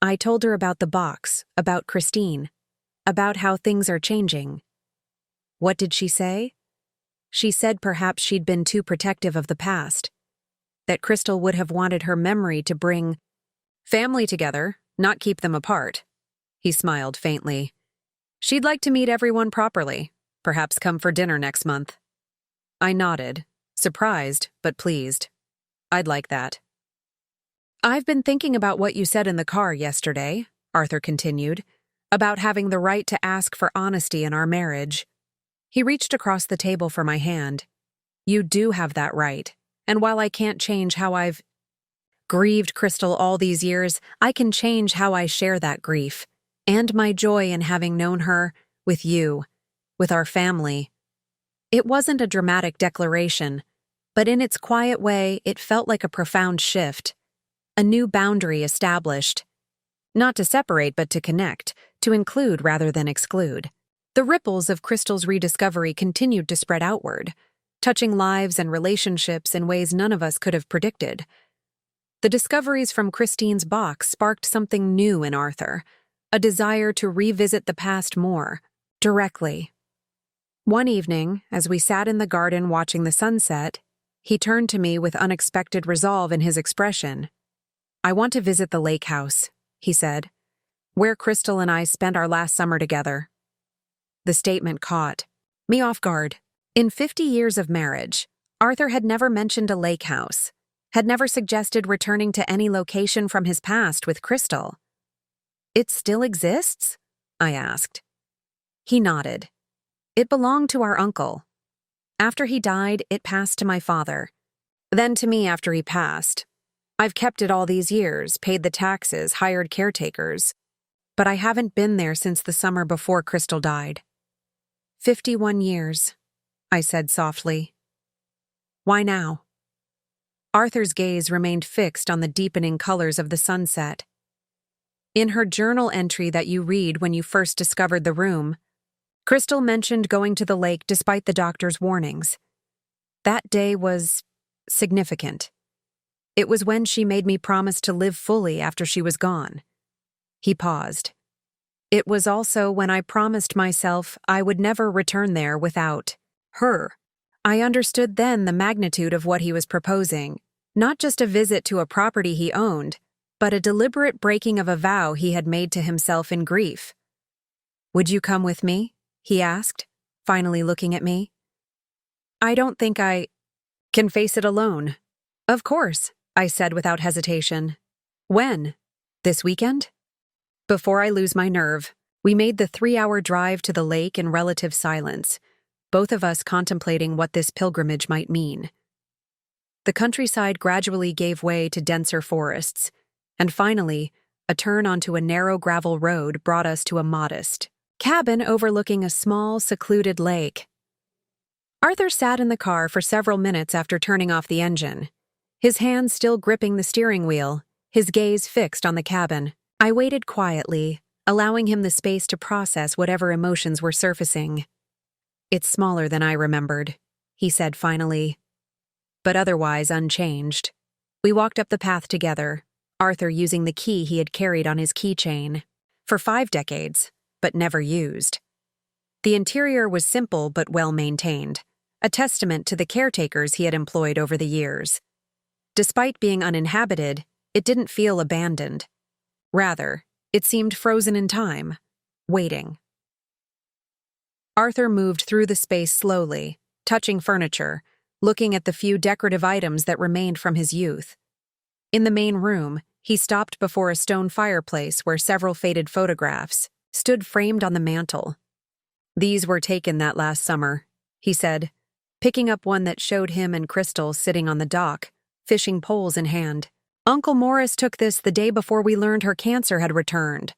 "I told her about the box, about Christine, about how things are changing." "What did she say?" "She said perhaps she'd been too protective of the past, that Crystal would have wanted her memory to bring family together, not keep them apart." He smiled faintly. "She'd like to meet everyone properly, perhaps come for dinner next month." I nodded, surprised but pleased. "I'd like that." "I've been thinking about what you said in the car yesterday," Arthur continued, "about having the right to ask for honesty in our marriage." He reached across the table for my hand. "You do have that right, and while I can't change how I've grieved Crystal all these years, I can change how I share that grief, and my joy in having known her, with you, with our family." It wasn't a dramatic declaration, but in its quiet way, it felt like a profound shift, a new boundary established. Not to separate, but to connect, to include rather than exclude. The ripples of Crystal's rediscovery continued to spread outward, touching lives and relationships in ways none of us could have predicted. The discoveries from Christine's box sparked something new in Arthur, a desire to revisit the past more, directly. One evening, as we sat in the garden watching the sunset, he turned to me with unexpected resolve in his expression. "I want to visit the lake house," he said, "where Crystal and I spent our last summer together." The statement caught me off guard. In 50 years of marriage, Arthur had never mentioned a lake house, had never suggested returning to any location from his past with Crystal. "It still exists?" I asked. He nodded. "It belonged to our uncle. After he died, it passed to my father. Then to me after he passed. I've kept it all these years, paid the taxes, hired caretakers. But I haven't been there since the summer before Crystal died." 51 years, I said softly. "Why now?" Arthur's gaze remained fixed on the deepening colors of the sunset. "In her journal entry that you read when you first discovered the room, Crystal mentioned going to the lake despite the doctor's warnings. That day was significant. It was when she made me promise to live fully after she was gone." He paused. "It was also when I promised myself I would never return there without her." I understood then the magnitude of what he was proposing, not just a visit to a property he owned, but a deliberate breaking of a vow he had made to himself in grief. "Would you come with me?" he asked, finally looking at me. "I don't think I can face it alone." "Of course," I said without hesitation. "When? This weekend?" Before I lose my nerve, we made the 3-hour drive to the lake in relative silence, both of us contemplating what this pilgrimage might mean. The countryside gradually gave way to denser forests, and finally, a turn onto a narrow gravel road brought us to a modest cabin overlooking a small, secluded lake. Arthur sat in the car for several minutes after turning off the engine, his hands still gripping the steering wheel, his gaze fixed on the cabin. I waited quietly, allowing him the space to process whatever emotions were surfacing. "It's smaller than I remembered," he said finally, "but otherwise unchanged." We walked up the path together, Arthur using the key he had carried on his keychain. For 5 decades, but never used. The interior was simple but well-maintained, a testament to the caretakers he had employed over the years. Despite being uninhabited, it didn't feel abandoned. Rather, it seemed frozen in time, waiting. Arthur moved through the space slowly, touching furniture, looking at the few decorative items that remained from his youth. In the main room, he stopped before a stone fireplace where several faded photographs stood framed on the mantel. "These were taken that last summer," he said, picking up one that showed him and Crystal sitting on the dock, fishing poles in hand. Uncle Morris took this the day before we learned her cancer had returned.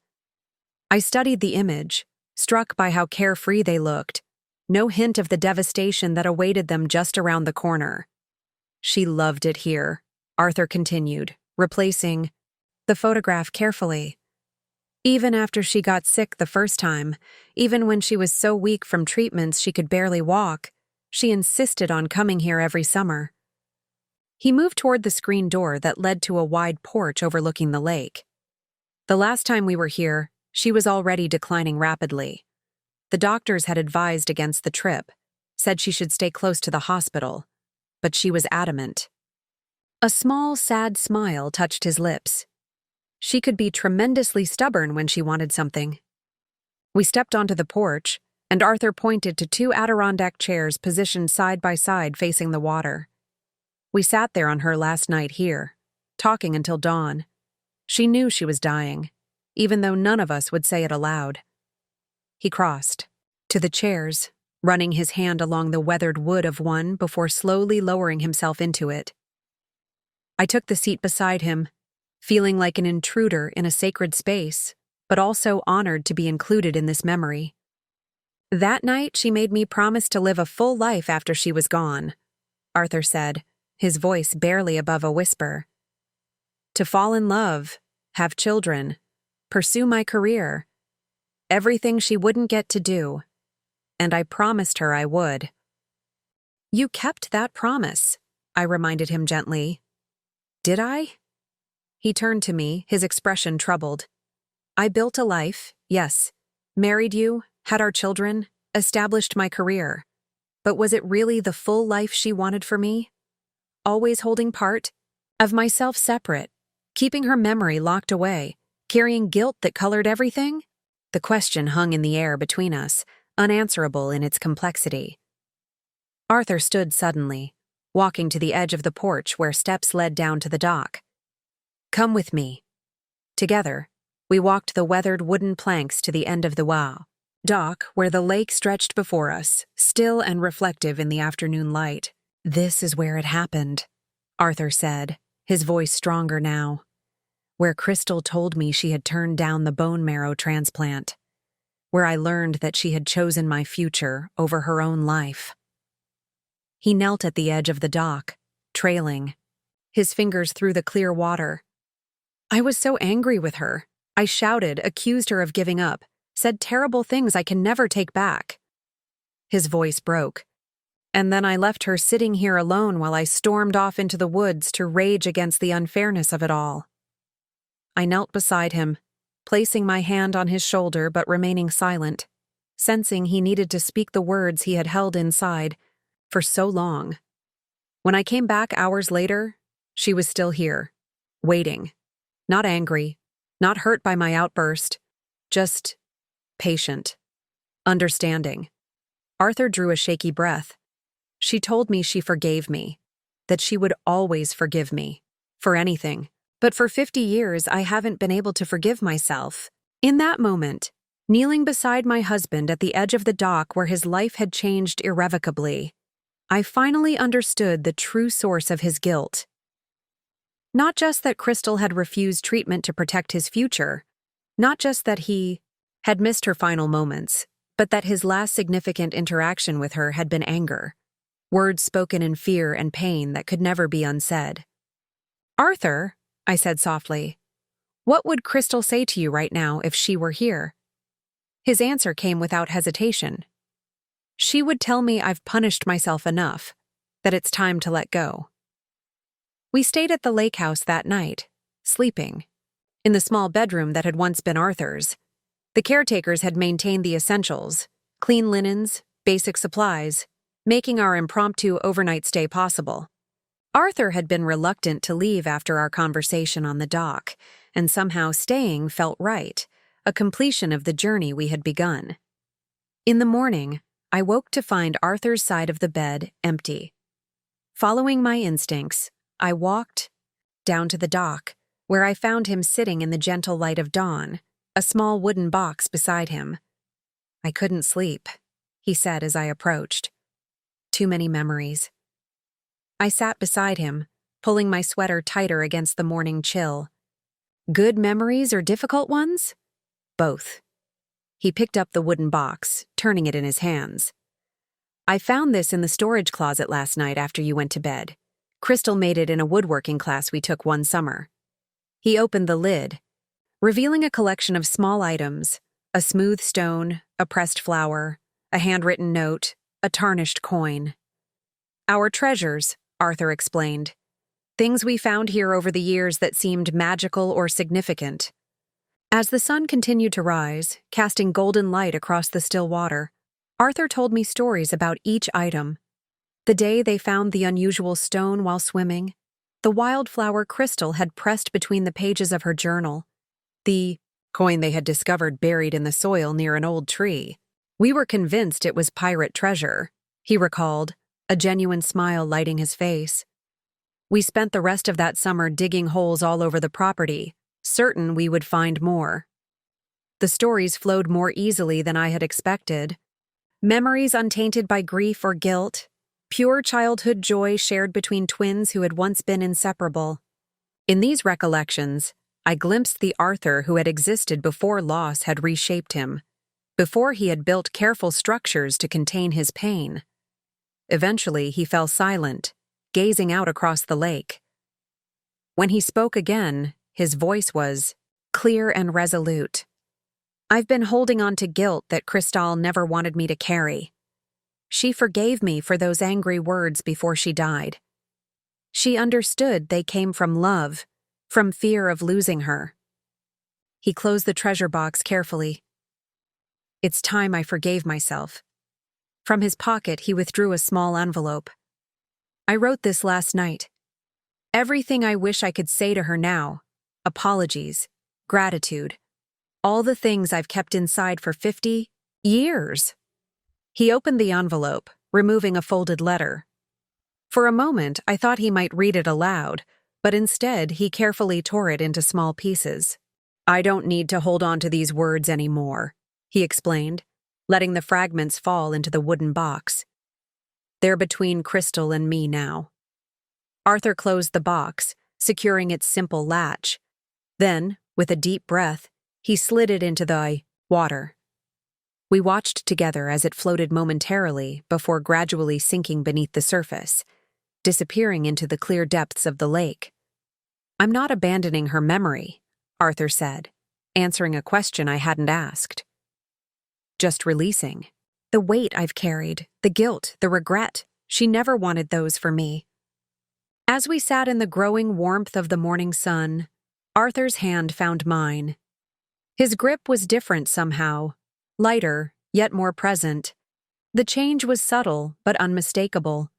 I studied the image, struck by how carefree they looked, no hint of the devastation that awaited them just around the corner. She loved it here, Arthur continued, replacing the photograph carefully. Even after she got sick the first time, even when she was so weak from treatments she could barely walk, she insisted on coming here every summer. He moved toward the screen door that led to a wide porch overlooking the lake. The last time we were here, she was already declining rapidly. The doctors had advised against the trip, said she should stay close to the hospital, but she was adamant. A small, sad smile touched his lips. She could be tremendously stubborn when she wanted something. We stepped onto the porch, and Arthur pointed to 2 Adirondack chairs positioned side by side facing the water. We sat there on her last night here, talking until dawn. She knew she was dying, even though none of us would say it aloud. He crossed to the chairs, running his hand along the weathered wood of one before slowly lowering himself into it. I took the seat beside him, feeling like an intruder in a sacred space, but also honored to be included in this memory. That night, she made me promise to live a full life after she was gone, Arthur said, his voice barely above a whisper. To fall in love, have children, pursue my career, everything she wouldn't get to do. And I promised her I would. You kept that promise, I reminded him gently. Did I? He turned to me, his expression troubled. I built a life, yes, married you, had our children, established my career. But was it really the full life she wanted for me? Always holding part of myself separate, keeping her memory locked away, carrying guilt that colored everything? The question hung in the air between us, unanswerable in its complexity. Arthur stood suddenly, walking to the edge of the porch where steps led down to the dock. Come with me. Together, we walked the weathered wooden planks to the end of the dock where the lake stretched before us, still and reflective in the afternoon light. This is where it happened, Arthur said, his voice stronger now. Where Crystal told me she had turned down the bone marrow transplant. Where I learned that she had chosen my future over her own life. He knelt at the edge of the dock, trailing, his fingers through the clear water. I was so angry with her. I shouted, accused her of giving up, said terrible things I can never take back. His voice broke. And then I left her sitting here alone while I stormed off into the woods to rage against the unfairness of it all. I knelt beside him, placing my hand on his shoulder but remaining silent, sensing he needed to speak the words he had held inside for so long. When I came back hours later, she was still here, waiting. Not angry, not hurt by my outburst, just patient, understanding. Arthur drew a shaky breath. She told me she forgave me, that she would always forgive me, for anything. But for 50 years, I haven't been able to forgive myself. In that moment, kneeling beside my husband at the edge of the dock where his life had changed irrevocably, I finally understood the true source of his guilt. Not just that Crystal had refused treatment to protect his future, not just that he had missed her final moments, but that his last significant interaction with her had been anger, words spoken in fear and pain that could never be unsaid. Arthur, I said softly, what would Crystal say to you right now if she were here? His answer came without hesitation. She would tell me I've punished myself enough, that it's time to let go. We stayed at the lake house that night, sleeping, in the small bedroom that had once been Arthur's. The caretakers had maintained the essentials, clean linens, basic supplies, making our impromptu overnight stay possible. Arthur had been reluctant to leave after our conversation on the dock, and somehow staying felt right, a completion of the journey we had begun. In the morning, I woke to find Arthur's side of the bed empty. Following my instincts, I walked down to the dock, where I found him sitting in the gentle light of dawn, a small wooden box beside him. I couldn't sleep, he said as I approached. Too many memories. I sat beside him, pulling my sweater tighter against the morning chill. Good memories or difficult ones? Both. He picked up the wooden box, turning it in his hands. I found this in the storage closet last night after you went to bed. Crystal made it in a woodworking class we took one summer. He opened the lid, revealing a collection of small items: a smooth stone, a pressed flower, a handwritten note, a tarnished coin. Our treasures, Arthur explained. Things we found here over the years that seemed magical or significant. As the sun continued to rise, casting golden light across the still water, Arthur told me stories about each item. The day they found the unusual stone while swimming, the wildflower Crystal had pressed between the pages of her journal, the coin they had discovered buried in the soil near an old tree. We were convinced it was pirate treasure, he recalled, a genuine smile lighting his face. We spent the rest of that summer digging holes all over the property, certain we would find more. The stories flowed more easily than I had expected. Memories untainted by grief or guilt, pure childhood joy shared between twins who had once been inseparable. In these recollections, I glimpsed the Arthur who had existed before loss had reshaped him, before he had built careful structures to contain his pain. Eventually, he fell silent, gazing out across the lake. When he spoke again, his voice was clear and resolute. I've been holding on to guilt that Crystal never wanted me to carry. She forgave me for those angry words before she died. She understood they came from love, from fear of losing her. He closed the treasure box carefully. It's time I forgave myself. From his pocket, he withdrew a small envelope. I wrote this last night. Everything I wish I could say to her now. Apologies, gratitude, all the things I've kept inside for 50 years. He opened the envelope, removing a folded letter. For a moment, I thought he might read it aloud, but instead he carefully tore it into small pieces. I don't need to hold on to these words anymore, he explained, letting the fragments fall into the wooden box. They're between Crystal and me now. Arthur closed the box, securing its simple latch. Then, with a deep breath, he slid it into the water. We watched together as it floated momentarily before gradually sinking beneath the surface, disappearing into the clear depths of the lake. I'm not abandoning her memory, Arthur said, answering a question I hadn't asked. Just releasing. The weight I've carried, the guilt, the regret, she never wanted those for me. As we sat in the growing warmth of the morning sun, Arthur's hand found mine. His grip was different somehow, lighter, yet more present. The change was subtle, but unmistakable.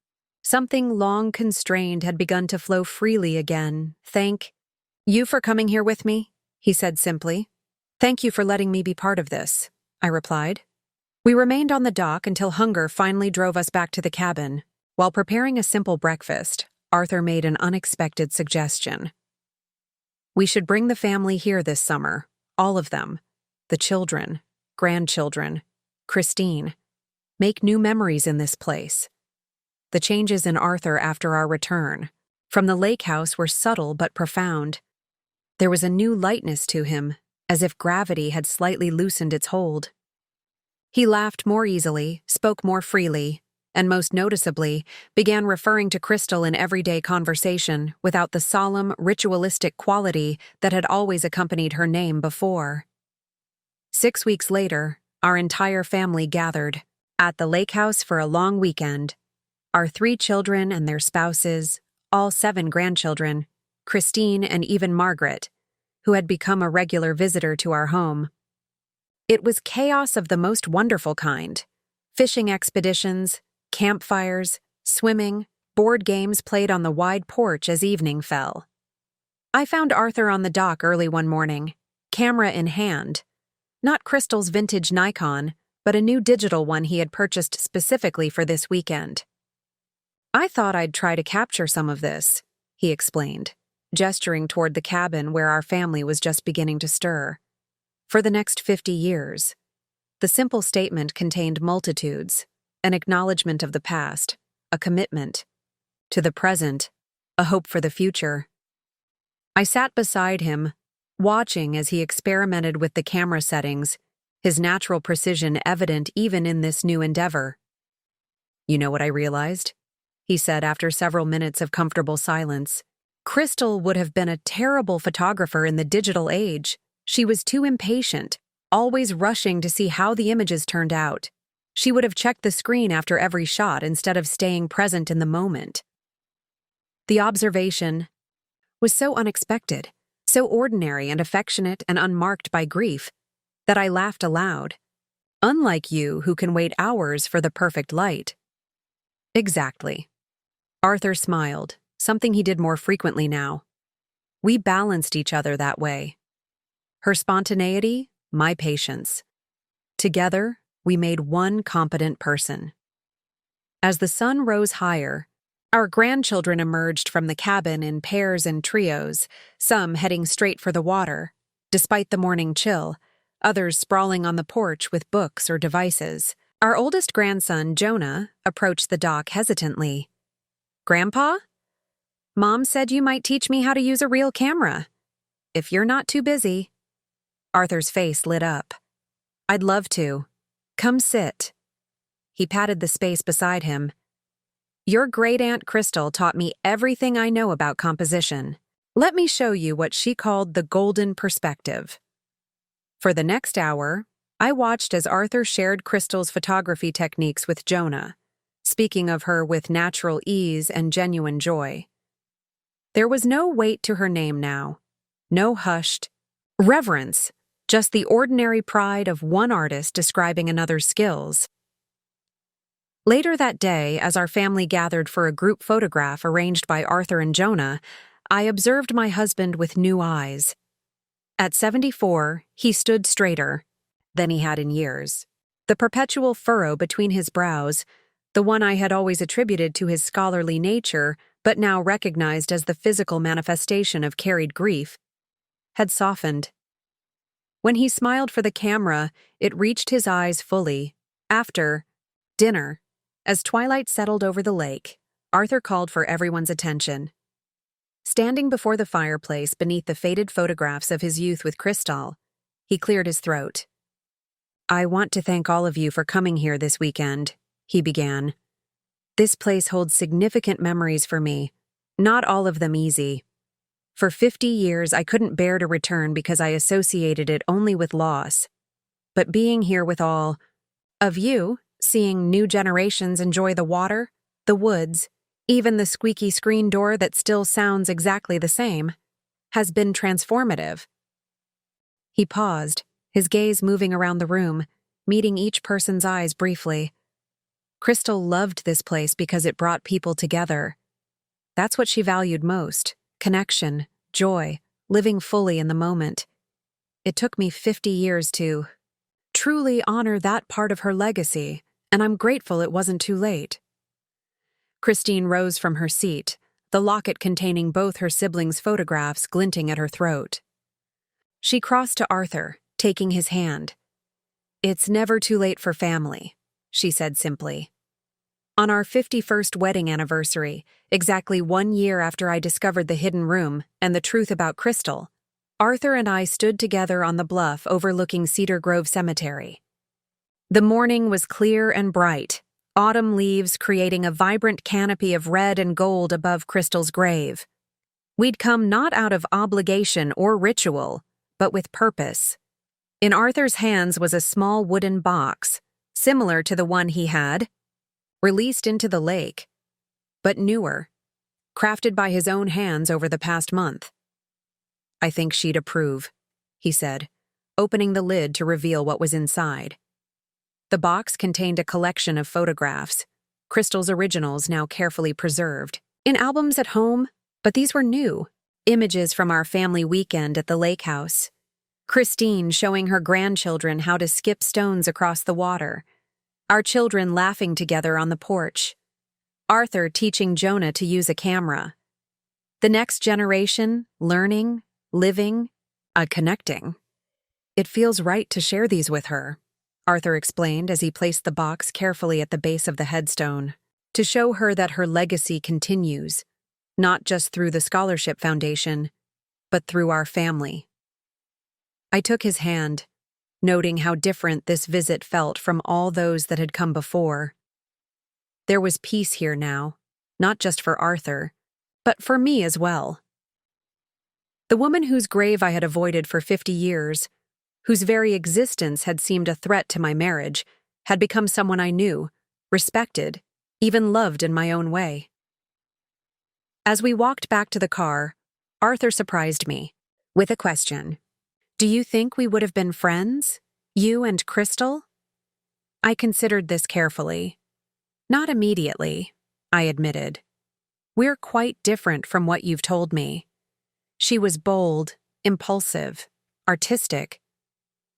Something long constrained had begun to flow freely again. Thank you for coming here with me, he said simply. Thank you for letting me be part of this, I replied. We remained on the dock until hunger finally drove us back to the cabin. While preparing a simple breakfast, Arthur made an unexpected suggestion. We should bring the family here this summer, all of them. The children, grandchildren, Christine. Make new memories in this place. The changes in Arthur after our return from the lake house were subtle but profound. There was a new lightness to him, as if gravity had slightly loosened its hold. He laughed more easily, spoke more freely, and most noticeably, began referring to Crystal in everyday conversation without the solemn, ritualistic quality that had always accompanied her name before. 6 weeks later, our entire family gathered at the lake house for a long weekend. Our 3 children and their spouses, all 7 grandchildren, Christine and even Margaret, who had become a regular visitor to our home. It was chaos of the most wonderful kind. Fishing expeditions, campfires, swimming, board games played on the wide porch as evening fell. I found Arthur on the dock early one morning, camera in hand. Not Crystal's vintage Nikon, but a new digital one he had purchased specifically for this weekend. I thought I'd try to capture some of this, he explained, gesturing toward the cabin where our family was just beginning to stir. For the next 50 years. The simple statement contained multitudes, an acknowledgement of the past, a commitment. To the present, a hope for the future. I sat beside him, watching as he experimented with the camera settings, his natural precision evident even in this new endeavor. "You know what I realized?" he said after several minutes of comfortable silence. "Crystal would have been a terrible photographer in the digital age. She was too impatient, always rushing to see how the images turned out. She would have checked the screen after every shot instead of staying present in the moment." The observation was so unexpected, so ordinary and affectionate and unmarked by grief, that I laughed aloud. "Unlike you, who can wait hours for the perfect light." "Exactly." Arthur smiled, something he did more frequently now. We balanced each other that way. Her spontaneity, my patience. Together, we made one competent person. As the sun rose higher, our grandchildren emerged from the cabin in pairs and trios, some heading straight for the water, despite the morning chill, others sprawling on the porch with books or devices. Our oldest grandson, Jonah, approached the dock hesitantly. "Grandpa? Mom said you might teach me how to use a real camera. If you're not too busy." Arthur's face lit up. "I'd love to. Come sit." He patted the space beside him. "Your great-aunt Crystal taught me everything I know about composition. Let me show you what she called the golden perspective." For the next hour, I watched as Arthur shared Crystal's photography techniques with Jonah, speaking of her with natural ease and genuine joy. There was no weight to her name now, no hushed reverence, just the ordinary pride of one artist describing another's skills. Later that day, as our family gathered for a group photograph arranged by Arthur and Jonah, I observed my husband with new eyes. At 74, he stood straighter than he had in years. The perpetual furrow between his brows, the one I had always attributed to his scholarly nature but now recognized as the physical manifestation of carried grief, had softened. When he smiled for the camera, it reached his eyes fully. After dinner, as twilight settled over the lake, Arthur called for everyone's attention. Standing before the fireplace beneath the faded photographs of his youth with Crystal, he cleared his throat. "I want to thank all of you for coming here this weekend," he began. "This place holds significant memories for me, not all of them easy. For 50 years, I couldn't bear to return because I associated it only with loss. But being here with all of you, seeing new generations enjoy the water, the woods, even the squeaky screen door that still sounds exactly the same, has been transformative." He paused, his gaze moving around the room, meeting each person's eyes briefly. Crystal loved this place because it brought people together. That's what she valued most: connection, joy, living fully in the moment. It took me 50 years to truly honor that part of her legacy, and I'm grateful it wasn't too late. Christine rose from her seat, the locket containing both her siblings' photographs glinting at her throat. She crossed to Arthur, taking his hand. "It's never too late for family," she said simply. On our 51st wedding anniversary, exactly 1 year after I discovered the hidden room and the truth about Crystal, Arthur and I stood together on the bluff overlooking Cedar Grove Cemetery. The morning was clear and bright, autumn leaves creating a vibrant canopy of red and gold above Crystal's grave. We'd come not out of obligation or ritual, but with purpose. In Arthur's hands was a small wooden box, similar to the one he had released into the lake, but newer, crafted by his own hands over the past month. "I think she'd approve," he said, opening the lid to reveal what was inside. The box contained a collection of photographs, Crystal's originals now carefully preserved, in albums at home, but these were new, images from our family weekend at the lake house. Christine showing her grandchildren how to skip stones across the water, our children laughing together on the porch, Arthur teaching Jonah to use a camera. The next generation, learning, living, connecting. "It feels right to share these with her," Arthur explained as he placed the box carefully at the base of the headstone, "to show her that her legacy continues, not just through the scholarship foundation, but through our family. I took his hand, noting how different this visit felt from all those that had come before. There was peace here now, not just for Arthur, but for me as well. The woman whose grave I had avoided for 50 years, whose very existence had seemed a threat to my marriage, had become someone I knew, respected, even loved in my own way. As we walked back to the car, Arthur surprised me with a question. Do you think we would have been friends, you and Crystal? I considered this carefully. Not immediately, I admitted. We're quite different from what you've told me. She was bold, impulsive, artistic.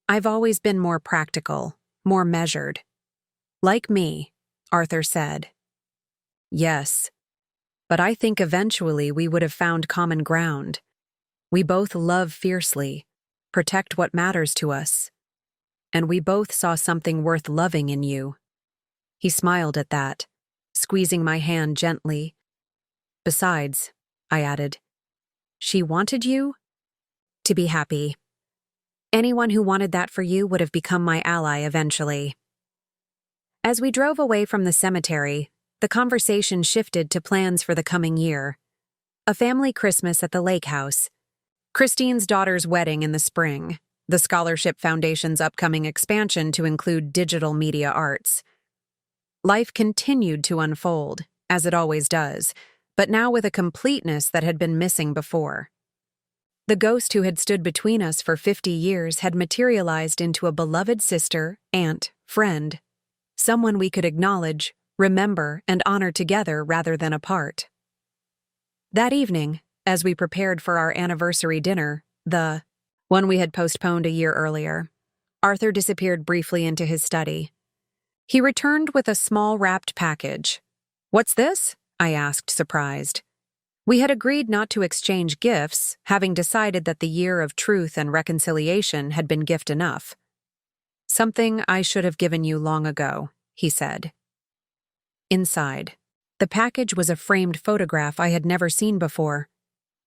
I've always been more practical, more measured. Like me, Arthur said. Yes, but I think eventually we would have found common ground. We both love fiercely, protect what matters to us, and we both saw something worth loving in you. He smiled at that, squeezing my hand gently. Besides, I added, she wanted you to be happy. Anyone who wanted that for you would have become my ally eventually. As we drove away from the cemetery, the conversation shifted to plans for the coming year. A family Christmas at the lake house, Christine's daughter's wedding in the spring, the Scholarship Foundation's upcoming expansion to include digital media arts. Life continued to unfold, as it always does, but now with a completeness that had been missing before. The ghost who had stood between us for 50 years had materialized into a beloved sister, aunt, friend, someone we could acknowledge, remember, and honor together rather than apart. That evening, as we prepared for our anniversary dinner, the one we had postponed a year earlier, Arthur disappeared briefly into his study. He returned with a small wrapped package. What's this? I asked, surprised. We had agreed not to exchange gifts, having decided that the year of truth and reconciliation had been gift enough. Something I should have given you long ago, he said. Inside, the package was a framed photograph I had never seen before.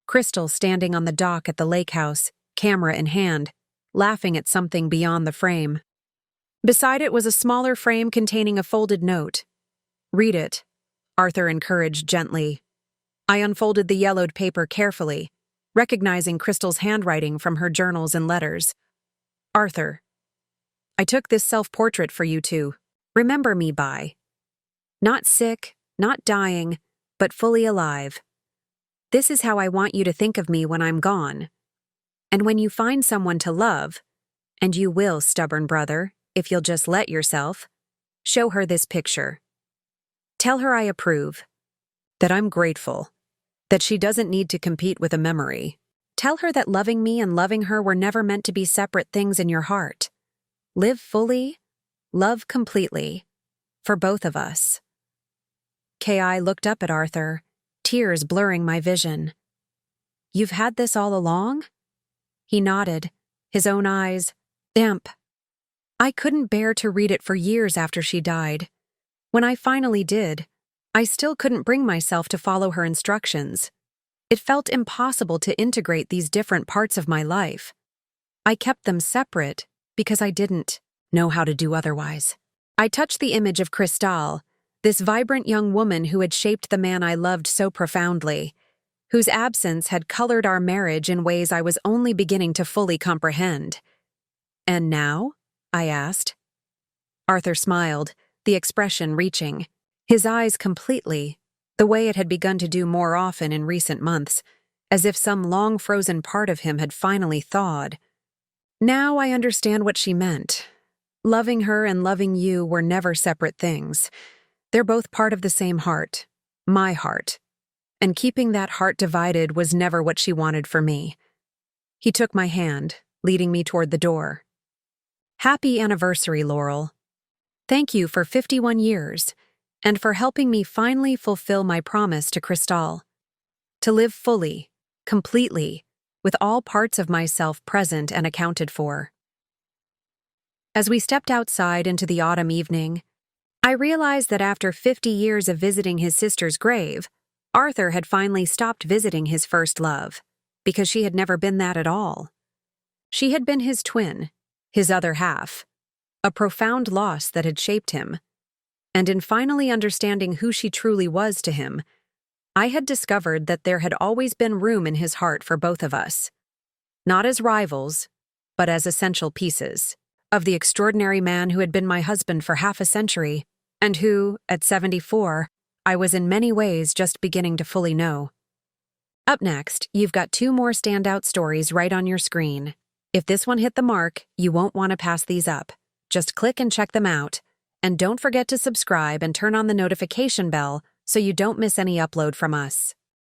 Crystal standing on the dock at the lake house, camera in hand, laughing at something beyond the frame. Beside it was a smaller frame containing a folded note. Read it, Arthur encouraged gently. I unfolded the yellowed paper carefully, recognizing Crystal's handwriting from her journals and letters. Arthur, I took this self-portrait for you to remember me by. Not sick, not dying, but fully alive. This is how I want you to think of me when I'm gone. And when you find someone to love, and you will, stubborn brother, if you'll just let yourself, show her this picture. Tell her I approve, that I'm grateful, that she doesn't need to compete with a memory. Tell her that loving me and loving her were never meant to be separate things in your heart. Live fully, love completely, for both of us. K.I. looked up at Arthur, tears blurring my vision. You've had this all along? He nodded, his own eyes damp. I couldn't bear to read it for years after she died. When I finally did, I still couldn't bring myself to follow her instructions. It felt impossible to integrate these different parts of my life. I kept them separate because I didn't know how to do otherwise. I touched the image of Crystal, this vibrant young woman who had shaped the man I loved so profoundly, whose absence had colored our marriage in ways I was only beginning to fully comprehend. And now? I asked. Arthur smiled, the expression reaching. His eyes completely, the way it had begun to do more often in recent months, as if some long-frozen part of him had finally thawed. Now I understand what she meant. Loving her and loving you were never separate things. They're both part of the same heart, my heart. And keeping that heart divided was never what she wanted for me. He took my hand, leading me toward the door. Happy anniversary, Laurel. Thank you for 51 years, and for helping me finally fulfill my promise to Crystal. To live fully, completely, with all parts of myself present and accounted for. As we stepped outside into the autumn evening, I realized that after 50 years of visiting his sister's grave, Arthur had finally stopped visiting his first love, because she had never been that at all. She had been his twin, his other half, a profound loss that had shaped him. And in finally understanding who she truly was to him, I had discovered that there had always been room in his heart for both of us. Not as rivals, but as essential pieces of the extraordinary man who had been my husband for half a century, and who, at 74, I was in many ways just beginning to fully know. Up next, you've got 2 more standout stories right on your screen. If this one hit the mark, you won't want to pass these up. Just click and check them out. And don't forget to subscribe and turn on the notification bell so you don't miss any upload from us.